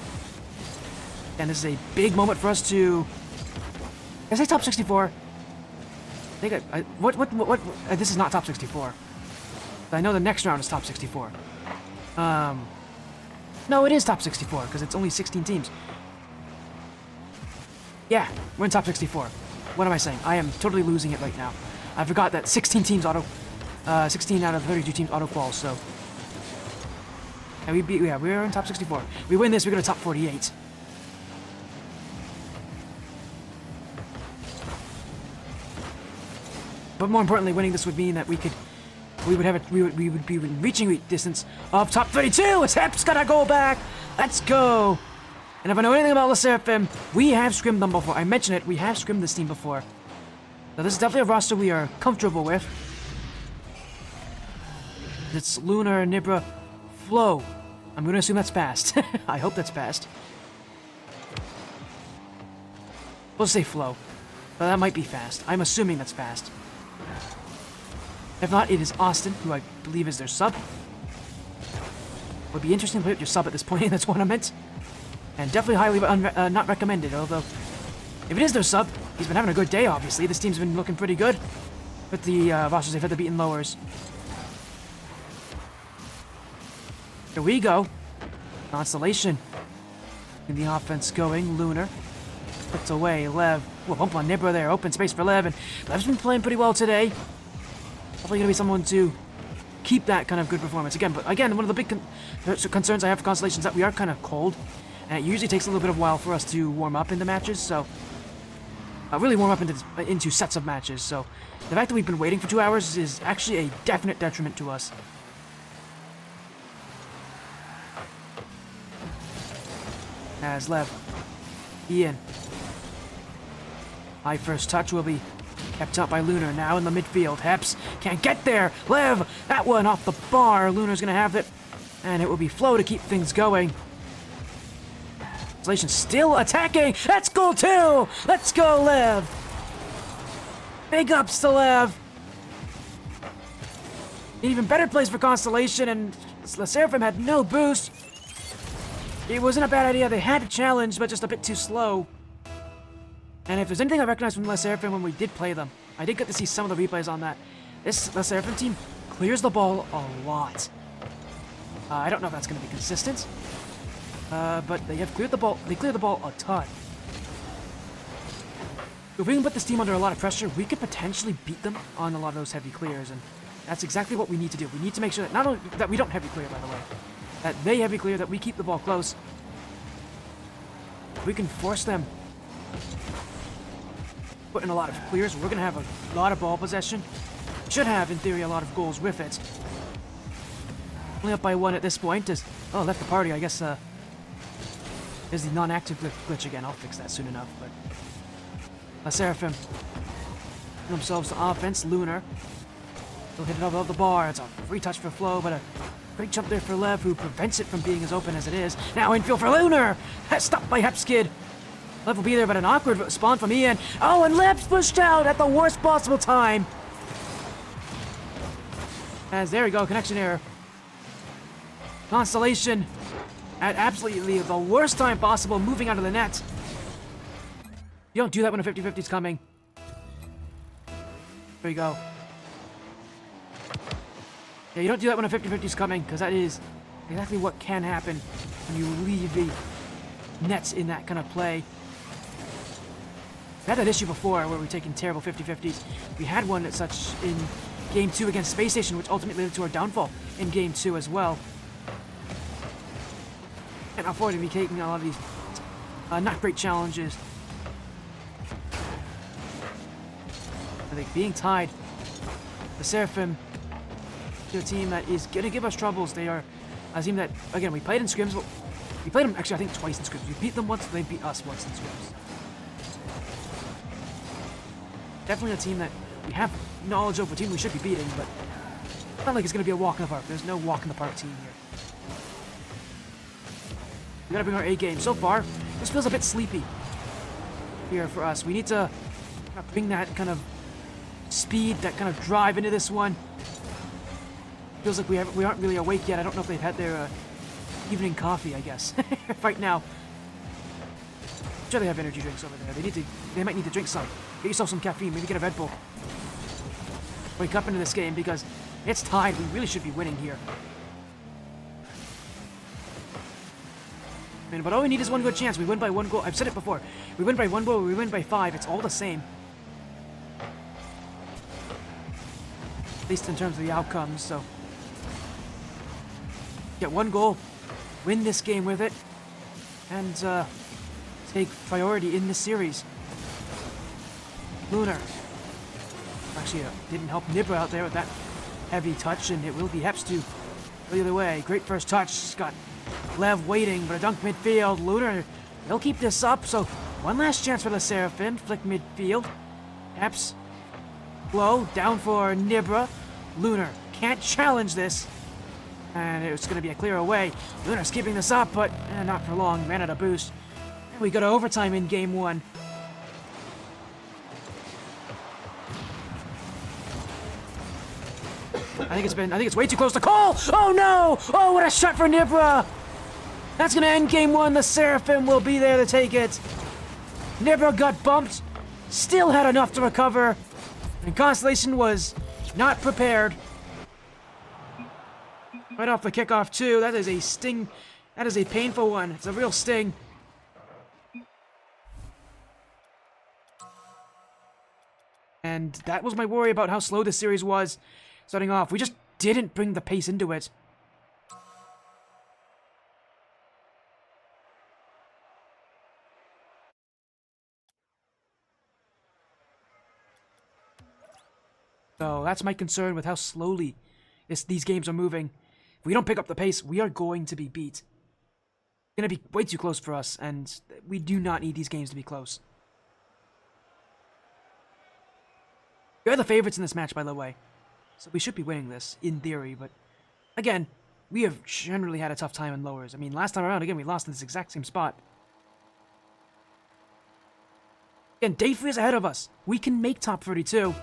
and this is a big moment for us to... Did I say top 64? I think what, this is not top 64. I know the next round is top 64. No, it is top 64, because it's only 16 teams. Yeah, we're in top 64. What am I saying? I am totally losing it right now. I forgot that 16 teams 16 out of 32 teams auto-qual, so... And we're in top 64. We win this, we go to top 48. But more importantly, winning this would mean that we would be reaching distance of top 32. It's Hep's gotta go back. Let's go. And if I know anything about the Sserafim, we have scrimmed them before. I mentioned it. We have scrimmed this team before. So this is definitely a roster we are comfortable with. It's Lunar, Nibra, Flow. I'm gonna assume that's fast. I hope that's fast. We'll say Flow. But that might be fast. I'm assuming that's fast. If not, it is Austin, who I believe is their sub. Would be interesting to play with your sub at this point, that's what I meant. And definitely highly not recommended, although... If it is their sub, he's been having a good day, obviously. This team's been looking pretty good. With the rosters they've had to beat in lowers. Here we go. Constellation. In the offense going, Lunar. Puts away, Lev. Whoa, bump on Nibra there, open space for Lev, and Lev's been playing pretty well today. Definitely going to be someone to keep that kind of good performance. Again, one of the big concerns I have for Constellation is that we are kind of cold, and it usually takes a little bit of a while for us to warm up into matches, so... really warm up into sets of matches, so... The fact that we've been waiting for 2 hours is actually a definite detriment to us. As Lev. Ian. High first touch will be kept up by Lunar, now in the midfield. Heps can't get there. Lev, that one off the bar. Lunar's gonna have it, and it will be Flow to keep things going. Constellation still attacking. That's goal 2. Let's go, Lev. Big ups to Lev. Even better plays for Constellation, and the Sserafim had no boost. It wasn't a bad idea. They had a challenge, but just a bit too slow. And if there's anything I recognize from the Sserafim when we did play them, I did get to see some of the replays on that. The Sserafim team clears the ball a lot. I don't know if that's going to be consistent, but they have cleared the ball. They clear the ball a ton. If we can put this team under a lot of pressure, we could potentially beat them on a lot of those heavy clears, and that's exactly what we need to do. We need to make sure that not only that we don't heavy clear, by the way, that they heavy clear, that we keep the ball close. We can force them put in a lot of clears. We're going to have a lot of ball possession. Should have, in theory, a lot of goals with it. Only up by 1 at this point. Left the party. I guess there's the non-active glitch again. I'll fix that soon enough. But Sserafim themselves to offense. Lunar. He'll hit it above the bar. It's a free touch for Flo, but a great jump there for Lev, who prevents it from being as open as it is. Now infield for Lunar. Stopped by Hepskid. Lev will be there, but an awkward spawn from Ian. Oh, and Lev's pushed out at the worst possible time. As there we go, connection error. Constellation at absolutely the worst time possible, moving out of the net. You don't do that when a 50-50 is coming. There you go. Yeah, you don't do that when a 50-50 is coming, because that is exactly what can happen when you leave the nets in that kind of play. We had that issue before where we were taking terrible 50-50s. We had one at such in Game 2 against Spacestation, which ultimately led to our downfall in Game 2 as well. Can't afford to be taking a lot of these not great challenges. I think being tied, the Sserafim, to a team that is going to give us troubles. They are a team that, again, we played in scrims. We played them, actually, I think twice in scrims. We beat them once, they beat us once in scrims. Definitely a team that we have knowledge of, a team we should be beating, but it's not like it's going to be a walk in the park. There's no walk in the park team here. We gotta bring our A game. So far, this feels a bit sleepy here for us. We need to bring that kind of speed, that kind of drive into this one. Feels like we aren't really awake yet. I don't know if they've had their evening coffee, I guess, right now. I'm sure they have energy drinks over there. They might need to drink some. Get yourself some caffeine, maybe get a Red Bull. Wake up into this game because it's tied. We really should be winning here. But all we need is one good chance. We win by 1 goal. I've said it before. We win by 1 goal, we win by 5. It's all the same. At least in terms of the outcomes, so. Get 1 goal, win this game with it, and take priority in this series. Lunar. Actually, didn't help Nibra out there with that heavy touch, and it will be Heps to go the other way. Great first touch. Got Lev waiting, but a dunk midfield. Lunar, they'll keep this up, so one last chance for the Sserafim. Flick midfield. Heps. Low, down for Nibra. Lunar can't challenge this. And it's going to be a clear away. Lunar's keeping this up, but not for long. Ran out of boost. And we go to overtime in Game 1. I think it's way too close to call. Oh no! Oh, what a shot for Nibra! That's gonna end Game 1. The Sserafim will be there to take it. Nibra got bumped, still had enough to recover, and Constellation was not prepared. Right off the kickoff too. That is a sting. That is a painful one. It's a real sting. And that was my worry about how slow this series was. Starting off, we just didn't bring the pace into it. So that's my concern with how slowly these games are moving. If we don't pick up the pace, we are going to be beat. It's going to be way too close for us, and we do not need these games to be close. We are the favorites in this match, by the way. So we should be winning this, in theory, but again, we have generally had a tough time in lowers. I mean, last time around, again, we lost in this exact same spot. Again, day 3 is ahead of us. We can make top 32.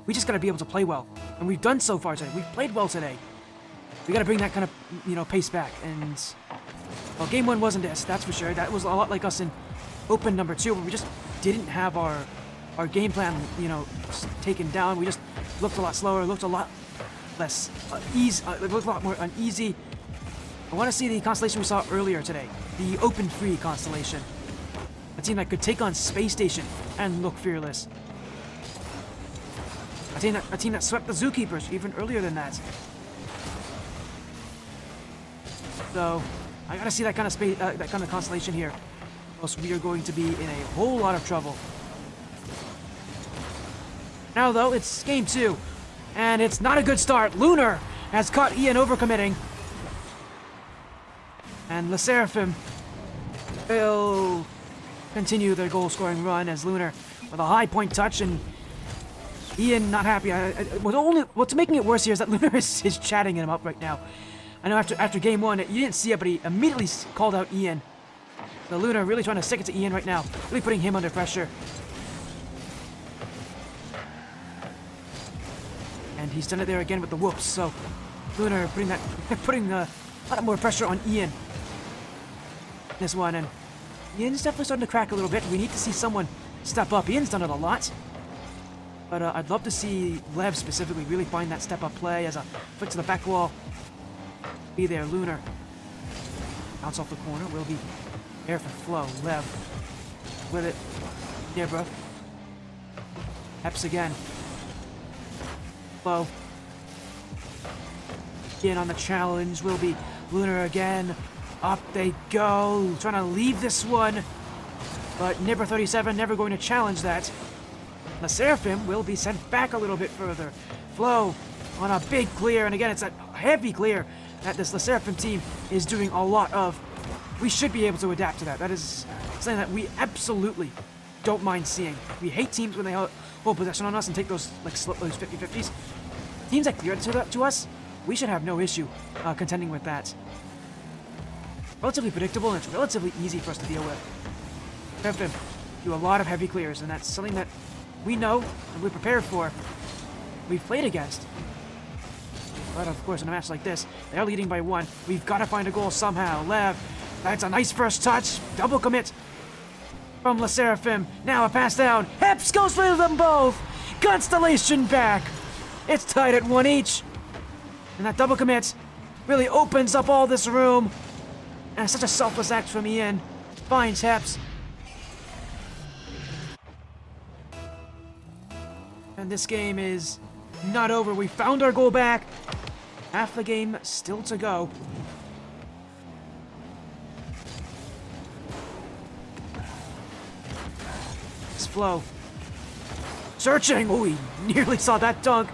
We just gotta be able to play well. And we've done so far today. We've played well today. We gotta bring that kind of, pace back. And, well, Game 1 wasn't this, that's for sure. That was a lot like us in Open number 2, where we just didn't have our game plan, taken down. We just looked a lot slower, looked a lot less easy, a lot more uneasy. I want to see the Constellation we saw earlier today, the open free Constellation. A team that could take on Spacestation and look fearless. A team that swept the Zookeepers even earlier than that. So I gotta see that kind of Constellation here, or else we are going to be in a whole lot of trouble. Now though, it's game 2, and it's not a good start. Lunar has caught Ian overcommitting, and the Sserafim will continue their goal-scoring run as Lunar with a high point touch, and Ian not happy. What's making it worse here is that Lunar is chatting him up right now. I know after game 1, you didn't see it, but he immediately called out Ian. So Lunar really trying to stick it to Ian right now, really putting him under pressure. And he's done it there again with the whoops. So Lunar putting a lot more pressure on Ian. This one, and Ian's definitely starting to crack a little bit. We need to see someone step up. Ian's done it a lot. But I'd love to see Lev specifically really find that step-up play as a flick to the back wall. Be there, Lunar. Bounce off the corner. Will be there for flow. Lev with it. Nibra. Eps again. Flow. In on the challenge will be Lunar again. Up they go. Trying to leave this one. But Nibra 37 never going to challenge that. The Sserafim will be sent back a little bit further. Flow on a big clear, and again, it's a heavy clear that this Sserafim team is doing a lot of. We should be able to adapt to that. That is something that we absolutely don't mind seeing. We hate teams when they hold possession on us and take those those 50-50s. Teams that clear it to us, we should have no issue contending with that. Relatively predictable, and it's relatively easy for us to deal with. Sserafim do a lot of heavy clears, and that's something that we know and we're prepared for. We've played against. But of course, in a match like this, they're leading by 1. We've got to find a goal somehow. Lev, that's a nice first touch. Double commit from the Sserafim. Now a pass down. Heps goes for them both. Constellation back. It's tied at 1 each. And that double commit really opens up all this room. And it's such a selfless act from Ian. Finds Heps. And this game is not over. We found our goal back. Half the game still to go. It's Flow. Searching. Oh, he nearly saw that dunk.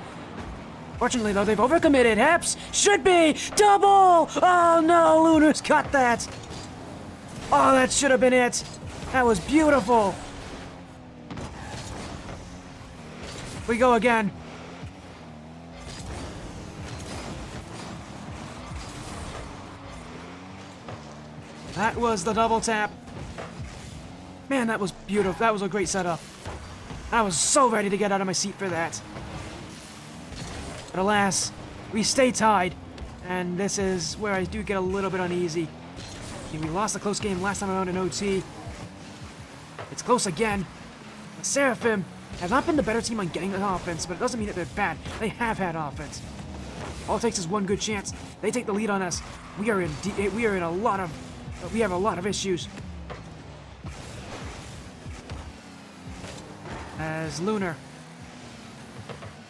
Fortunately, though, they've overcommitted. Heps should be double. Oh, no. Lunar's got that. Oh, that should have been it. That was beautiful. We go again. That was the double tap. Man, that was beautiful. That was a great setup. I was so ready to get out of my seat for that. But alas, we stay tied. And this is where I do get a little bit uneasy. We lost a close game last time around in OT. It's close again. The Sserafim have not been the better team on getting the offense, but it doesn't mean that they're bad. They have had offense. All it takes is one good chance. They take the lead on us. We have a lot of issues. As Lunar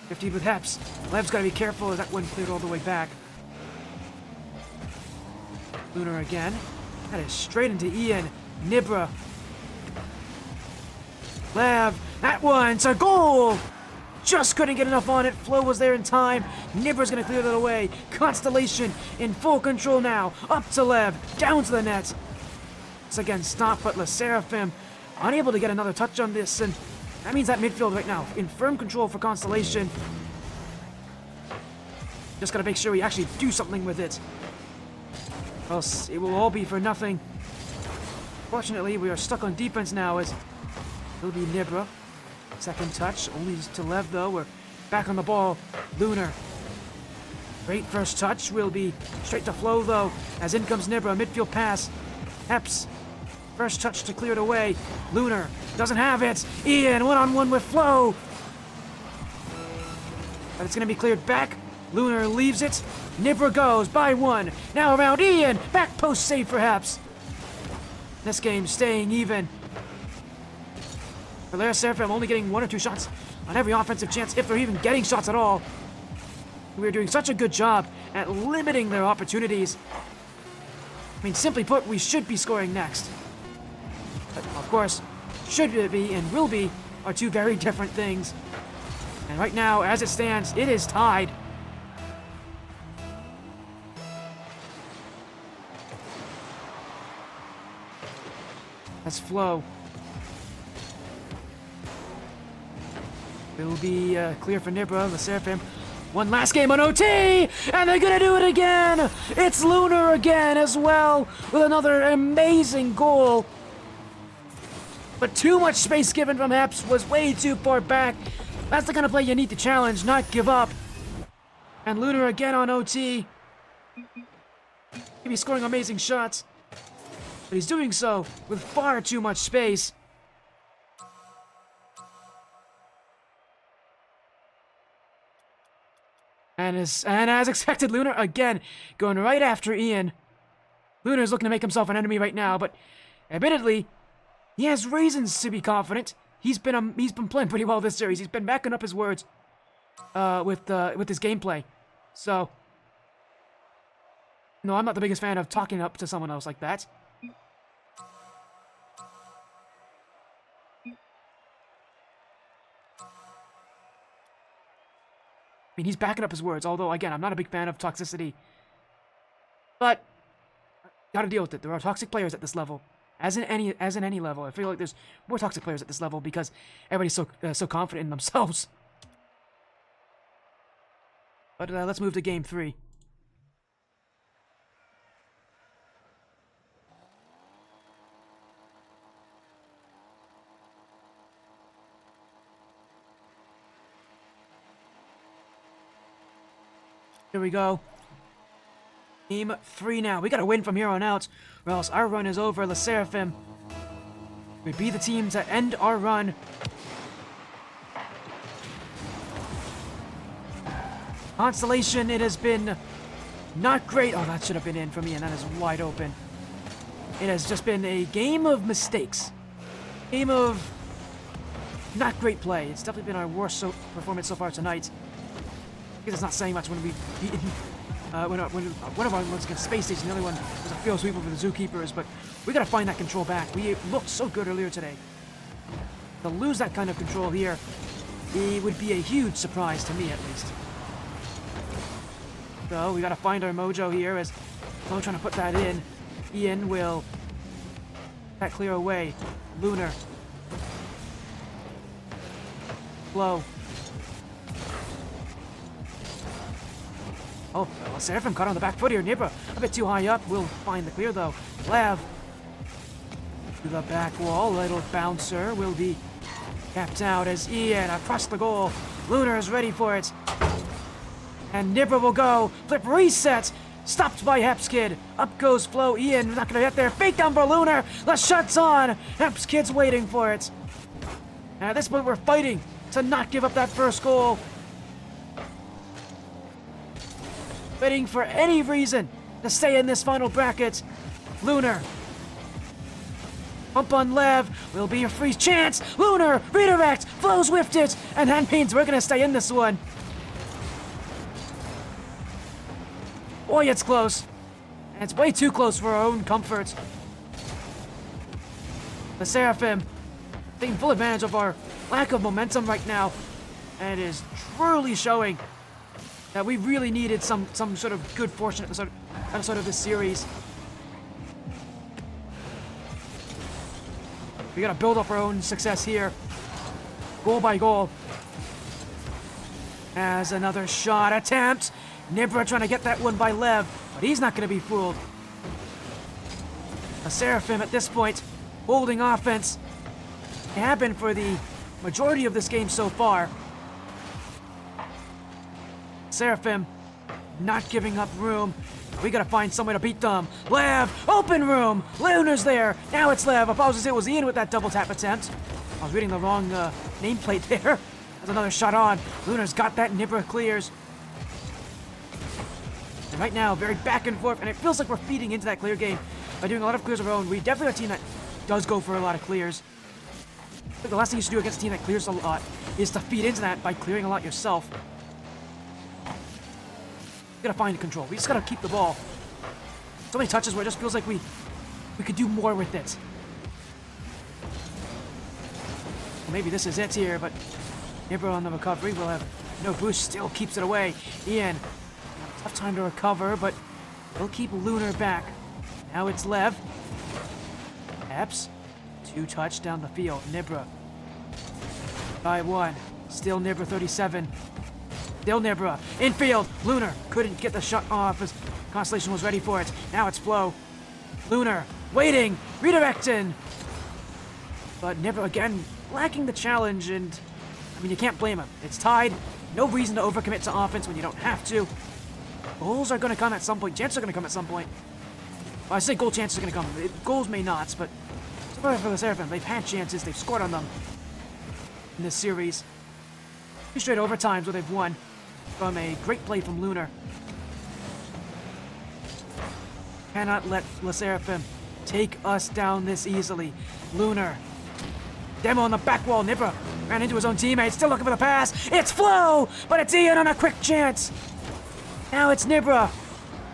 50 with Heps. Lev's got to be careful as that one cleared all the way back. Lunar again. That is straight into Ian. Nibra. Lev. That one's a goal! Just couldn't get enough on it. Flow was there in time. Nibra's going to clear that away. Constellation in full control now. Up to Lev. Down to the net. It's again stopped, but Sserafim unable to get another touch on this, and that means that midfield right now in firm control for Constellation. Just got to make sure we actually do something with it, or else it will all be for nothing. Fortunately, we are stuck on defense now as it'll be Nibra. Second touch, only to Lev though. We're back on the ball. Lunar. Great first touch will be straight to Flow though, as in comes Nibra. Midfield pass. Heps. First touch to clear it away. Lunar doesn't have it. Ian one-on-one with Flow. But it's going to be cleared back Lunar leaves it. Nibra goes by one. Now around Ian. Back post save perhaps. This game staying even. For Sserafim only getting 1 or 2 shots on every offensive chance, if they're even getting shots at all. We're doing such a good job at limiting their opportunities. I mean, simply put, we should be scoring next. But of course, should be and will be are two very different things. And right now, as it stands, it is tied. That's Flo. It'll be clear for Nibra, the Sserafim. One last game on OT, and they're gonna do it again! It's Lunar again as well, with another amazing goal. But too much space given from Heps was way too far back. That's the kind of play you need to challenge, not give up. And Lunar again on OT. He's scoring amazing shots, but he's doing so with far too much space. And as expected, Lunar again going right after Ian. Lunar's looking to make himself an enemy right now, but admittedly, he has reasons to be confident. He's been playing pretty well this series. He's been backing up his words with his gameplay. So, no, I'm not the biggest fan of talking up to someone else like that. I mean, he's backing up his words, although, again, I'm not a big fan of toxicity. But, gotta deal with it. There are toxic players at this level. As in any level. I feel like there's more toxic players at this level because everybody's so confident in themselves. But let's move to game 3. Here we go. Game 3 now. We gotta win from here on out, or else our run is over. The Sserafim would be the team to end our run. Constellation, it has been not great. Oh, that should have been in for me, and that is wide open. It has just been a game of mistakes. Game of not great play. It's definitely been our worst performance so far tonight. Because it's not saying much when we've beaten one of our ones against Spacestation, the other one was a field sweep over the Zookeepers, but we gotta find that control back. We looked so good earlier today. To lose that kind of control here, it would be a huge surprise to me, at least. So, we gotta find our mojo here as Flo trying to put that in. Ian will that clear away. Lunar. Flo. Oh, well, Sserafim caught on the back foot here. Nibra a bit too high up. We'll find the clear, though. Lav to the back wall. Little bouncer will be capped out as Ian across the goal. Lunar is ready for it. And Nibra will go. Flip reset. Stopped by Hepskid. Up goes Flo. Ian not going to get there. Fake down for Lunar. The shot's on. Hepskid's waiting for it. And at this point, we're fighting to not give up that first goal. Waiting for any reason to stay in this final bracket. Lunar. Pump on Lev will be a free chance. Lunar, redirect, Flo's whiffed it, and Handpains, we're gonna stay in this one. Boy, it's close. And it's way too close for our own comfort. The Sserafim taking full advantage of our lack of momentum right now, and it is truly showing that we really needed some sort of good fortune at the start of this series. We gotta build up our own success here, goal by goal. As another shot attempt, Nibra trying to get that one by Lev, but he's not gonna be fooled. A Sserafim at this point, holding offense. They have been for the majority of this game so far. Sserafim not giving up room. We gotta find some way to beat them. Lev, open room. Lunar's there. Now it's Lev. Apologies, it was Ian with that double tap attempt. I was reading the wrong nameplate there. That's another shot on. Lunar's got that. Nibra clears. right now, very back and forth, and it feels like we're feeding into that clear game by doing a lot of clears of our own. We definitely are a team that does go for a lot of clears. I think the last thing you should do against a team that clears a lot is to feed into that by clearing a lot yourself. We gotta find control. We just gotta keep the ball. So many touches where it just feels like we could do more with it. Well, maybe this is it here, but Nibra on the recovery will have no boost, still keeps it away. Ian, tough time to recover, but he'll keep Lunar back. Now it's Lev. Epps, 2 touch down the field. Nibra by 1. Still Nibra 37. Still Nibra. Infield. Lunar couldn't get the shot off as Constellation was ready for it. Now it's Flo. Lunar waiting. Redirecting. But Nibra again lacking the challenge, and I mean, you can't blame him. It's tied. No reason to overcommit to offense when you don't have to. Goals are going to come at some point. Chances are going to come at some point. Well, I say goal chances are going to come. Goals may not, but so far for the Sserafim, they've had chances. They've scored on them in this series. 2 straight overtimes where they've won from a great play from Lunar. Cannot let the Sserafim take us down this easily. Lunar. Demo on the back wall. Nibra ran into his own teammate. Still looking for the pass. It's Flo, but it's Ian on a quick chance. Now it's Nibra.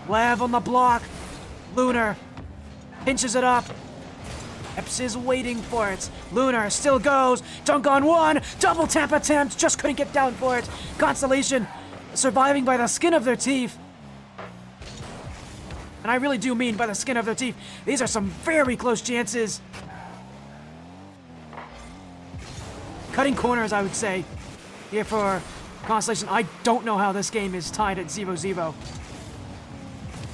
Lev on the block. Lunar pinches it up. Epps is waiting for it. Lunar still goes. Dunk on 1. Double tap attempt. Just couldn't get down for it. Constellation surviving by the skin of their teeth. And I really do mean by the skin of their teeth. These are some very close chances. Cutting corners, I would say, here for Constellation. I don't know how this game is tied at 0-0.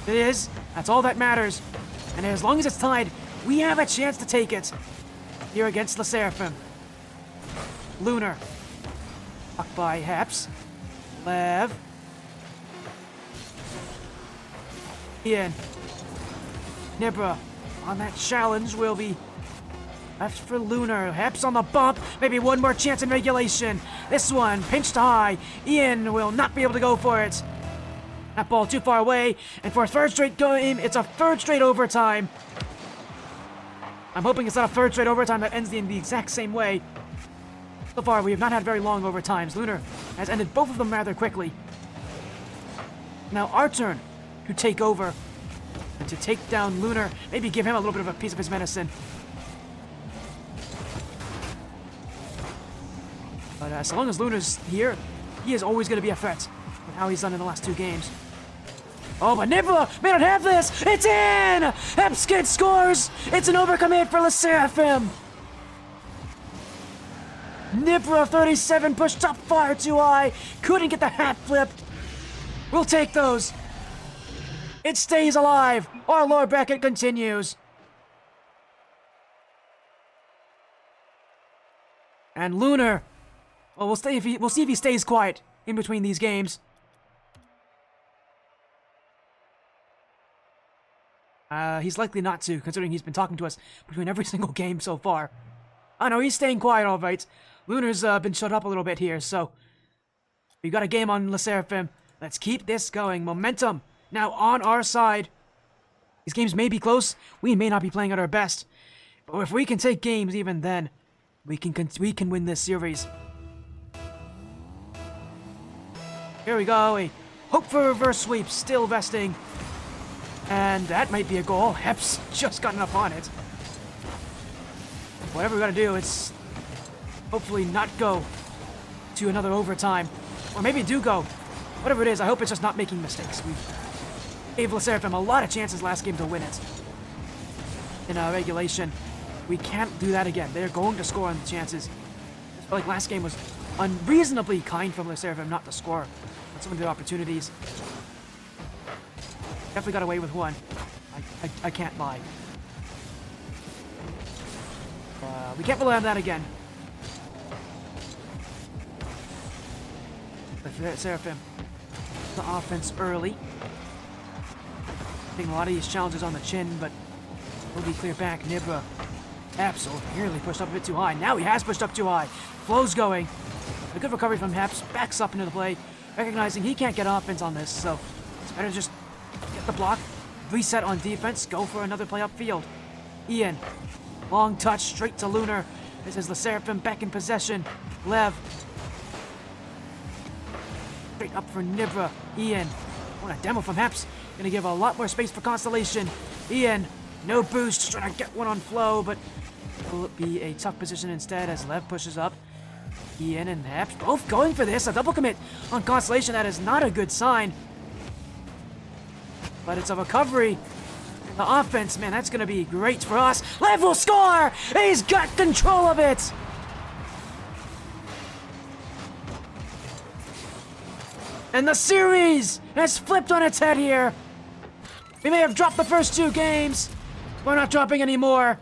It is. That's all that matters. And as long as it's tied, we have a chance to take it here against the Sserafim. Lunar. Blocked by Heps. Lev. Ian. Nibra on that challenge will be left for Lunar. Heps on the bump. Maybe one more chance in regulation. This one pinched high. Ian will not be able to go for it. That ball too far away. And for a 3rd straight game, it's a 3rd straight overtime. I'm hoping it's not a 3rd straight overtime that ends in the exact same way. So far, we have not had very long overtimes. Lunar has ended both of them rather quickly. Now our turn to take over and to take down Lunar. Maybe give him a little bit of a piece of his medicine. But as long as Lunar's here, he is always going to be a threat with how he's done in the last 2 games. Oh, but Nibla may not have this. It's in! Epskid scores! It's an overcommit for the Sserafim. Nibra 37 pushed up far too high. Couldn't get the hat flip. We'll take those. It stays alive. Our lower bracket continues. And Lunar. Well, we'll see if he stays quiet in between these games. He's likely not to, considering he's been talking to us between every single game so far. Oh no, he's staying quiet, all right. Lunar's been shut up a little bit here, so we got a game on the Sserafim. Let's keep this going. Momentum now on our side. These games may be close. We may not be playing at our best, but if we can take games even then, we can win this series. Here we go. A hope for reverse sweep still vesting. And that might be a goal. Heps just gotten up on it. Whatever we gotta do, it's hopefully not go to another overtime. Or maybe do go. Whatever it is, I hope it's just not making mistakes. We gave the Sserafim a lot of chances last game to win it. In regulation. We can't do that again. They're going to score on the chances. I feel like last game was unreasonably kind from the Sserafim not to score on some of the opportunities. Definitely got away with one. I can't lie. We can't rely on that again. The Sserafim. The offense early. Taking a lot of these challenges on the chin, but will be clear back. Nibra. Haps nearly pushed up a bit too high. Now he has pushed up too high. Flow's going. A good recovery from Haps. Backs up into the play. Recognizing he can't get offense on this, so it's better to just The block. Reset on defense. Go for another play upfield. Ian. Long touch straight to Lunar. This is the Sserafim back in possession. Lev. Straight up for Nibra. Ian. What a demo from Heps. Gonna give a lot more space for Constellation. Ian. No boost. Just trying to get one on flow, but will it be a tough position instead as Lev pushes up. Ian and Heps both going for this. A double commit on Constellation. That is not a good sign. But it's a recovery. The offense, man, that's going to be great for us. Lev will score! He's got control of it! And the series has flipped on its head here. We may have dropped the first 2 games. We're not dropping any more.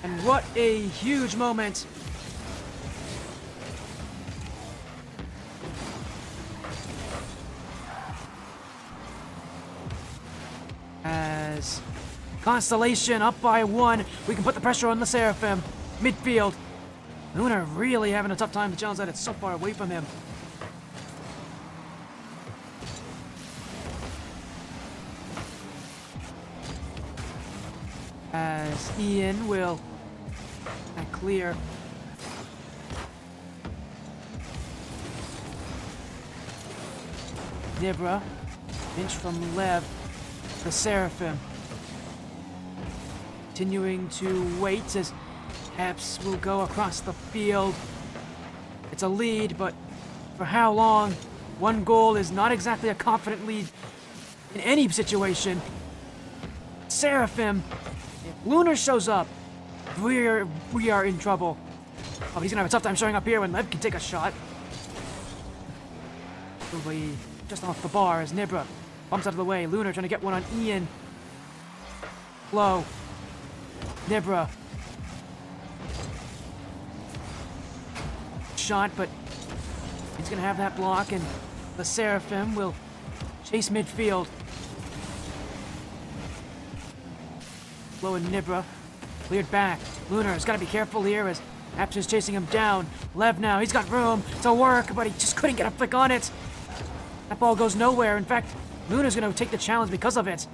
And what a huge moment. As Constellation up by 1, we can put the pressure on the Sserafim. Midfield. Lunar really having a tough time to challenge that. It's so far away from him. As Ian will clear. Nibra. Inch from Lev. The Sserafim. Continuing to wait as Heps will go across the field. It's a lead, but for how long? 1 goal is not exactly a confident lead in any situation. Sserafim. If Lunar shows up, we are in trouble. Oh, he's gonna have a tough time showing up here when Lev can take a shot. Probably just off the bar as Nibra bumps out of the way. Lunar trying to get one on Ian. Low. Nibra. Shot, but he's gonna have that block, and the Sserafim will chase midfield. Low and Nibra. Cleared back. Lunar's gotta be careful here as Apps is chasing him down. Lev now, he's got room to work, but he just couldn't get a flick on it. That ball goes nowhere. In fact, Lunar's gonna take the challenge because of it.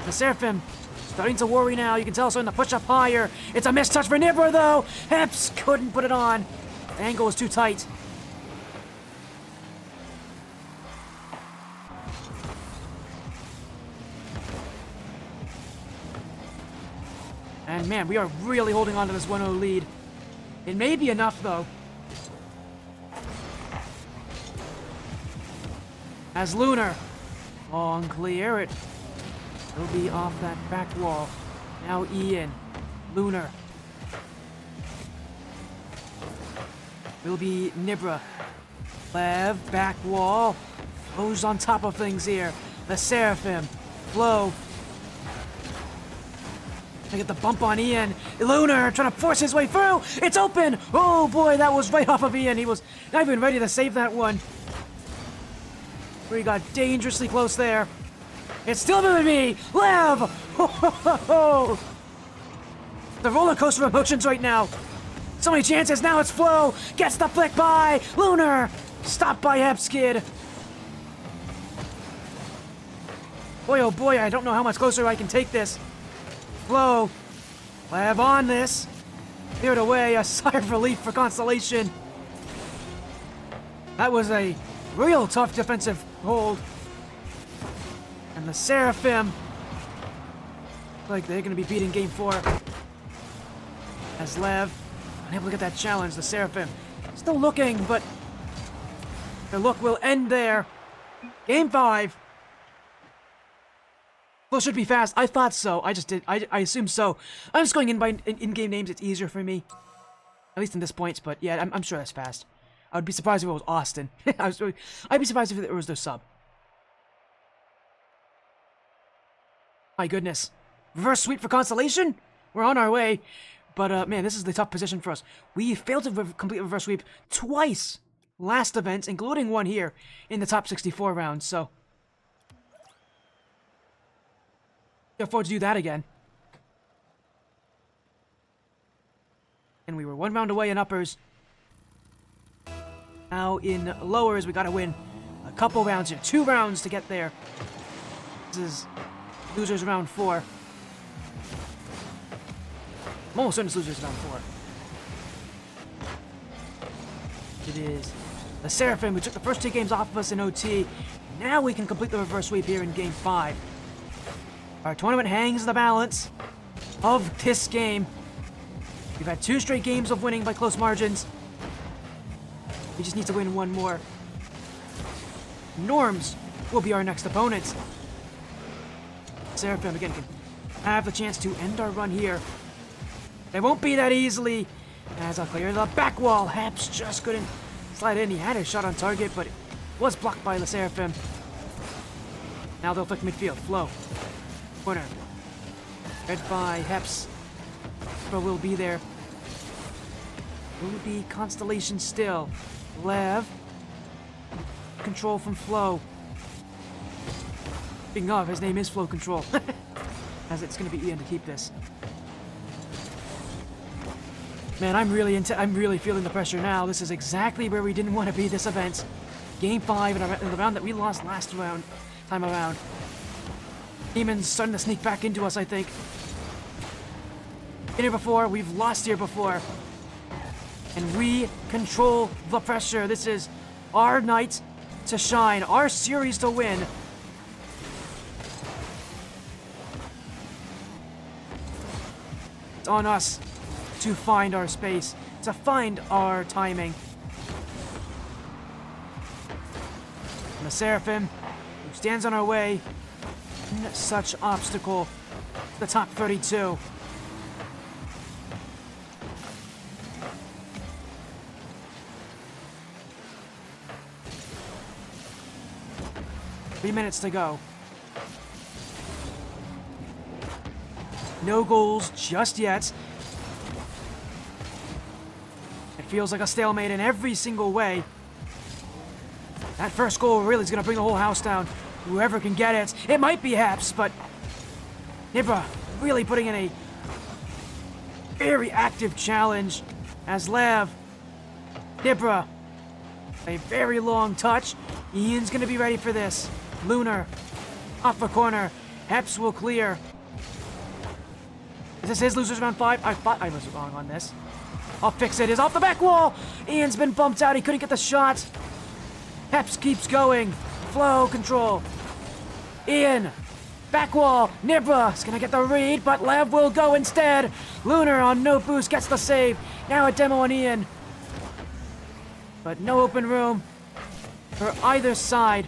The Sserafim starting to worry now. You can tell starting to push up higher. It's a missed touch for Nibra though. Heps couldn't put it on. The angle was too tight. And man, we are really holding on to this 1-0 lead. It may be enough though. As Lunar, long clear, it will be off that back wall. Now Ian, Lunar. Will be Nibra. Lev, back wall. Flo's on top of things here. The Sserafim, Flo. Trying to get the bump on Ian. Lunar trying to force his way through. It's open. Oh boy, that was right off of Ian. He was not even ready to save that one. We got dangerously close there. It's still with me, Lev. The roller coaster of emotions right now. So many chances. Now it's Flo. Gets the flick by Lunar. Stopped by Hepskid. Boy, oh boy, I don't know how much closer I can take this. Flo. Lev on this. Cleared away. A sigh of relief for Constellation. That was a real tough defensive hold. And the Sserafim, like they're going to be beating Game 4. As Lev, unable to get that challenge, the Sserafim still looking, but their look will end there. Game 5. Well, should be fast. I thought so. I just did. I assumed so. I'm just going in by in-game names. It's easier for me. At least in this point, but yeah, I'm sure that's fast. I would be surprised if it was Austin. I'd be surprised if it was their sub. My goodness. Reverse sweep for Constellation? We're on our way. But, man, this is the tough position for us. We failed to complete a reverse sweep twice last events, including one here in the top 64 rounds, so look forward to do that again. And we were 1 round away in uppers. Now in lowers, we gotta win a couple rounds here. 2 rounds to get there. This is losers round 4. I'm almost certain it's losers round 4. It is the Sserafim who took the first 2 games off of us in OT. Now we can complete the reverse sweep here in game 5. Our tournament hangs in the balance of this game. We've had 2 straight games of winning by close margins. We just need to win 1 more. Norms will be our next opponent. Sserafim again can have the chance to end our run here. It won't be that easily, as I'll clear the back wall. Haps just couldn't slide in. He had a shot on target, but it was blocked by the Sserafim. Now they'll flick midfield. Flow. Corner. Read by Heps. But will be there. Will it be Constellation still? Lev. Control from Flow. Speaking of, his name is Flow Control. As it's going to be Ian to keep this. Man, I'm really feeling the pressure now. This is exactly where we didn't want to be this event. Game 5 in the round that we lost last time around. Demon's starting to sneak back into us, I think. Been here before, we've lost here before. And we control the pressure. This is our night to shine, our series to win. It's on us to find our space, to find our timing. And the Sserafim, who stands on our way, such obstacle to the top 32. Three minutes to go. No goals just yet. It feels like a stalemate in every single way. That first goal really is going to bring the whole house down. Whoever can get it. It might be Haps, but Nibra really putting in a very active challenge as Lev. Nibra, a very long touch. Ian's going to be ready for this. Lunar, off the corner. Haps will clear. Is this his losers round 5? I thought I was wrong on this. I'll fix it. It's off the back wall. Ian's been bumped out. He couldn't get the shot. Haps keeps going. Flow control. Ian. Back wall. Nibra is going to get the read, but Lev will go instead. Lunar on no boost gets the save. Now a demo on Ian. But no open room for either side.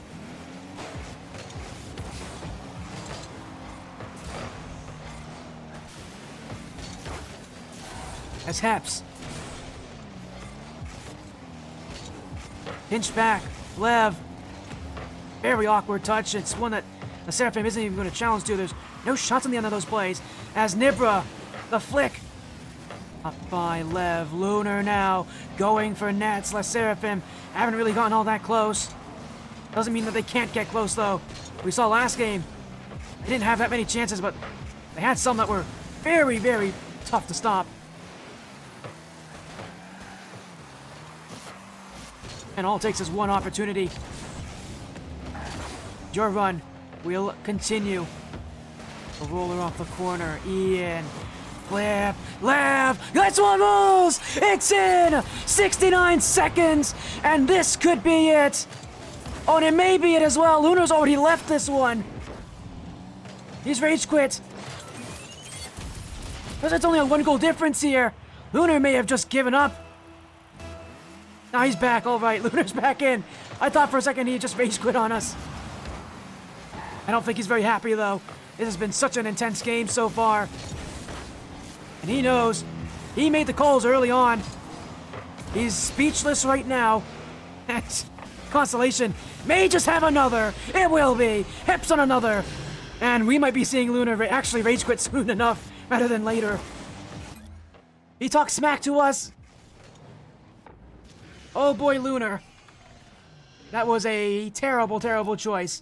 As Haps. Pinch back. Lev. Very awkward touch. It's one that the Sserafim isn't even going to challenge to. There's no shots on the end of those plays. As Nibra, the flick. Up by Lev. Lunar now going for nets. Les Sserafim haven't really gotten all that close. Doesn't mean that they can't get close, though. We saw last game. They didn't have that many chances, but they had some that were very, very tough to stop. And all it takes is one opportunity. Your run will continue. A roller off the corner. Ian. Flip. Lev. That's one rolls. It's in. 69 seconds. And this could be it. Oh, and it may be it as well. Lunar's already left this one. He's rage quit. But it's only a 1 goal difference here. Lunar may have just given up. Now he's back, all right. Lunar's back in. I thought for a second he just rage quit on us. I don't think he's very happy, though. This has been such an intense game so far. And he knows. He made the calls early on. He's speechless right now. Constellation may just have another. It will be. Hips on another. And we might be seeing Lunar actually rage quit soon enough, rather than later. He talks smack to us. Oh boy, Lunar. That was a terrible, terrible choice.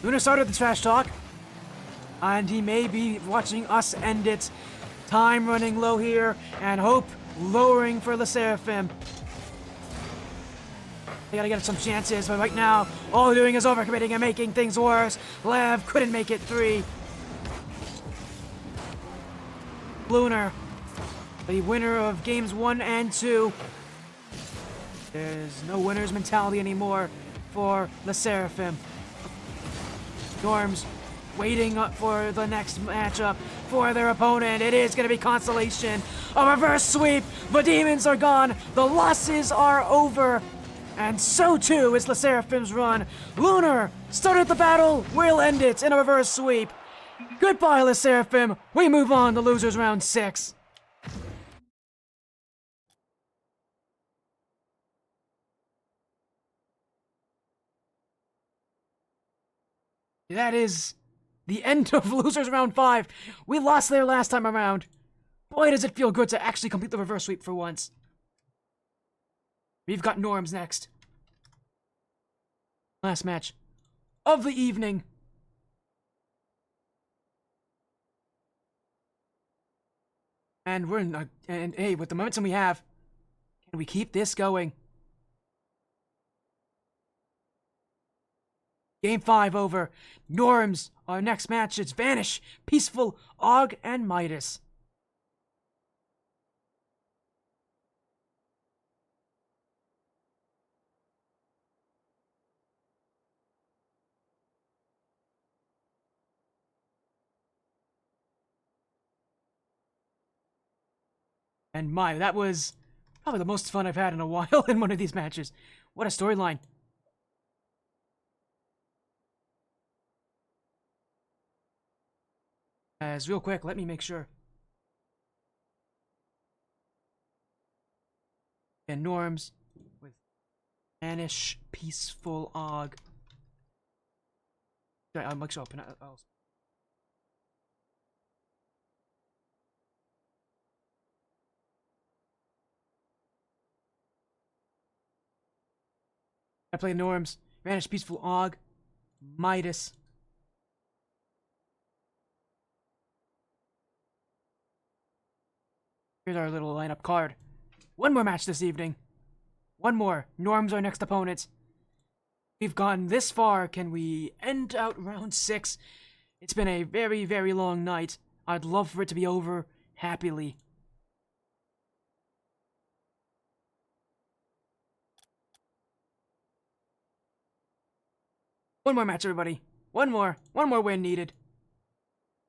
Luna started the trash talk, and he may be watching us end it. Time running low here, and hope lowering for the Sserafim. They gotta get some chances, but right now, all they're doing is overcommitting and making things worse. Lev couldn't make it 3. Lunar, the winner of games 1 and 2. There's no winner's mentality anymore for the Sserafim. Norms waiting up for the next matchup for their opponent. It is going to be Constellation. A reverse sweep. The demons are gone. The losses are over. And so too is the Seraphim's run. Lunar started the battle. We'll end it in a reverse sweep. Goodbye, the Seraphim. We move on to losers round 6. That is the end of losers round 5. We lost there last time around. Boy, does it feel good to actually complete the reverse sweep for once. We've got Norms next. Last match of the evening. And we're in a, and hey, with the momentum we have, can we keep this going? Game 5 over. Norms, our next match is Vanish, Peaceful, Og, and Midas. And that was probably the most fun I've had in a while in one of these matches. What a storyline. As real quick, let me make sure. And Norms with Vanish, Peaceful, Og. I'll make sure I'll I play Norms, Vanish, Peaceful, Og, Midas. Here's our little lineup card. One more match this evening. One more. Norms our next opponent. We've gone this far. Can we end out round 6? It's been a very, very long night. I'd love for it to be over happily. One more match, everybody. One more. One more win needed.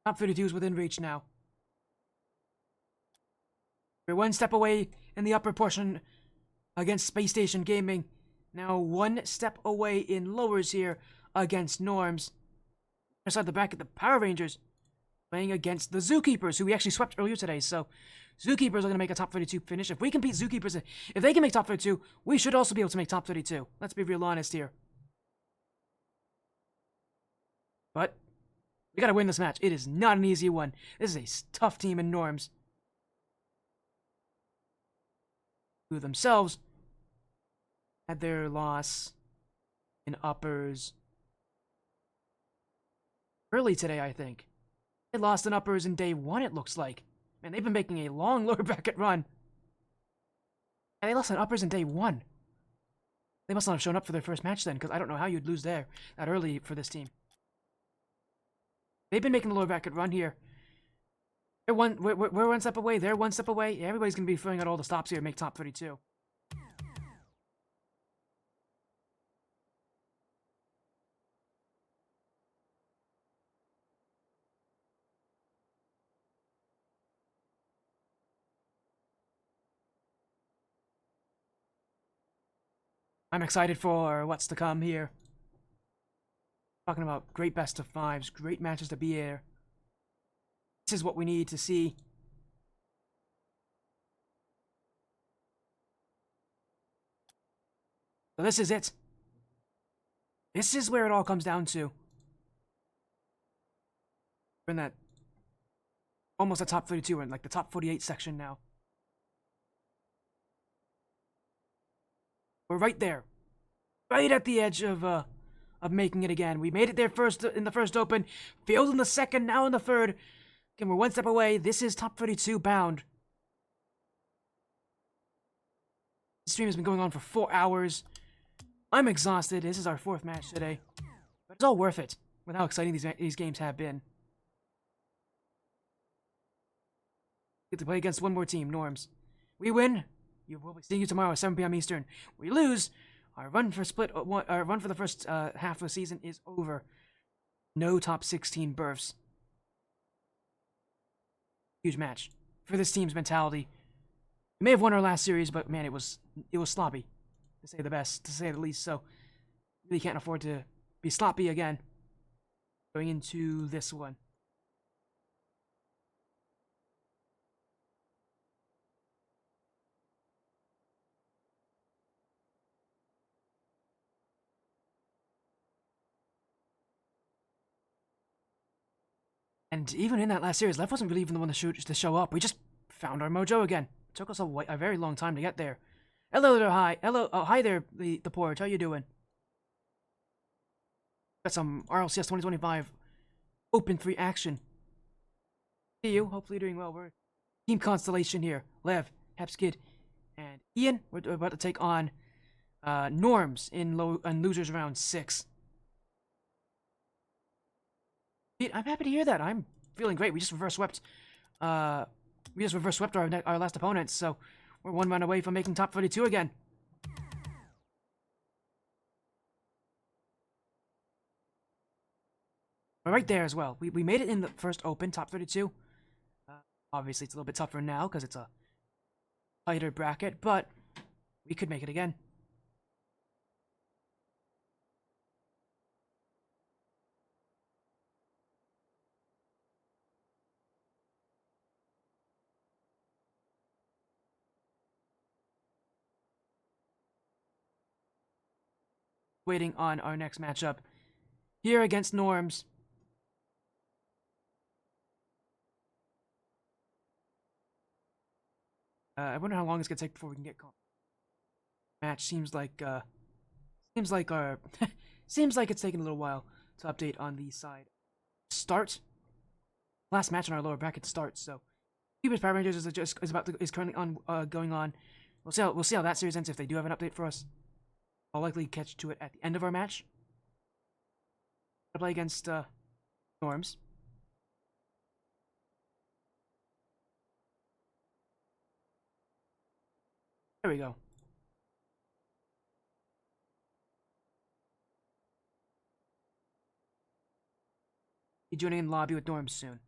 Top 32 is within reach now. We're one step away in the upper portion against Spacestation Gaming. Now one step away in lowers here against Norms. Inside the back of the Power Rangers playing against the Zookeepers, who we actually swept earlier today. So Zookeepers are going to make a top 32 finish. If we can beat Zookeepers, if they can make top 32, we should also be able to make top 32. Let's be real honest here. But we got to win this match. It is not an easy one. This is a tough team in Norms. Who themselves had their loss in uppers early today, I think. They lost in uppers in day 1, it looks like. Man, they've been making a long lower bracket run. And they lost in uppers in day 1. They must not have shown up for their first match then, because I don't know how you'd lose there that early for this team. They've been making the lower bracket run here. We're one step away. They're one step away. Yeah, everybody's going to be filling out all the stops here and make top 32. I'm excited for what's to come here. Talking about great best of 5s, great matches to be here. This is what we need to see. So this is it. This is where it all comes down to. We're in that almost the top 32. We're in like the top 48 section now. We're right there. Right at the edge of making it again. We made it there first in the first open, failed in the second, now in the third. Again, we're one step away. This is top 32 bound. The stream has been going on for 4 hours. I'm exhausted. This is our 4th match today. But it's all worth it with how exciting these games have been. Get to play against one more team, Norms. We win. We'll be seeing you tomorrow at 7 p.m. Eastern. We lose. Our run for the first half of the season is over. No top 16 berths. Huge match for this team's mentality. We may have won our last series, but man, it was sloppy, to say the least. So, really can't afford to be sloppy again going into this one. And even in that last series, Lev wasn't really even the one to show up. We just found our mojo again. It took us a very long time to get there. Hello there, hi. Hello, hi there, the porch. How you doing? Got some RLCS 2025 Open 3 action. See you. Hopefully you're doing well. We're Team Constellation here. Lev, Hepskid, and Ian. We're about to take on Norms in losers round 6. I'm happy to hear that. I'm feeling great. We just reverse swept. Our last opponents, so we're 1 round away from making top 32 again. We're right there as well. We made it in the first open, top 32. Obviously, it's a little bit tougher now because it's a tighter bracket, but we could make it again. Waiting on our next matchup here against Norms. I wonder how long it's gonna take before we can get caught. Match seems like seems like it's taking a little while to update on the side. Start. Last match on our lower bracket starts. So, Zookeepers Power Rangers is currently going on. We'll see how that series ends if they do have an update for us. I'll likely catch to it at the end of our match. I play against Norms. There we go. Be joining in lobby with Norms soon.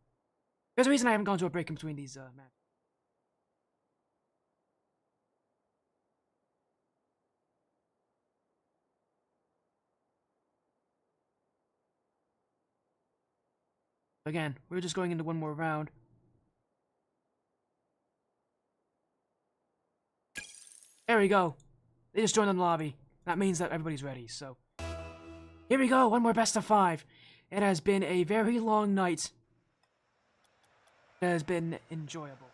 There's a reason I haven't gone to a break in between these matches. Again, we're just going into one more round. There we go. They just joined in the lobby. That means that everybody's ready, so. Here we go, one more best of 5. It has been a very long night. It has been enjoyable.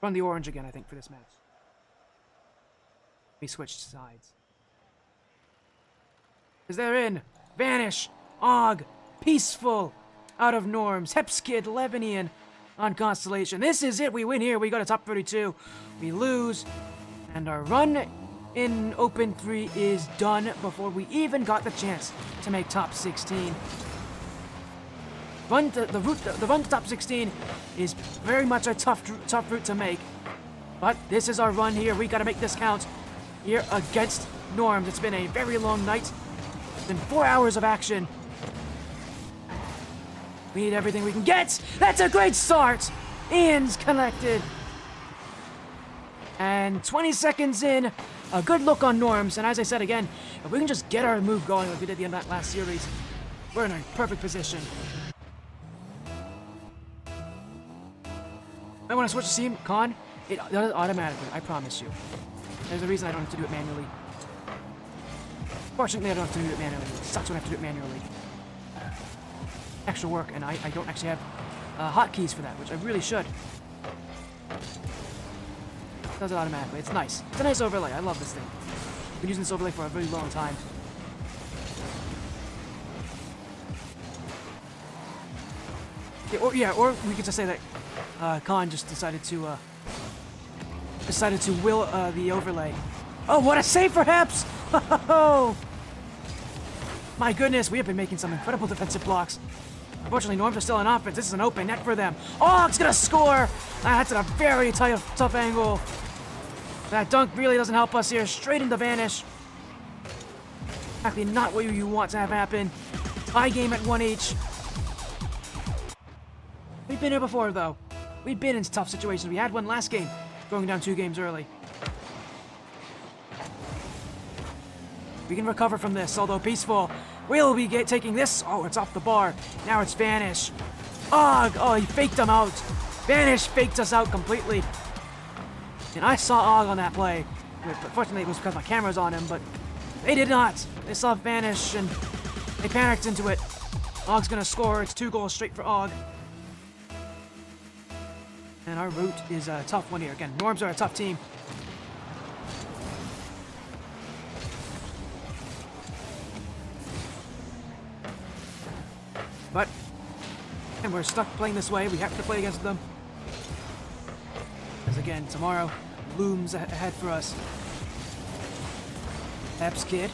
Run the orange again, I think, for this match. We switched sides. Because they're in. Vanish. Og. Peaceful. Out of Norms. Hepskid. Levinian. On Constellation. This is it. We win here. We got a top 32. We lose. And our run in Open 3 is done before we even got the chance to make top 16. The run to top 16 is very much a tough route to make. But this is our run here. We got to make this count here against Norms. It's been a very long night. It's been 4 hours of action. We need everything we can get. That's a great start. Ian's collected. And 20 seconds in, a good look on Norms. And as I said again, if we can just get our move going like we did at the end of that last series, we're in a perfect position. I want to switch to team Con. It does it automatically, I promise you. There's a reason I don't have to do it manually. Fortunately, I don't have to do it manually. It sucks when I have to do it manually. Extra work, and I don't actually have hotkeys for that, which I really should. It does it automatically. It's nice. It's a nice overlay. I love this thing. I've been using this overlay for a very long time. Yeah, or we could just say that Khan just decided to will the overlay. Oh, what a save for Heps! Oh, my goodness, we have been making some incredible defensive blocks. Unfortunately, Norms are still in offense. This is an open net for them. Oh, it's gonna score! That's at a very tough angle. That dunk really doesn't help us here. Straight into Vanish. Exactly not what you want to have happen. Tie game at 1 each. We've been here before, though. We've been in tough situations. We had one last game, going down 2 games early. We can recover from this, although Peaceful will be taking this. Oh, it's off the bar. Now it's Vanish. Oh, he faked him out. Vanish faked us out completely. And I saw Og on that play. But fortunately, it was because my camera's on him, but they did not. They saw Vanish, and they panicked into it. Og's gonna score. It's 2 goals straight for Og. And our route is a tough one here. Again, Norms are a tough team. But, and we're stuck playing this way. We have to play against them. As again, tomorrow looms ahead for us. Epps Kid.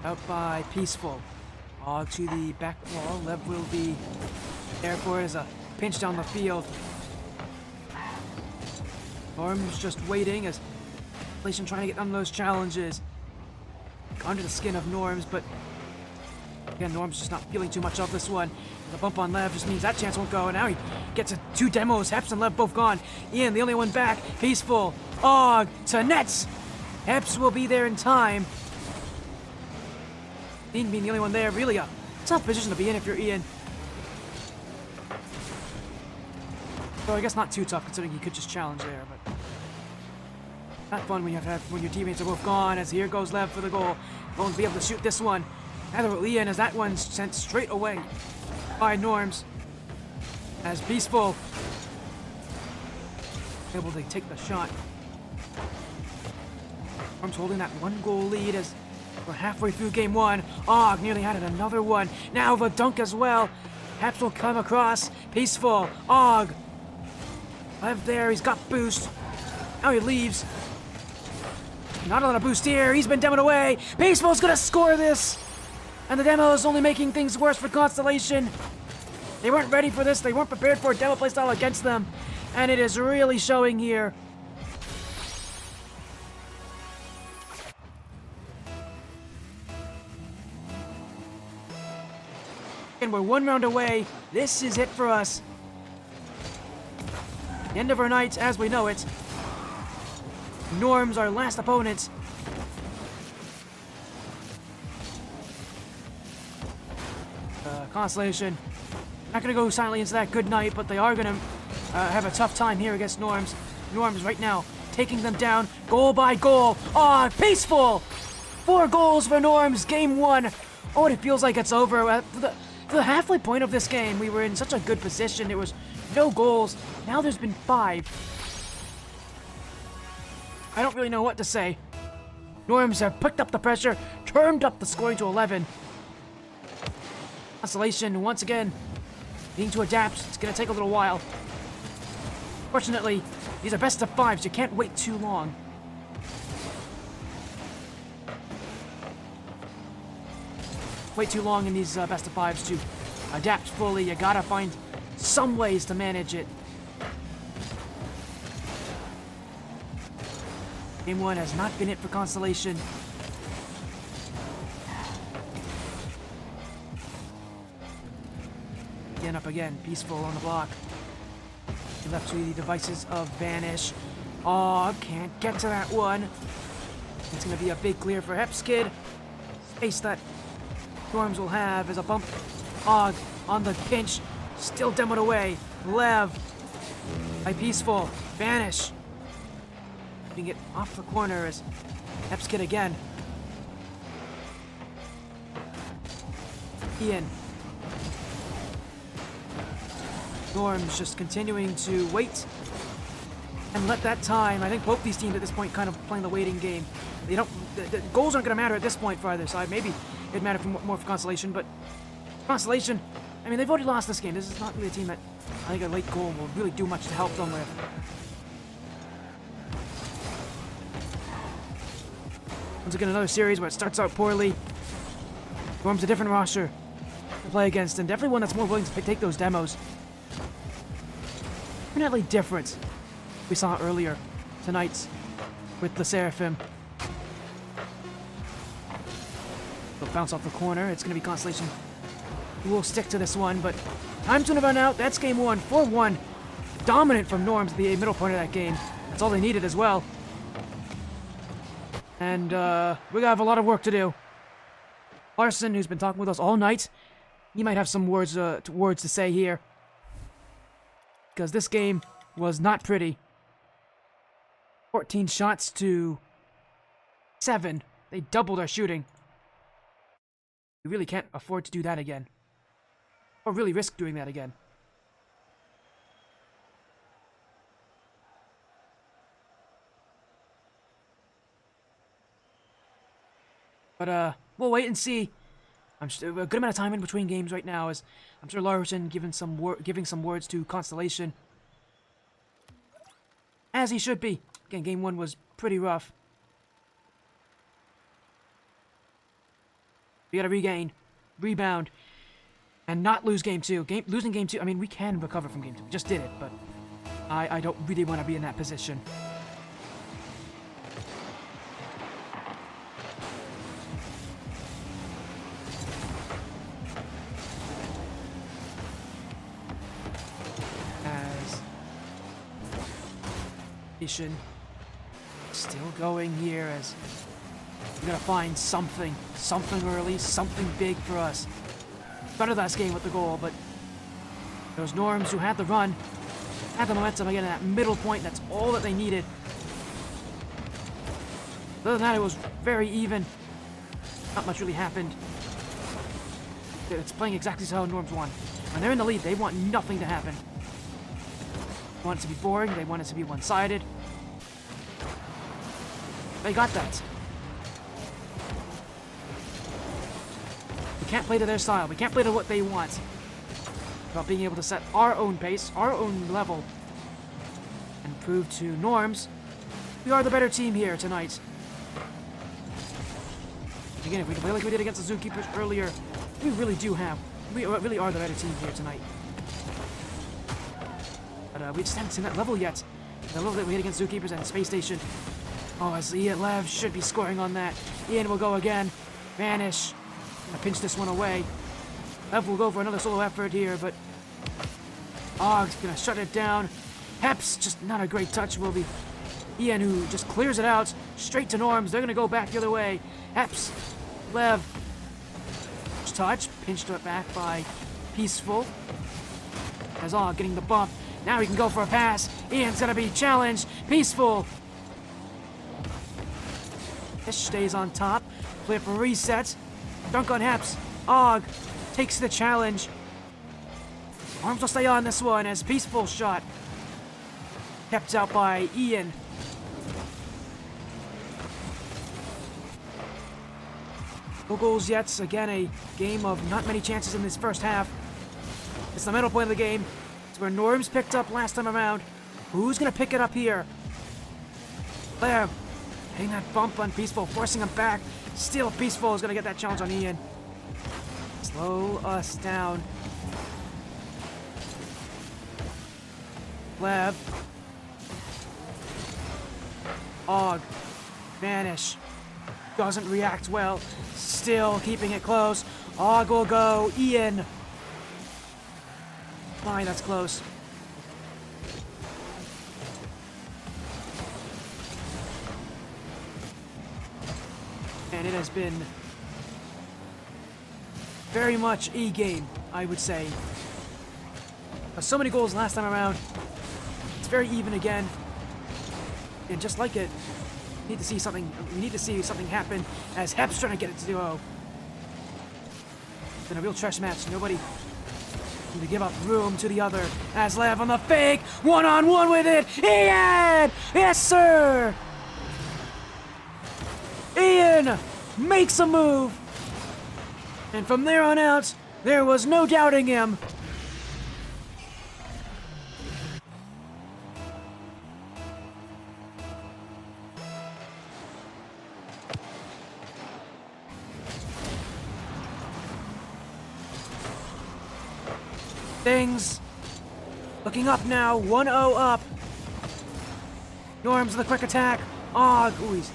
Out by Peaceful. Og to the back wall. Lev will be there for it as a pinch down the field. Norm's just waiting as Constellation trying to get on those challenges. Under the skin of Norms, but again, Norm's just not feeling too much of this one. The bump on Lev just means that chance won't go, and now he gets 2 demos. Heps and Lev both gone. Ian, the only one back. Peaceful. Og to nets. Heps will be there in time. Ian being the only one there, really a tough position to be in if you're Ian. So I guess not too tough, considering he could just challenge there, but not fun when your teammates are both gone. As here goes Lev for the goal. Won't be able to shoot this one. Neither will Ian, as that one's sent straight away by Norms. As Peaceful able to take the shot. Norms holding that 1-goal lead as we're halfway through game 1. Og nearly added another one. Now the dunk as well. Haps will come across. Peaceful. Og. Lev there. He's got boost. Now he leaves. Not a lot of boost here. He's been demoed away. Peaceful's gonna score this. And the demo is only making things worse for Constellation. They weren't ready for this. They weren't prepared for a demo playstyle against them. And it is really showing here. And we're 1 round away. This is it for us. The end of our night as we know it. Norms, our last opponent. Constellation. Not gonna go silently into that good night, but they are gonna have a tough time here against Norms. Norms right now taking them down goal by goal. Oh, Peaceful! 4 goals for Norms, game 1. Oh, it feels like it's over. For the halfway point of this game, we were in such a good position. There was no goals. Now there's been 5. I don't really know what to say. Norms have picked up the pressure, turned up the scoring to 11. Constellation, once again, needing to adapt. It's going to take a little while. Fortunately, these are best of 5s. You can't wait too long. Wait too long in these best of 5s to adapt fully. You gotta find some ways to manage it. Game 1 has not been it for Constellation. Again, up again. Peaceful on the block. Left to the devices of Vanish. Oh, can't get to that one. It's going to be a big clear for Hepskid. Space that Storms will have as a bump. Og on the pinch. Still demoed away. Lev. By Peaceful. Vanish. Putting it off the corner as Hepskid again. Ian. Norm's just continuing to wait and let that time. I think both these teams at this point kind of playing the waiting game. They don't. The goals aren't going to matter at this point for either side. Maybe it'd matter more for Constellation, but Constellation, I mean, they've already lost this game. This is not really a team that I think a late goal will really do much to help them with. Once again, another series where it starts out poorly. Forms a different roster to play against, and definitely one that's more willing to take those demos. Definitely different. We saw earlier tonight with the Sserafim. They'll bounce off the corner. It's going to be Constellation who will stick to this one, but time's going to run out. That's game one. 4-1. Dominant from Norms at the middle point of that game. That's all they needed as well. And we're going to have a lot of work to do. Larson, who's been talking with us all night, he might have some words to say here. Because this game was not pretty. 14 shots to 7. They doubled our shooting. We really can't afford to do that again. Or really risk doing that again. But we'll wait and see. A good amount of time in between games right now, as I'm sure Larson giving some words to Constellation, as he should be. Again, game one was pretty rough. We gotta regain, rebound, and not lose game two. Losing game two, I mean, we can recover from game two. We just did it, but I don't really want to be in that position. Still going here, as we gotta find something early, something big for us. Started last game with the goal, but those Norms who had the run, had the momentum again at that middle point. That's all that they needed. Other than that, it was very even. Not much really happened. It's playing exactly how Norms want. When they're in the lead, they want nothing to happen. They want it to be boring. They want it to be one-sided. They got that. We can't play to their style. We can't play to what they want. About being able to set our own pace, our own level, and prove to Norms we are the better team here tonight. Again, if we play like we did against the Zookeepers earlier, we really really are the better team here tonight. But we just haven't seen that level yet. The level that we hit against Zookeepers and Spacestation. Oh, as Ian Lev should be scoring on that. Ian will go again. Vanish. Gonna pinch this one away. Lev will go for another solo effort here, but Og's gonna shut it down. Heps, just not a great touch, will be Ian, who just clears it out. Straight to Norms. They're gonna go back the other way. Heps. Lev. Touch. Pinched it back by Peaceful. As Og getting the bump. Now he can go for a pass. Ian's gonna be challenged. Peaceful. Fish stays on top. Flip reset. Dunk on Heps. Og takes the challenge. Arms will stay on this one as Peaceful shot. Kept out by Ian. No goals yet. Again, a game of not many chances in this first half. It's the middle point of the game. It's where Norms picked up last time around. Who's going to pick it up here? Lev. Hitting that bump on Peaceful, forcing him back. Still, Peaceful is going to get that challenge on Ian. Slow us down. Lev. Og. Vanish. Doesn't react well. Still keeping it close. Og will go. Ian. Fine, that's close. And it has been very much a game, I would say. So many goals last time around. It's very even again. And just like it, we need to see something happen as Hep's trying to get it to 0. It's been a real trash match. Nobody seemed to give up room to the other. As Lev on the fake, one-on-one with it. Ian! Yes, sir! Ian makes a move. And from there on out, there was no doubting him. Things looking up now, 1-0 up. Norms with a quick attack. Og, ooh, he's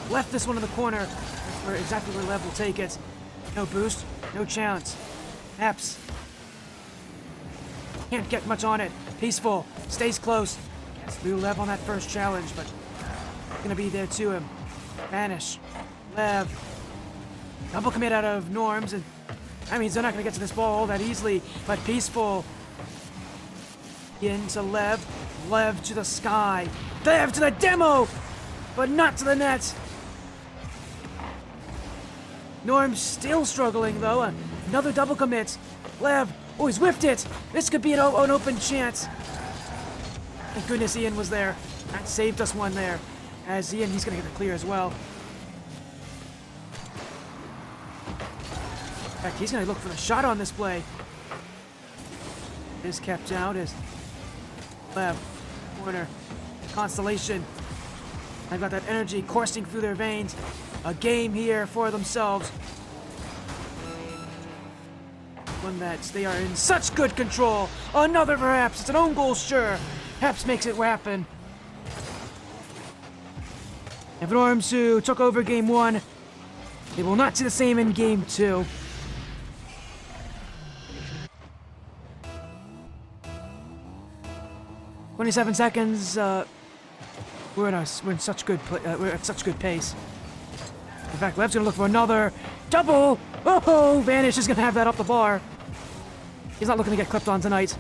left this one in the corner. That's where exactly where Lev will take it. No boost, no chance. Epps can't get much on it. Peaceful, stays close. Gets through Lev on that first challenge, but gonna be there to him. Vanish, Lev. Double commit out of Norms, and that means they're not gonna get to this ball that easily, but Peaceful into Lev. Lev to the sky. Lev to the demo, but not to the net. Norm's still struggling though. Another double commit. Lev, oh, he's whiffed it. This could be an open chance. Thank goodness Ian was there. That saved us one there. As Ian, he's gonna get the clear as well. In fact, he's gonna look for the shot on this play. Is kept out as Lev, corner, Constellation. They've got that energy coursing through their veins. A game here for themselves. One that they are in such good control. Another for Heps. It's an own goal, sure. Heps makes it happen. And for Norms, who took over game 1, they will not see the same in game 2. "27 seconds. We're in such good we're at such good pace. In fact, Lev's gonna look for another double. Oh, Vanish is gonna have that up the bar. He's not looking to get clipped on tonight.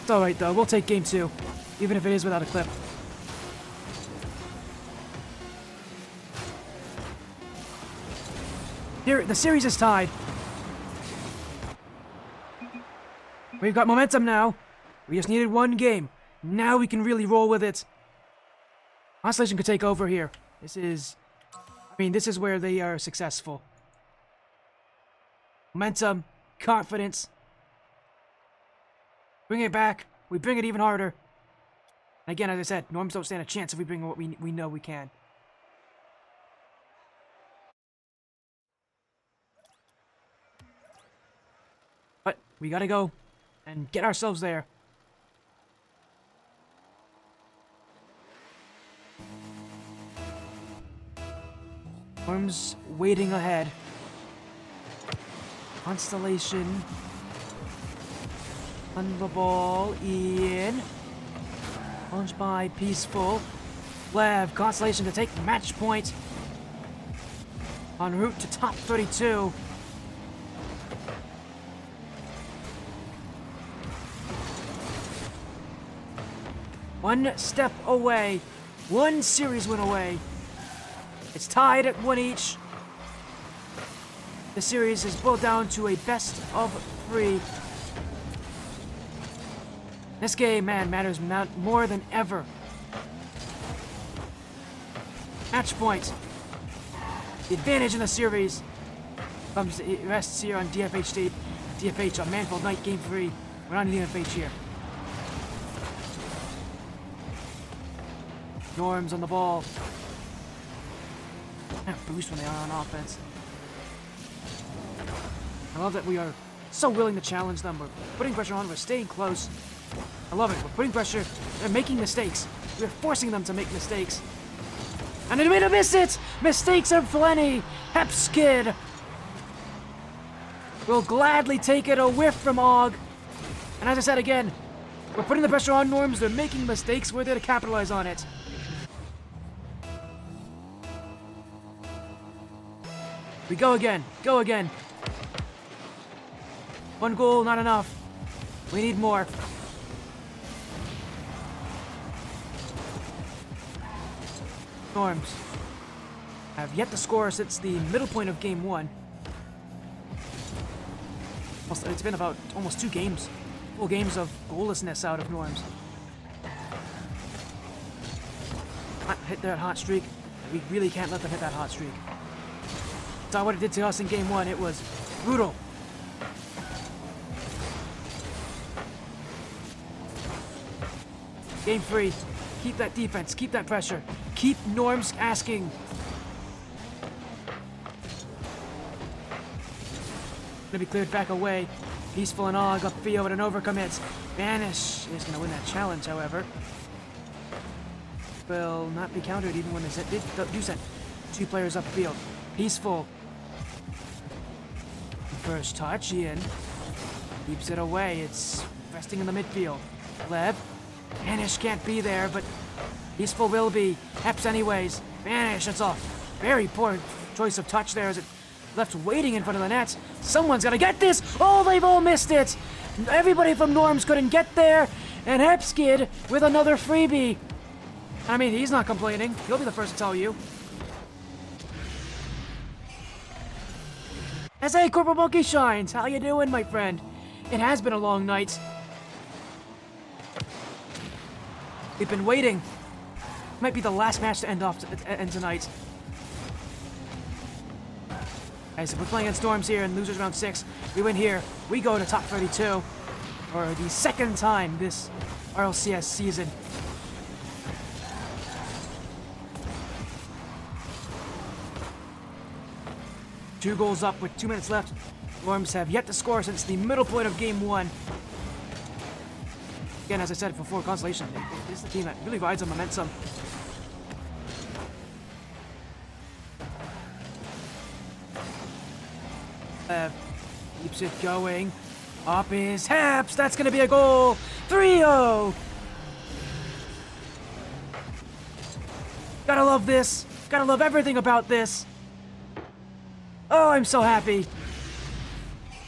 It's all right though. We'll take game 2, even if it is without a clip. Here, the series is tied. We've got momentum now. We just needed one game. Now we can really roll with it. Constellation could take over here. This is where they are successful. Momentum, confidence. Bring it back. We bring it even harder. And again, as I said, Norms don't stand a chance if we bring what we know we can. But we gotta go and get ourselves there. Norms waiting ahead. Constellation. On the ball, Ian. Launched by Peaceful. Lev, Constellation to take match point. En route to top 32. One step away. One series win away. It's tied at 1 each. The series is boiled down to a best of 3. This game, man, matters more than ever. Match point. The advantage in the series rests here on DFH on Manfield Night Game 3. We're not in DFH here. Norms on the ball. That boost when they are on offense. I love that we are so willing to challenge them. We're putting pressure on. We're staying close. I love it. We're putting pressure. They're making mistakes. We're forcing them to make mistakes. And they made a miss it! Mistakes are plenty! Heps kid will gladly take it. A whiff from Og. And as I said again, we're putting the pressure on Norms. They're making mistakes. We're there to capitalize on it. We go again. Go again. One goal, not enough. We need more. Norms have yet to score since the middle point of game 1. It's been about almost 2 games. Full games of goallessness out of Norms. Hit that hot streak. We really can't let them hit that hot streak. Saw what it did to us in game 1. It was brutal. Game 3. Keep that defense. Keep that pressure. Keep Norms asking. Gonna be cleared back away. Peaceful and Og upfield and overcommits. Vanish is gonna win that challenge, however. Will not be countered even when they do send 2 players upfield. Peaceful. First touch, Ian keeps it away. It's resting in the midfield. Lev. Vanish can't be there, but Peaceful will be. Heps anyways. Vanish, it's a very poor choice of touch there as it left waiting in front of the nets. Someone's gotta get this! Oh, they've all missed it! Everybody from Norms couldn't get there, and Hepskid with another freebie. I mean, he's not complaining. He'll be the first to tell you. S.A. Corporal Monkey Shines, how you doing, my friend? It has been a long night. We've been waiting. Might be the last match to end tonight. Guys, if we're playing against Storms here in losers round 6, we win here. We go to top 32 for the second time this RLCS season. Two goals up with 2 minutes left. Storms have yet to score since the middle point of game 1. Again, as I said before, Constellation is the team that really rides on momentum. Keeps it going. Up is Haps. That's going to be a goal. 3-0. Gotta love this. Gotta love everything about this. Oh, I'm so happy.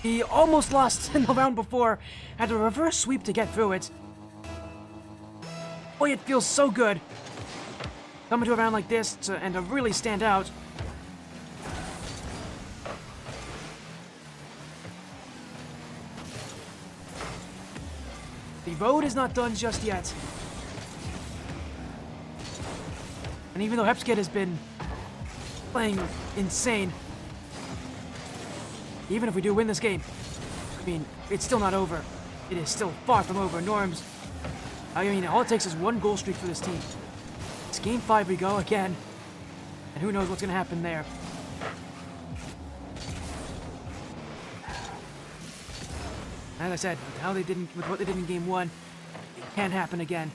He almost lost in the round before. Had a reverse sweep to get through it. Boy, it feels so good. Coming to a round like this and to really stand out. The road is not done just yet. And even though Hepskid has been playing insane, even if we do win this game, I mean, it's still not over. It is still far from over. Norms, I mean, all it takes is 1 goal streak for this team. It's game 5 we go again. And who knows what's going to happen there. As I said, with what they did in game 1, it can happen again.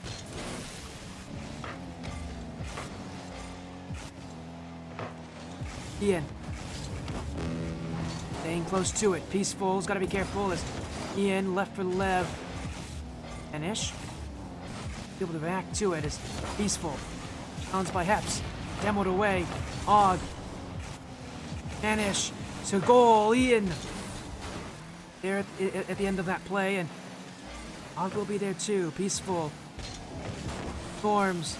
Ian. Staying close to it. Peaceful's got to be careful as Ian left for Lev. Finish. Be able to react to it as Peaceful. Challenged by Heps. Demoed away. Og. Vanish. To goal. Ian. There at the end of that play, and Og will be there too. Peaceful. Storms.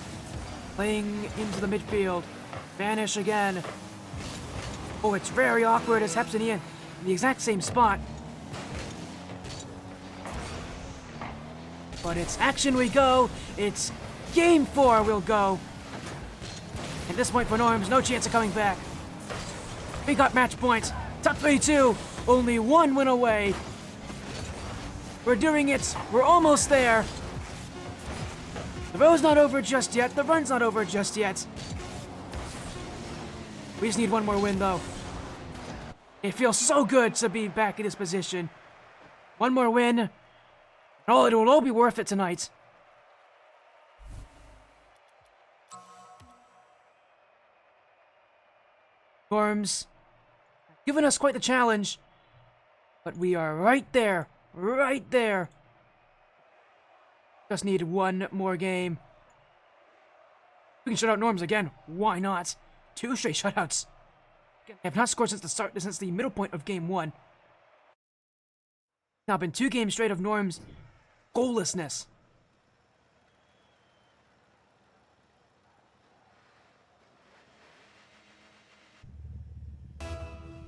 Playing into the midfield. Vanish again. Oh, it's very awkward as Heps and Ian in the exact same spot. But it's action we go. It's game 4 we'll go. At this point for Norms, no chance of coming back. We got match points. Top 32. Only 1 win away. We're doing it. We're almost there. The road's not over just yet. The run's not over just yet. We just need 1 more win, though. It feels so good to be back in this position. 1 more win, and it will all be worth it tonight. Storms, giving us quite the challenge, but we are right there, right there. Just need 1 more game. We can shut out Norms again. Why not? 2 straight shutouts. They have not scored since the middle point of game 1. Now been 2 games straight of Norms goallessness.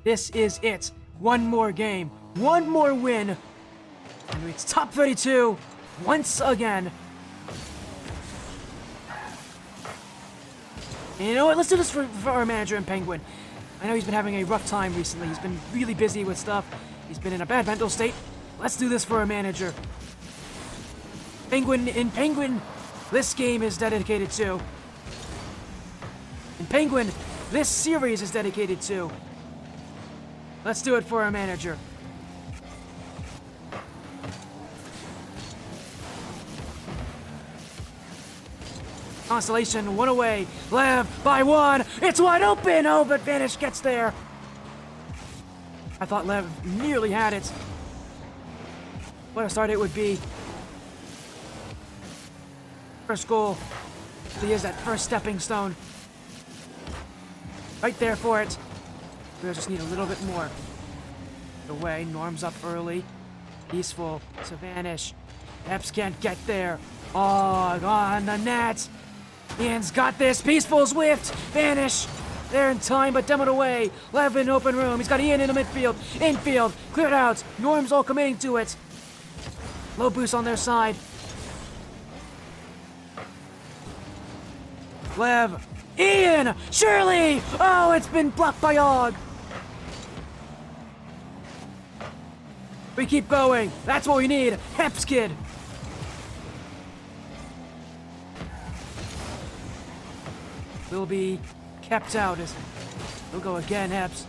This is it. One more game. One more win. And it's top 32 once again. And you know what? Let's do this for our manager and Penguin. I know he's been having a rough time recently. He's been really busy with stuff. He's been in a bad mental state. Let's do this for our manager. Penguin, this game is dedicated to. And Penguin, this series is dedicated to. Let's do it for our manager. Constellation, one away. Lev by one. It's wide open. Oh, but Vanish gets there. I thought Lev nearly had it. What a start it would be. First goal. He is that first stepping stone. Right there for it. We just need a little bit more. Away. Norm's up early. Peaceful. To Vanish. Epps can't get there. Oh, on the net. Ian's got this. Peaceful's whiffed. Vanish. There in time, but dumb it away. Lev in open room. He's got Ian in the midfield. Infield. Cleared out. Norm's all committing to it. Low boost on their side. Lev. Ian. Shirley. Oh, it's been blocked by Og. We keep going. That's what we need. Heps kid. Will be kept out as he'll go again, Heps.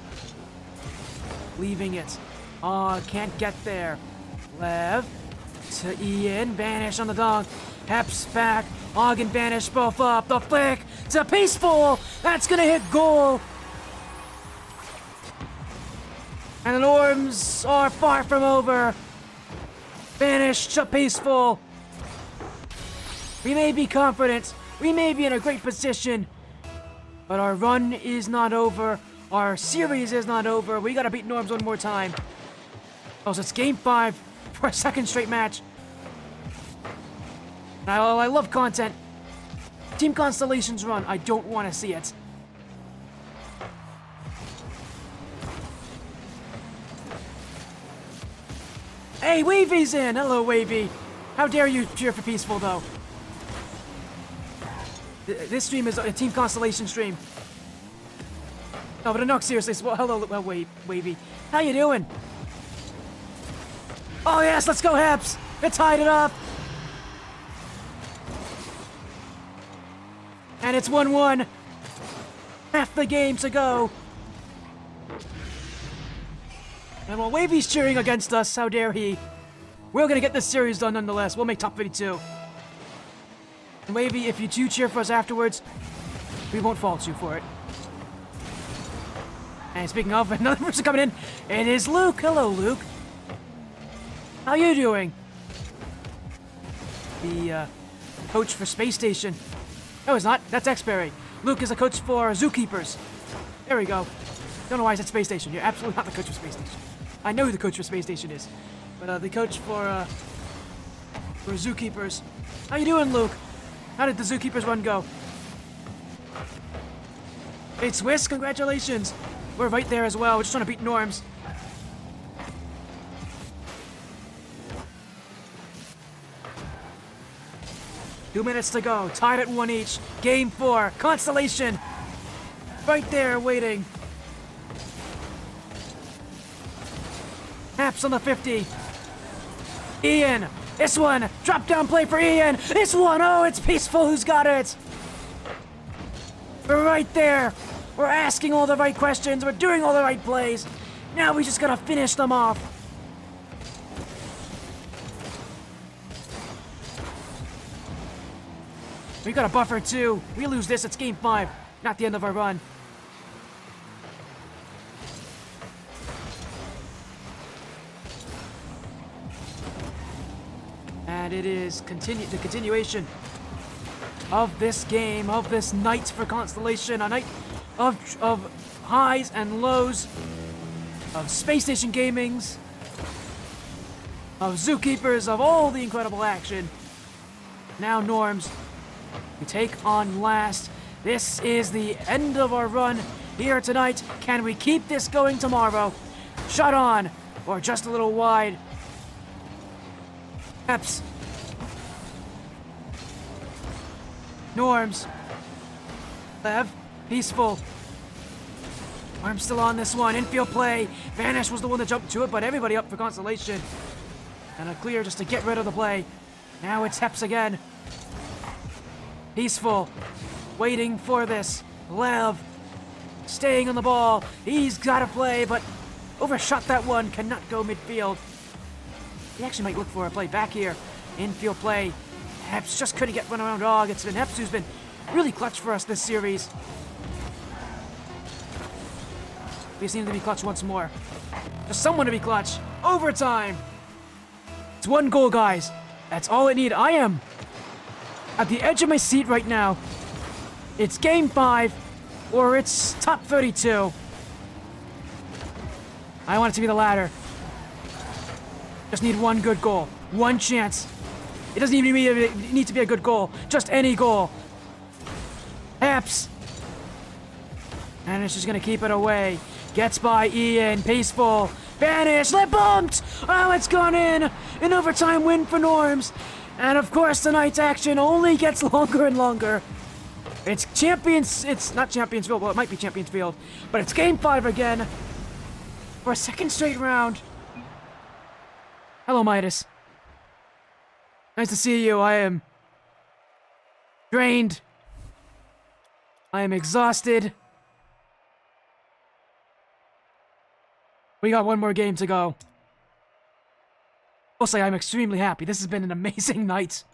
Leaving it. Oh, can't get there. Lev to Ian. Vanish on the dog. Heps back. Og and Vanish both up. The flick to Peaceful. That's gonna hit goal. And the Norms are far from over. Vanish to Peaceful. We may be confident. We may be in a great position. But our run is not over. Our series is not over. We gotta beat Norms one more time. Oh, so it's game 5 for a second straight match. I love content. Team Constellation's run. I don't want to see it. Hey, Wavy's in! Hello, Wavy. How dare you cheer for Peaceful, though? This stream is a Team Constellation stream. No, but no, seriously. Well, hello, Wavy. How you doing? Oh, yes, let's go, Heps! It tied it up! And it's 1-1. Half the game to go. And while Wavy's cheering against us, how dare he? We're gonna get this series done nonetheless. We'll make top 52. And Wavy, if you do cheer for us afterwards, we won't fault you for it. And speaking of, another person coming in, it is Luke. Hello, Luke. How you doing? The coach for Spacestation. No, it's not. That's Xberry. Luke is a coach for Zookeepers. There we go. Don't know why I said Spacestation. You're absolutely not the coach for Spacestation. I know who the coach for Spacestation is, but the coach for Zookeepers. How you doing, Luke? How did the Zookeepers run go? Hey, Swiss, congratulations. We're right there as well. We're just trying to beat Norms. Two minutes to go. Tied at 1 each. Game 4. Constellation. Right there waiting. Haps on the 50. Ian. This one. Drop down play for Ian. This one. Oh, it's Peaceful who's got it. We're right there. We're asking all the right questions. We're doing all the right plays. Now we just gotta finish them off. We got a buffer too. We lose this, it's game 5. Not the end of our run. And it is the continuation of this game, of this night for Constellation. A night of highs and lows, of Spacestation Gamings, of Zookeepers, of all the incredible action. Now Norms, we take on last. This is the end of our run here tonight. Can we keep this going tomorrow? Shot on, or just a little wide. Eps. Norms. Lev. Peaceful. I'm still on this one. Infield play. Vanish was the one that jumped to it, but everybody up for Constellation. And a clear just to get rid of the play. Now it's Heps again. Peaceful. Waiting for this. Lev. Staying on the ball. He's got to play, but overshot that one. Cannot go midfield. He actually might look for a play back here. Infield play. Heps just couldn't get run around dog. It's been Heps who's been really clutch for us this series. We seem to be clutch once more. Just someone to be clutch. Overtime. It's 1 goal, guys. That's all I need. I am at the edge of my seat right now. It's game 5, or it's top 32. I want it to be the latter. Just need 1 good goal. 1 chance. It doesn't even need to be a good goal. Just any goal. Heps. And it's just going to keep it away. Gets by Ian. Peaceful. Vanish. Let bumped. Oh, it's gone in. An overtime win for Norms. And of course, tonight's action only gets longer and longer. It's not Champions Field. Well, it might be Champions Field. But it's game 5 again. For a second straight round. Hello, Midas. Nice to see you. I am drained. I am exhausted. We got 1 more game to go. I'll say I'm extremely happy. This has been an amazing night.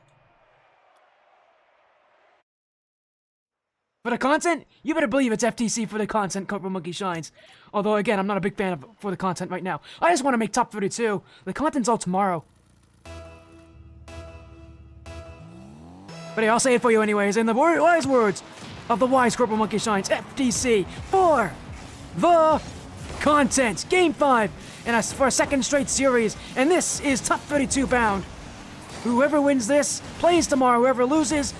For the content, you better believe it's FTC for the content, Cobra Monkey Shines. Although, again, I'm not a big fan of for the content right now. I just want to make top 32. The content's all tomorrow. But hey, I'll say it for you anyways, in the wise words of the wise Corporal Monkey Shines, FTC for the content. Game 5, and for a second straight series, and this is top 32 bound. Whoever wins this, plays tomorrow. Whoever loses,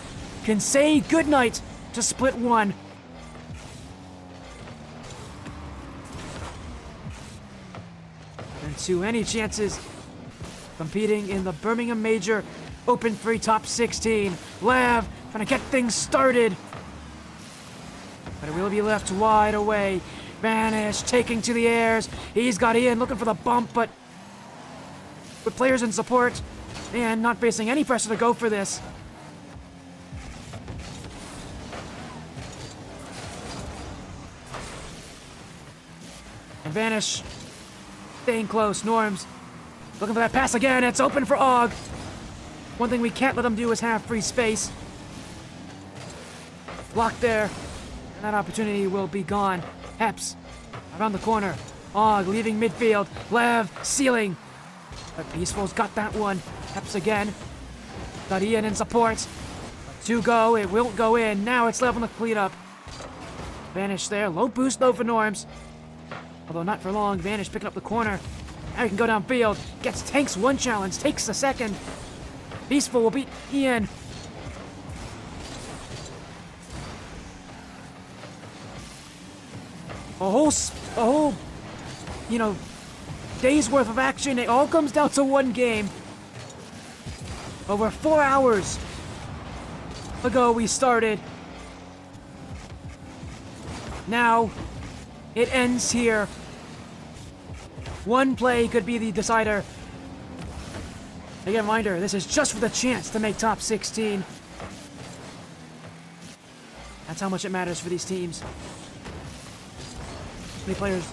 can say goodnight to Split 1. And to any chances competing in the Birmingham Major Open 3 Top 16. Lav trying to get things started. But it will be left wide away. Vanish taking to the airs. He's got Ian looking for the bump, but with players in support and not facing any pressure to go for this. And Vanish staying close. Norms looking for that pass again. It's open for Og. One thing we can't let them do is have free space. Blocked there. And that opportunity will be gone. Heps around the corner. Og leaving midfield. Lev sealing. But Peaceful's got that one. Heps again. Got Ian in support. 2 go. It won't go in. Now it's Lev on the cleanup. Vanish there. Low boost though for Norms. Although not for long. Vanish picking up the corner. Now he can go downfield. Gets Tanks 1 challenge. Takes the second. Peaceful will beat Ian. A whole, day's worth of action. It all comes down to 1 game. Over 4 hours ago we started. Now it ends here. 1 play could be the decider. Again, reminder, this is just for the chance to make top 16. That's how much it matters for these teams. Many players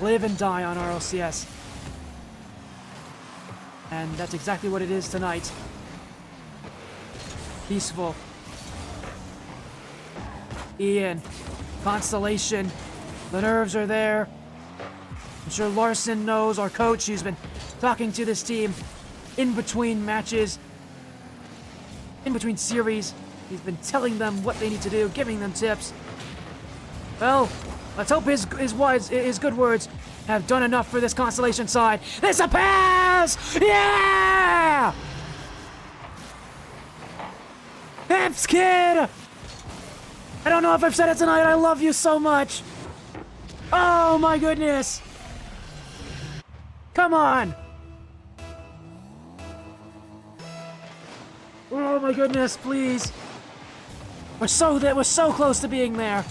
live and die on RLCS. And that's exactly what it is tonight. Peaceful. Ian. Constellation. The nerves are there. I'm sure Larson knows, our coach, who's been talking to this team in between matches, in between series. He's been telling them what they need to do, giving them tips. Well, let's hope his good words have done enough for this Constellation side. There's a pass! Yeah! Heps kid! I don't know if I've said it tonight, I love you so much. Oh my goodness! Come on! Oh my goodness, please! We're so close to being there.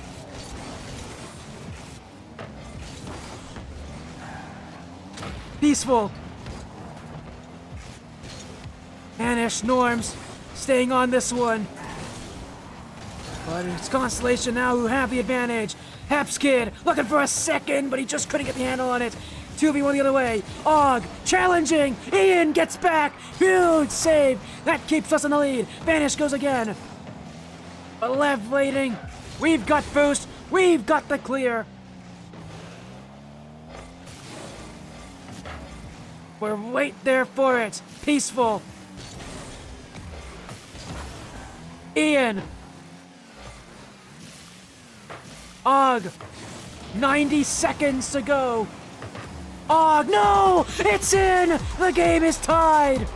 Peaceful. Vanish, Norms, staying on this one. But it's Constellation now who have the advantage. Haps Kid looking for a second, but he just couldn't get the handle on it. 2v1 the other way. Og challenging. Ian gets back. Huge save. That keeps us in the lead. Vanish goes again. But Lev waiting. We've got boost. We've got the clear. We're right there for it. Peaceful. Ian. Og. 90 seconds to go. Og, no! It's in! The game is tied!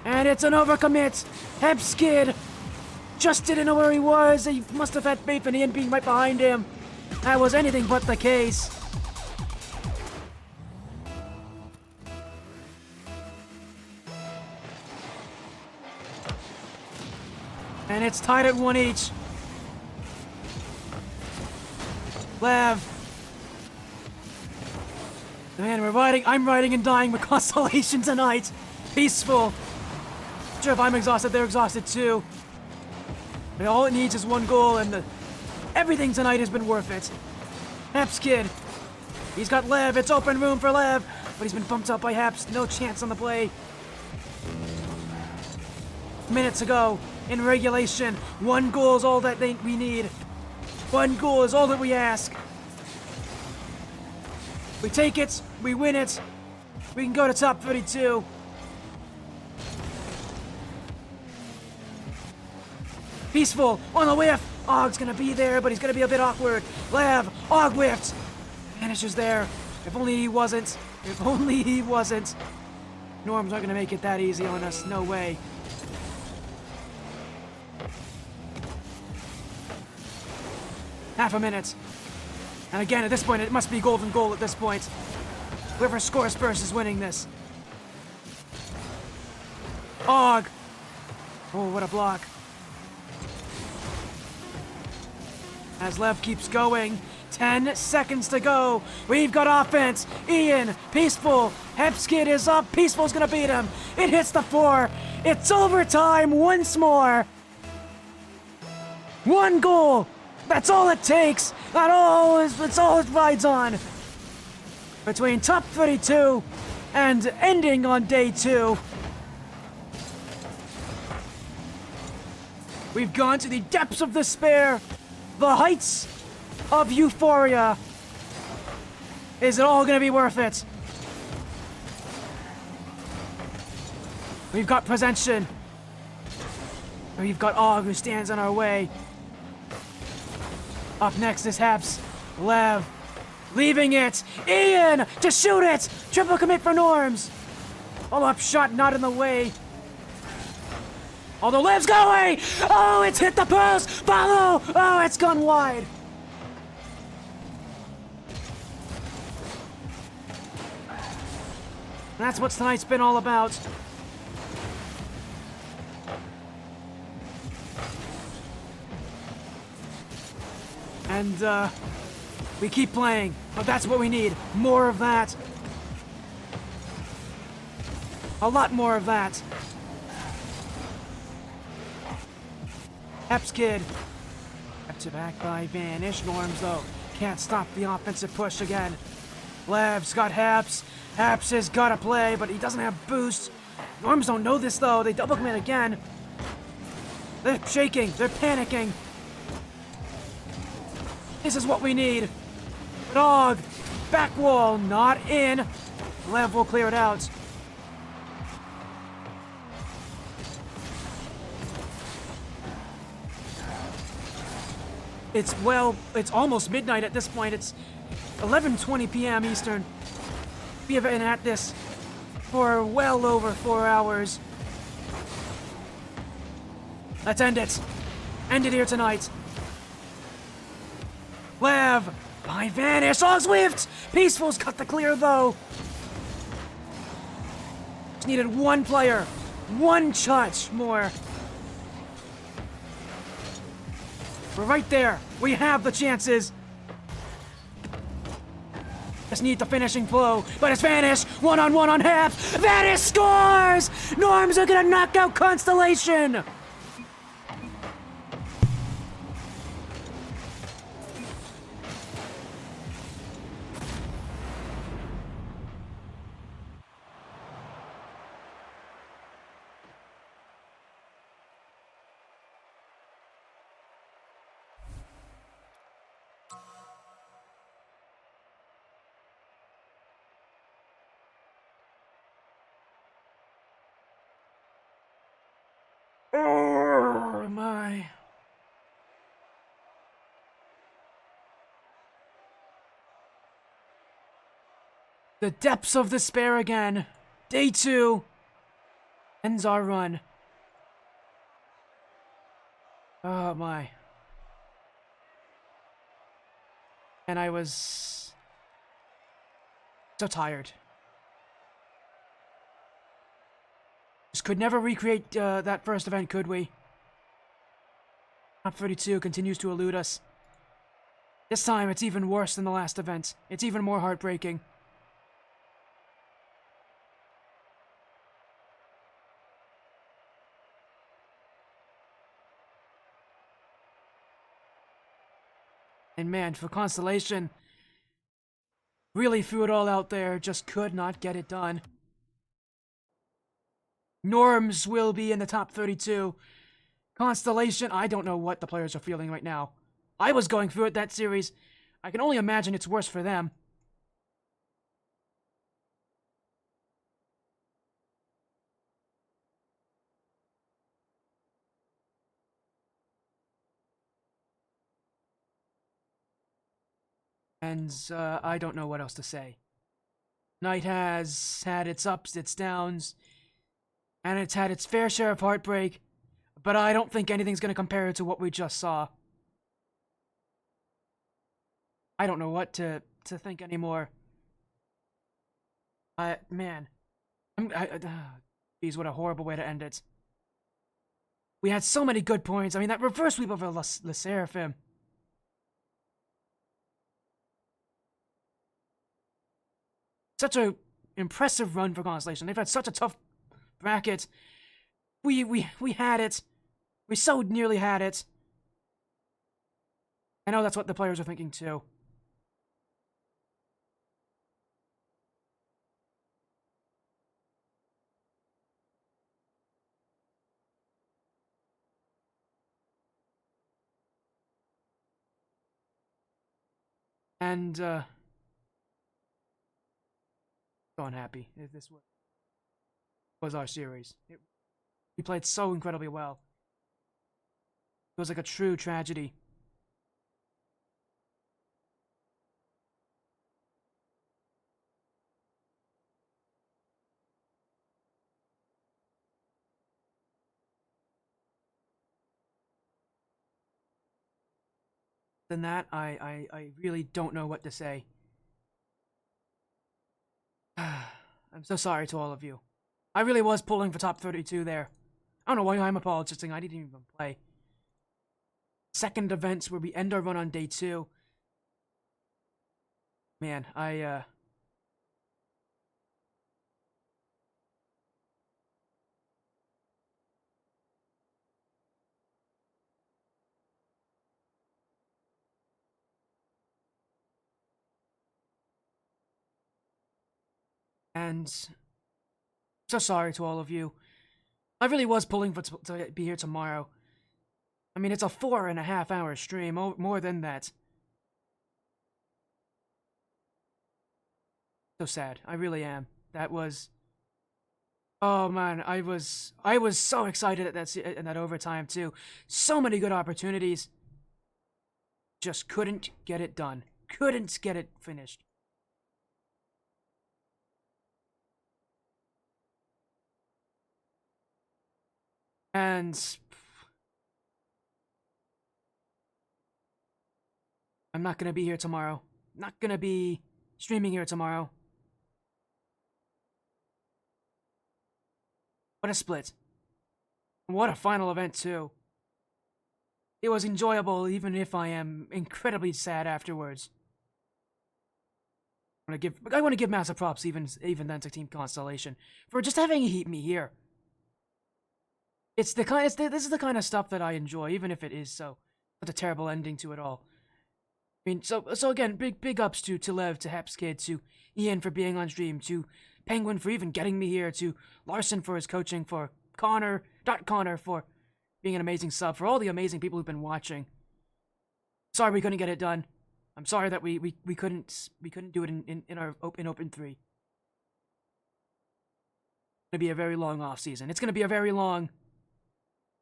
And it's an overcommit. Hebskid just didn't know where he was. He must have had faith in Ian being right behind him. That was anything but the case. And it's tied at 1 each. Lev. Man, I'm riding and dying with Constellation tonight. Peaceful. Sure, if I'm exhausted, they're exhausted too. But all it needs is one goal, and everything tonight has been worth it. Haps Kid. He's got Lev. It's open room for Lev. But he's been bumped up by Haps. No chance on the play. Minutes ago, in regulation, one goal is all that we need. One goal is all that we ask. We take it, we win it, we can go to top 32. Peaceful, on the whiff. Og's gonna be there, but he's gonna be a bit awkward. Lev, Og whiffed. Vanishes there. If only he wasn't. If only he wasn't. Norms aren't gonna make it that easy on us, no way. Half a minute. And again, at this point, it must be golden goal at this point. Whoever scores first is winning this. Og! Oh, what a block. As Lev keeps going, 10 seconds to go. We've got offense. Ian, Peaceful. Hepskid is up. Peaceful's gonna beat him. It hits the 4. It's overtime once more. One goal. That's all it takes. That's all it rides on. Between top 32 and ending on day 2. We've gone to the depths of despair, the heights of euphoria. Is it all gonna be worth it? We've got possession. We've got Og who stands in our way. Up next is Haps. Lev. Leaving it. Ian to shoot it. Triple commit for Norms. All-up shot not in the way. Although Lev's going. Oh, it's hit the post. Follow. Oh, it's gone wide. That's what tonight's been all about. And, we keep playing, but that's what we need. More of that. A lot more of that. Haps Kid. Kept it back by Vanish. Norms, though, can't stop the offensive push again. Lev's got Haps. Haps has got to play, but he doesn't have boost. Norms don't know this, though. They double commit again. They're shaking. They're panicking. This is what we need. Dog. Back wall. Not in. Lev will clear it out. It's almost midnight at this point. It's 11:20 p.m. Eastern. We have been at this for well over 4 hours. Let's end it. End it here tonight. Lev by Vanish. Oh, Swift! Peaceful's cut the clear, though. Just needed one player. One touch more. We're right there. We have the chances. Just need the finishing blow, but it's Vanish. One-on-one on half. Vanish scores! Norms are gonna knock out Constellation. Oh my. The depths of despair again. Day 2 ends our run. Oh my. And I was so tired. Just could never recreate that first event, could we? Top 32 continues to elude us. This time, it's even worse than the last event. It's even more heartbreaking. And man, for Constellation, really threw it all out there, just could not get it done. Norms will be in the top 32. Constellation, I don't know what the players are feeling right now. I was going through it that series. I can only imagine it's worse for them. And I don't know what else to say. Night has had its ups, its downs, and it's had its fair share of heartbreak, but I don't think anything's going to compare to what we just saw. I don't know what to think anymore. Man. Geez, what a horrible way to end it. We had so many good points. I mean, that reverse sweep of the Sserafim. Such a impressive run for Constellation. They've had such a tough bracket. We had it. We so nearly had it. I know that's what the players are thinking too. And so unhappy. This was our series. We played so incredibly well. It was like a true tragedy. Than that, I really don't know what to say. I'm so sorry to all of you. I really was pulling for top 32 there. I don't know why I'm apologizing. I didn't even play. Second events where we end our run on day 2. Man, and so sorry to all of you. I really was pulling for to be here tomorrow. I mean, it's a 4.5-hour stream, more than that. So sad. I really am. That was... Oh man, I was so excited at that overtime too. So many good opportunities. Just couldn't get it done. Couldn't get it finished. And I'm not gonna be here tomorrow. not gonna be streaming here tomorrow. What a split. What a final event, too. It was enjoyable, even if I am incredibly sad afterwards. I want to give massive props even then to Team Constellation for just having me here. This is the kind of stuff that I enjoy, even if it is such a terrible ending to it all. I mean, so again, big ups to Lev, to Hepskid, to Ian for being on stream, to Penguin for even getting me here, to Larson for his coaching, for Connor for being an amazing sub, for all the amazing people who've been watching. Sorry we couldn't get it done. I'm sorry that we couldn't do it in our Open 3. It's gonna be a very long off season. It's gonna be a very long,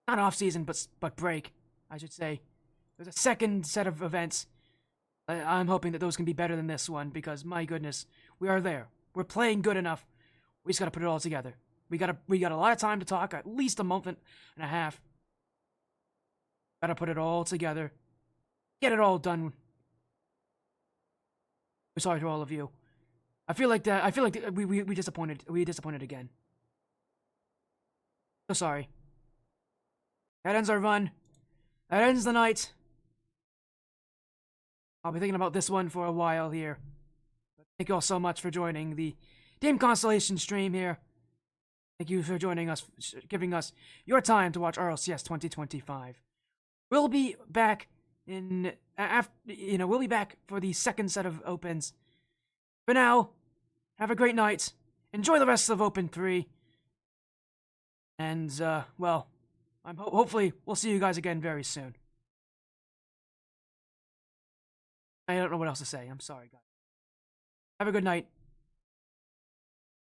not off season, but break, I should say. There's a second set of events. I'm hoping that those can be better than this one, because my goodness, we are there. We're playing good enough. We just gotta put it all together. We got a lot of time to talk, at least a month and a half. Gotta put it all together. Get it all done. We're sorry to all of you. I feel like we disappointed. We disappointed again. So sorry. That ends our run. That ends the night. I'll be thinking about this one for a while here. Thank you all so much for joining the Team Constellation stream here. Thank you for joining us, giving us your time to watch RLCS 2025. We'll be back we'll be back for the second set of opens. For now, have a great night. Enjoy the rest of Open 3. And, well, hopefully we'll see you guys again very soon. I don't know what else to say. I'm sorry, guys. Have a good night.